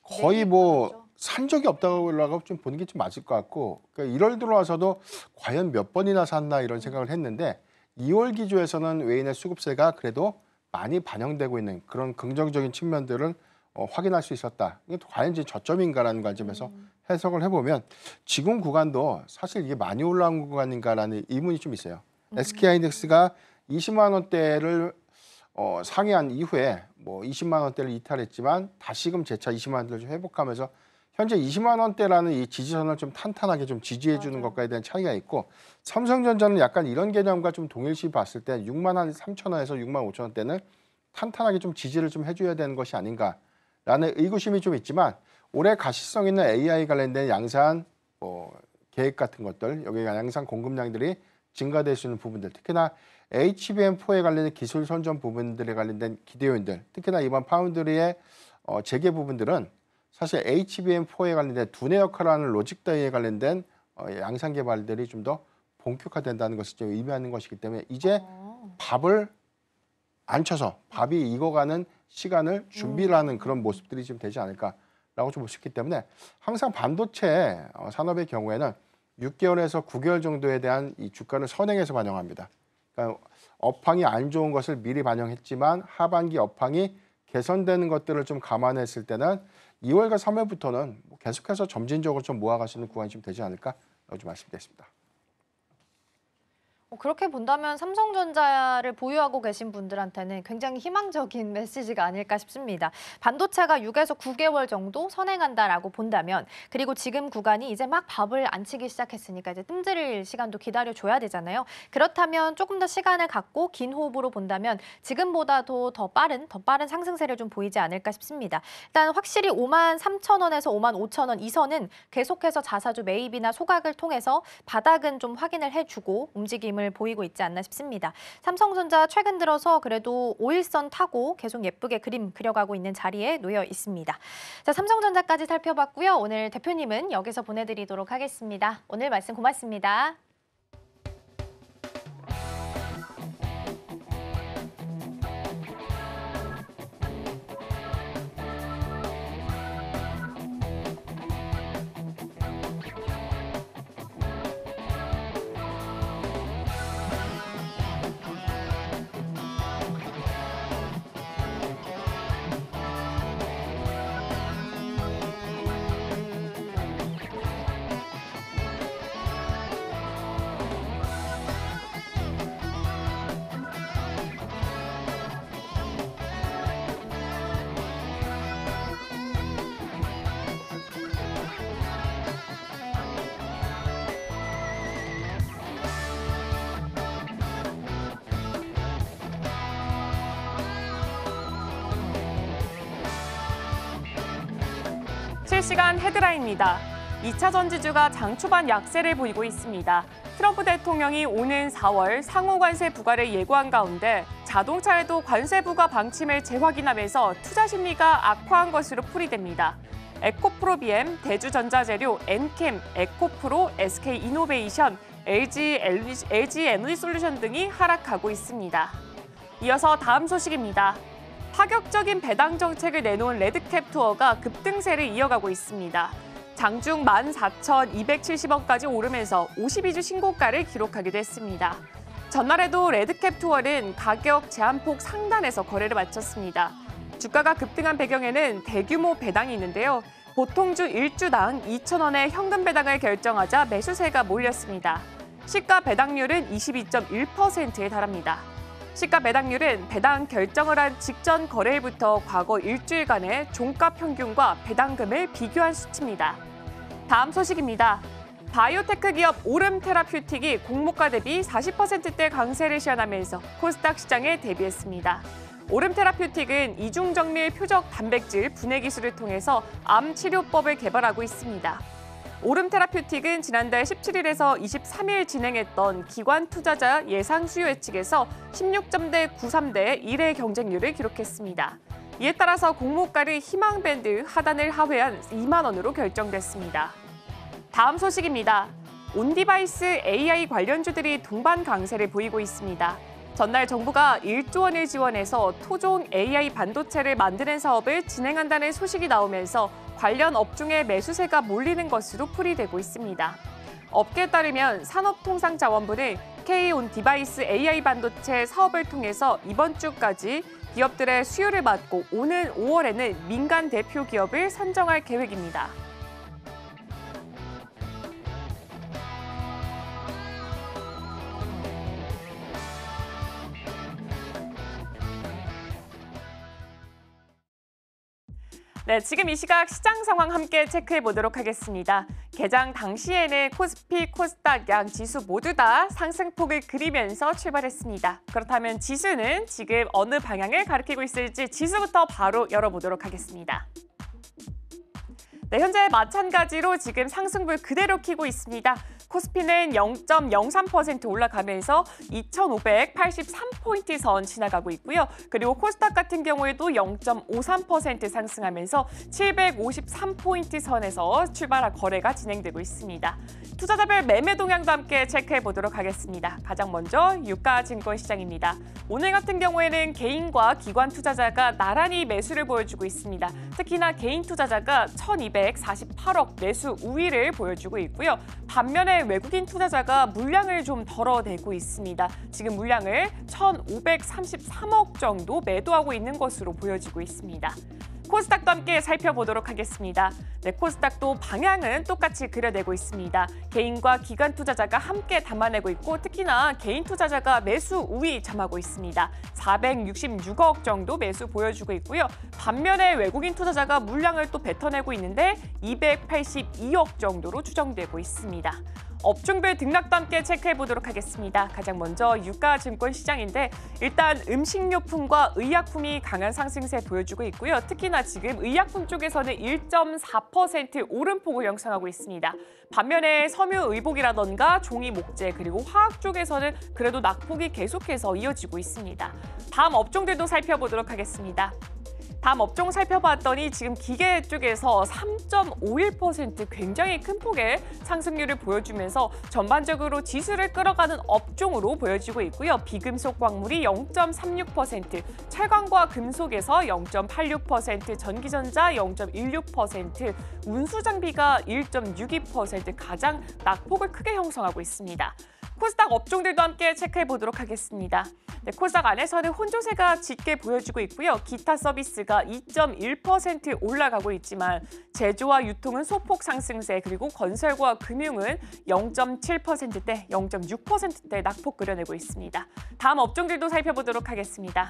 Speaker 5: 거의 뭐 산 적이 없다고 좀 보는 게 좀 맞을 것 같고 그러니까 1월 들어와서도 과연 몇 번이나 샀나 이런 생각을 했는데 2월 기조에서는 외인의 수급세가 그래도 많이 반영되고 있는 그런 긍정적인 측면들을 확인할 수 있었다. 이게 과연 이제 저점인가라는 관점에서 해석을 해보면 지금 구간도 사실 이게 많이 올라온 구간인가라는 의문이 좀 있어요. SK하이닉스가 20만 원대를 상회한 이후에 뭐 20만 원대를 이탈했지만 다시금 재차 20만 원대를 좀 회복하면서 현재 20만 원대라는 이 지지선을 좀 탄탄하게 좀 지지해 주는 것과에 대한 차이가 있고 삼성전자는 약간 이런 개념과 좀 동일시 봤을 때 6만 한 3천 원에서 6만 5천 원대는 탄탄하게 좀 지지를 좀 해줘야 되는 것이 아닌가라는 의구심이 좀 있지만 올해 가시성 있는 AI 관련된 양산 계획 같은 것들 여기 양산 공급량들이 증가될 수 있는 부분들 특히나 HBM4에 관련된 기술 선전 부분들에 관련된 기대 요인들 특히나 이번 파운드리의 재개 부분들은 사실 HBM4에 관련된 두뇌 역할을 하는 로직 다이에 관련된 양산 개발들이 좀 더 본격화된다는 것을 좀 의미하는 것이기 때문에 이제 밥을 안 쳐서 밥이 익어가는 시간을 준비를 하는 그런 모습들이 좀 되지 않을까라고 좀 볼 수 있기 때문에 항상 반도체 산업의 경우에는 6개월에서 9개월 정도에 대한 이 주가를 선행해서 반영합니다. 그러니까 업황이 안 좋은 것을 미리 반영했지만 하반기 업황이 개선되는 것들을 좀 감안했을 때는 2월과 3월부터는 계속해서 점진적으로 좀 모아가시는 구간이 좀 되지 않을까라고 좀 말씀드리겠습니다.
Speaker 4: 그렇게 본다면 삼성전자를 보유하고 계신 분들한테는 굉장히 희망적인 메시지가 아닐까 싶습니다. 반도체가 6에서 9개월 정도 선행한다라고 본다면, 그리고 지금 구간이 이제 막 밥을 안 치기 시작했으니까 이제 뜸들일 시간도 기다려줘야 되잖아요. 그렇다면 조금 더 시간을 갖고 긴 호흡으로 본다면 지금보다도 더 빠른 상승세를 좀 보이지 않을까 싶습니다. 일단 확실히 53,000원에서 55,000원 이 선은 계속해서 자사주 매입이나 소각을 통해서 바닥은 좀 확인을 해주고 움직임을 보이고 있지 않나 싶습니다. 삼성전자 최근 들어서 그래도 5일선 타고 계속 예쁘게 그림 그려가고 있는 자리에 놓여 있습니다. 자, 삼성전자까지 살펴봤고요. 오늘 대표님은 여기서 보내드리도록 하겠습니다. 오늘 말씀 고맙습니다.
Speaker 2: 실시간 헤드라인입니다. 2차 전지주가 장 초반 약세를 보이고 있습니다. 트럼프 대통령이 오는 4월 상호 관세 부과를 예고한 가운데 자동차에도 관세 부과 방침을 재확인하면서 투자 심리가 악화한 것으로 풀이됩니다. 에코프로 대주전자재료, 엔캠, 에코프로, SK이노베이션, LG 에너지솔루션 등이 하락하고 있습니다. 이어서 다음 소식입니다. 파격적인 배당 정책을 내놓은 레드캡 투어가 급등세를 이어가고 있습니다. 장중 14,270원까지 오르면서 52주 신고가를 기록하기도 했습니다. 전날에도 레드캡 투어는 가격 제한폭 상단에서 거래를 마쳤습니다. 주가가 급등한 배경에는 대규모 배당이 있는데요. 보통주 1주당 2,000원의 현금 배당을 결정하자 매수세가 몰렸습니다. 시가 배당률은 22.1%에 달합니다. 시가 배당률은 배당 결정을 한 직전 거래일부터 과거 일주일간의 종가 평균과 배당금을 비교한 수치입니다. 다음 소식입니다. 바이오테크 기업 오름 테라퓨틱이 공모가 대비 40%대 강세를 시현하면서 코스닥 시장에 데뷔했습니다. 오름 테라퓨틱은 이중정밀 표적 단백질 분해 기술을 통해서 암 치료법을 개발하고 있습니다. 오름 테라퓨틱은 지난달 17일에서 23일 진행했던 기관 투자자 예상 수요 예측에서 16대 93대 1의 경쟁률을 기록했습니다. 이에 따라서 공모가를 희망밴드 하단을 하회한 2만 원으로 결정됐습니다. 다음 소식입니다. 온디바이스 AI 관련주들이 동반 강세를 보이고 있습니다. 전날 정부가 1조 원을 지원해서 토종 AI 반도체를 만드는 사업을 진행한다는 소식이 나오면서 관련 업종의 매수세가 몰리는 것으로 풀이되고 있습니다. 업계에 따르면 산업통상자원부는 K-온디바이스 AI 반도체 사업을 통해서 이번 주까지 기업들의 수요를 맡고 오는 5월에는 민간 대표 기업을 선정할 계획입니다. 네, 지금 이 시각 시장 상황 함께 체크해 보도록 하겠습니다. 개장 당시에는 코스피, 코스닥 양 지수 모두 다 상승폭을 그리면서 출발했습니다. 그렇다면 지수는 지금 어느 방향을 가리키고 있을지 지수부터 바로 열어보도록 하겠습니다. 네, 현재 마찬가지로 지금 상승불 그대로 켜고 있습니다. 코스피는 0.03% 올라가면서 2,583포인트 선 지나가고 있고요. 그리고 코스닥 같은 경우에도 0.53% 상승하면서 753포인트 선에서 출발한 거래가 진행되고 있습니다. 투자자별 매매 동향도 함께 체크해 보도록 하겠습니다. 가장 먼저 유가증권 시장입니다. 오늘 같은 경우에는 개인과 기관 투자자가 나란히 매수를 보여주고 있습니다. 특히나 개인 투자자가 1,248억 매수 우위를 보여주고 있고요. 반면에 외국인 투자자가 물량을 좀 덜어내고 있습니다. 지금 물량을 1,533억 정도 매도하고 있는 것으로 보여지고 있습니다. 코스닥도 함께 살펴보도록 하겠습니다. 네, 코스닥도 방향은 똑같이 그려내고 있습니다. 개인과 기관 투자자가 함께 담아내고 있고 특히나 개인 투자자가 매수 우위 점하고 있습니다. 466억 정도 매수 보여주고 있고요. 반면에 외국인 투자자가 물량을 또 뱉어내고 있는데 282억 정도로 추정되고 있습니다. 업종별 등락도 함께 체크해 보도록 하겠습니다. 가장 먼저 유가증권 시장인데 일단 음식료품과 의약품이 강한 상승세 보여주고 있고요. 특히나 지금 의약품 쪽에서는 1.4% 오름폭을 형성하고 있습니다. 반면에 섬유의복이라던가 종이 목재 그리고 화학 쪽에서는 그래도 낙폭이 계속해서 이어지고 있습니다. 다음 업종들도 살펴보도록 하겠습니다. 다음 업종 살펴봤더니 지금 기계 쪽에서 3.51% 굉장히 큰 폭의 상승률을 보여주면서 전반적으로 지수를 끌어가는 업종으로 보여지고 있고요. 비금속 광물이 0.36%, 철강과 금속에서 0.86%, 전기전자 0.16%, 운수장비가 1.62% 가장 낙폭을 크게 형성하고 있습니다. 코스닥 업종들도 함께 체크해 보도록 하겠습니다. 네, 코스닥 안에서는 혼조세가 짙게 보여지고 있고요. 기타 서비스가 2.1% 올라가고 있지만 제조와 유통은 소폭 상승세 그리고 건설과 금융은 0.7%대, 0.6%대 낙폭 그려내고 있습니다. 다음 업종들도 살펴보도록 하겠습니다.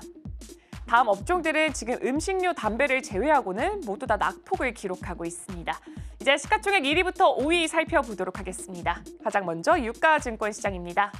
Speaker 2: 다음 업종들은 지금 음식료, 담배를 제외하고는 모두 다 낙폭을 기록하고 있습니다. 이제 시가총액 1위부터 5위 살펴보도록 하겠습니다. 가장 먼저 유가증권 시장입니다.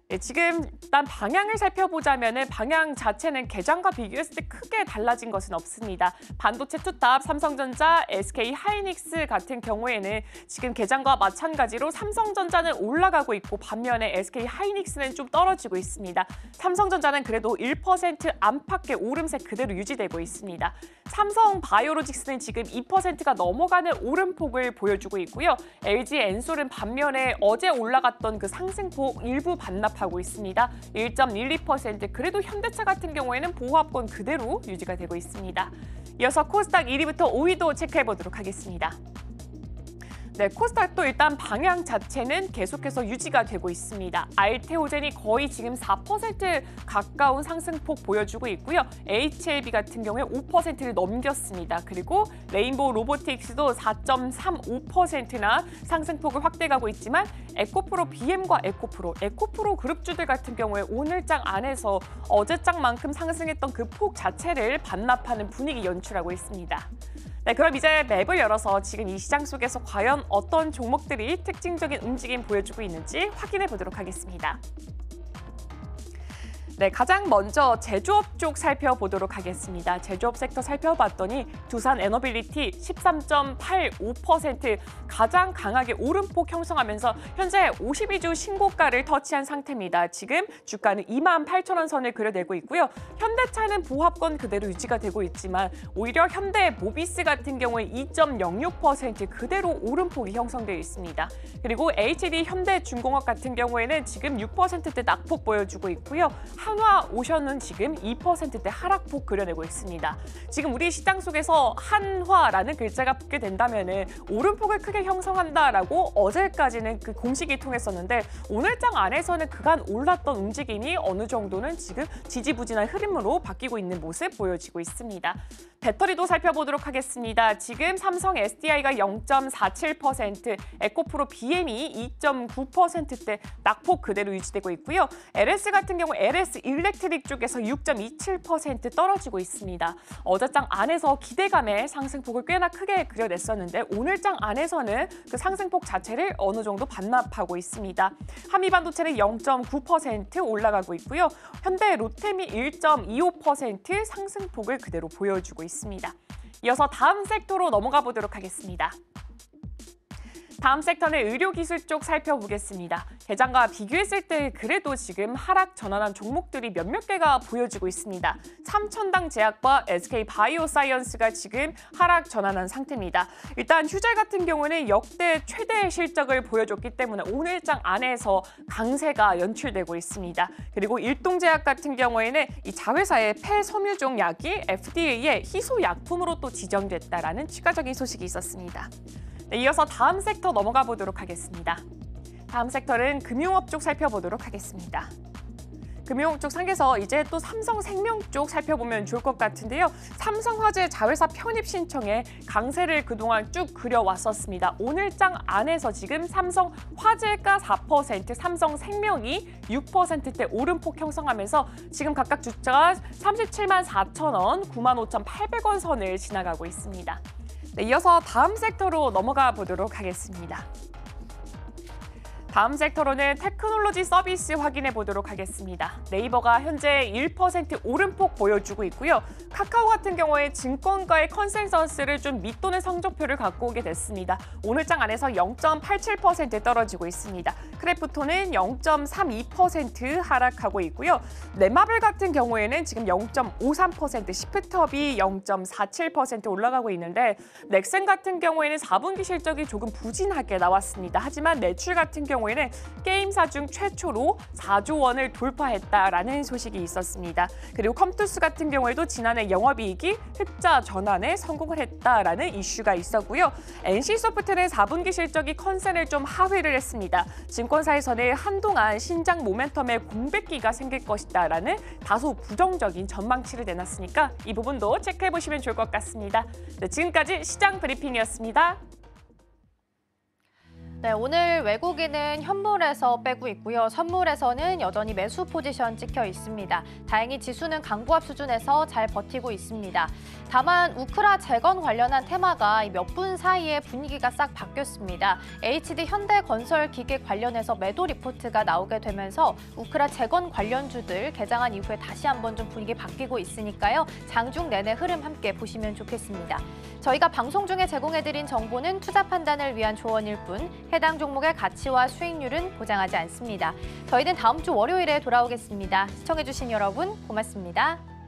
Speaker 2: 네, 지금 일단 방향을 살펴보자면 방향 자체는 개장과 비교했을 때 크게 달라진 것은 없습니다. 반도체 투탑, 삼성전자, SK 하이닉스 같은 경우에는 지금 개장과 마찬가지로 삼성전자는 올라가고 있고 반면에 SK 하이닉스는 좀 떨어지고 있습니다. 삼성전자는 그래도 1% 안팎의 오름세 그대로 유지되고 있습니다. 삼성 바이오로직스는 지금 2%가 넘어가는 오름폭을 보여주고 있고요. LG 엔솔은 반면에 어제 올라갔던 그 상승폭 일부 반납하고 있습니다. 1.12%, 그래도 현대차 같은 경우에는 보합권 그대로 유지가 되고 있습니다. 이어서 코스닥 1위부터 5위도 체크해 보도록 하겠습니다. 네, 코스닥도 일단 방향 자체는 계속해서 유지가 되고 있습니다. 알테오젠이 거의 지금 4% 가까운 상승폭 보여주고 있고요. HLB 같은 경우에 5%를 넘겼습니다. 그리고 레인보우 로보틱스도 4.35%나 상승폭을 확대가고 있지만 에코프로 BM과 에코프로 그룹주들 같은 경우에 오늘장 안에서 어제장만큼 상승했던 그 폭 자체를 반납하는 분위기 연출하고 있습니다. 네, 그럼 이제 맵을 열어서 지금 이 시장 속에서 과연 어떤 종목들이 특징적인 움직임 보여주고 있는지 확인해 보도록 하겠습니다. 네, 가장 먼저 제조업 쪽 살펴보도록 하겠습니다. 제조업 섹터 살펴봤더니 두산 에너빌리티 13.85% 가장 강하게 오름폭 형성하면서 현재 52주 신고가를 터치한 상태입니다. 지금 주가는 28,000원 선을 그려내고 있고요. 현대차는 보합권 그대로 유지가 되고 있지만 오히려 현대 모비스 같은 경우에 2.06% 그대로 오름폭이 형성되어 있습니다. 그리고 HD 현대중공업 같은 경우에는 지금 6%대 낙폭 보여주고 있고요. 한화 오션은 지금 2%대 하락폭 그려내고 있습니다. 지금 우리 시장 속에서 한화라는 글자가 붙게 된다면 오름폭을 크게 형성한다라고 어제까지는 그 공식이 통했었는데 오늘장 안에서는 그간 올랐던 움직임이 어느 정도는 지금 지지부진한 흐름으로 바뀌고 있는 모습 보여지고 있습니다. 배터리도 살펴보도록 하겠습니다. 지금 삼성 SDI가 0.47%, 에코프로 BM이 2.9%대 낙폭 그대로 유지되고 있고요. LS 같은 경우 LS 일렉트릭 쪽에서 6.27% 떨어지고 있습니다. 어제장 안에서 기대감의 상승폭을 꽤나 크게 그려냈었는데 오늘장 안에서는 그 상승폭 자체를 어느 정도 반납하고 있습니다. 한미반도체는 0.9% 올라가고 있고요. 현대 롯데미 1.25% 상승폭을 그대로 보여주고 있습니다. 이어서 다음 섹터로 넘어가 보도록 하겠습니다. 다음 섹터는 의료기술 쪽 살펴보겠습니다. 개장과 비교했을 때 그래도 지금 하락 전환한 종목들이 몇몇 개가 보여지고 있습니다. 삼천당 제약과 SK바이오사이언스가 지금 하락 전환한 상태입니다. 일단 휴젤 같은 경우는 역대 최대 실적을 보여줬기 때문에 오늘장 안에서 강세가 연출되고 있습니다. 그리고 일동제약 같은 경우에는 이 자회사의 폐섬유종 약이 FDA의 희소약품으로 또 지정됐다라는 추가적인 소식이 있었습니다. 네, 이어서 다음 섹터 넘어가 보도록 하겠습니다. 다음 섹터는 금융업 쪽 살펴보도록 하겠습니다. 금융업 쪽 상에서 이제 또 삼성생명 쪽 살펴보면 좋을 것 같은데요. 삼성화재 자회사 편입 신청에 강세를 그동안 쭉 그려왔었습니다. 오늘장 안에서 지금 삼성화재가 4%, 삼성생명이 6%대 오름폭 형성하면서 지금 각각 주가가 37만 4천 원, 9만 5,800원 선을 지나가고 있습니다. 네, 이어서 다음 섹터로 넘어가 보도록 하겠습니다. 다음 섹터로는 테크놀로지 서비스 확인해 보도록 하겠습니다. 네이버가 현재 1% 오름폭 보여주고 있고요. 카카오 같은 경우에 증권가의 컨센서스를 좀 밑도는 성적표를 갖고 오게 됐습니다. 오늘장 안에서 0.87% 떨어지고 있습니다. 크래프톤은 0.32% 하락하고 있고요. 넷마블 같은 경우에는 지금 0.53%, 시프트업이 0.47% 올라가고 있는데 넥센 같은 경우에는 4분기 실적이 조금 부진하게 나왔습니다. 하지만 매출 같은 경우에는 게임사 중 최초로 4조 원을 돌파했다라는 소식이 있었습니다. 그리고 컴투스 같은 경우에도 지난해 영업이익이 흑자 전환에 성공을 했다라는 이슈가 있었고요. NC소프트는 4분기 실적이 컨센을 좀 하회를 했습니다. 증권사에서는 한동안 신장 모멘텀의 공백기가 생길 것이다라는 다소 부정적인 전망치를 내놨으니까 이 부분도 체크해보시면 좋을 것 같습니다. 네, 지금까지 시장 브리핑이었습니다.
Speaker 4: 네, 오늘 외국인은 현물에서 빼고 있고요. 선물에서는 여전히 매수 포지션 찍혀 있습니다. 다행히 지수는 강보합 수준에서 잘 버티고 있습니다. 다만 우크라 재건 관련한 테마가 몇 분 사이에 분위기가 싹 바뀌었습니다. HD 현대건설 기계 관련해서 매도 리포트가 나오게 되면서 우크라 재건 관련주들 개장한 이후에 다시 한번 좀 분위기 바뀌고 있으니까요. 장중 내내 흐름 함께 보시면 좋겠습니다. 저희가 방송 중에 제공해드린 정보는 투자 판단을 위한 조언일 뿐 해당 종목의 가치와 수익률은 보장하지 않습니다. 저희는 다음 주 월요일에 돌아오겠습니다. 시청해주신 여러분 고맙습니다.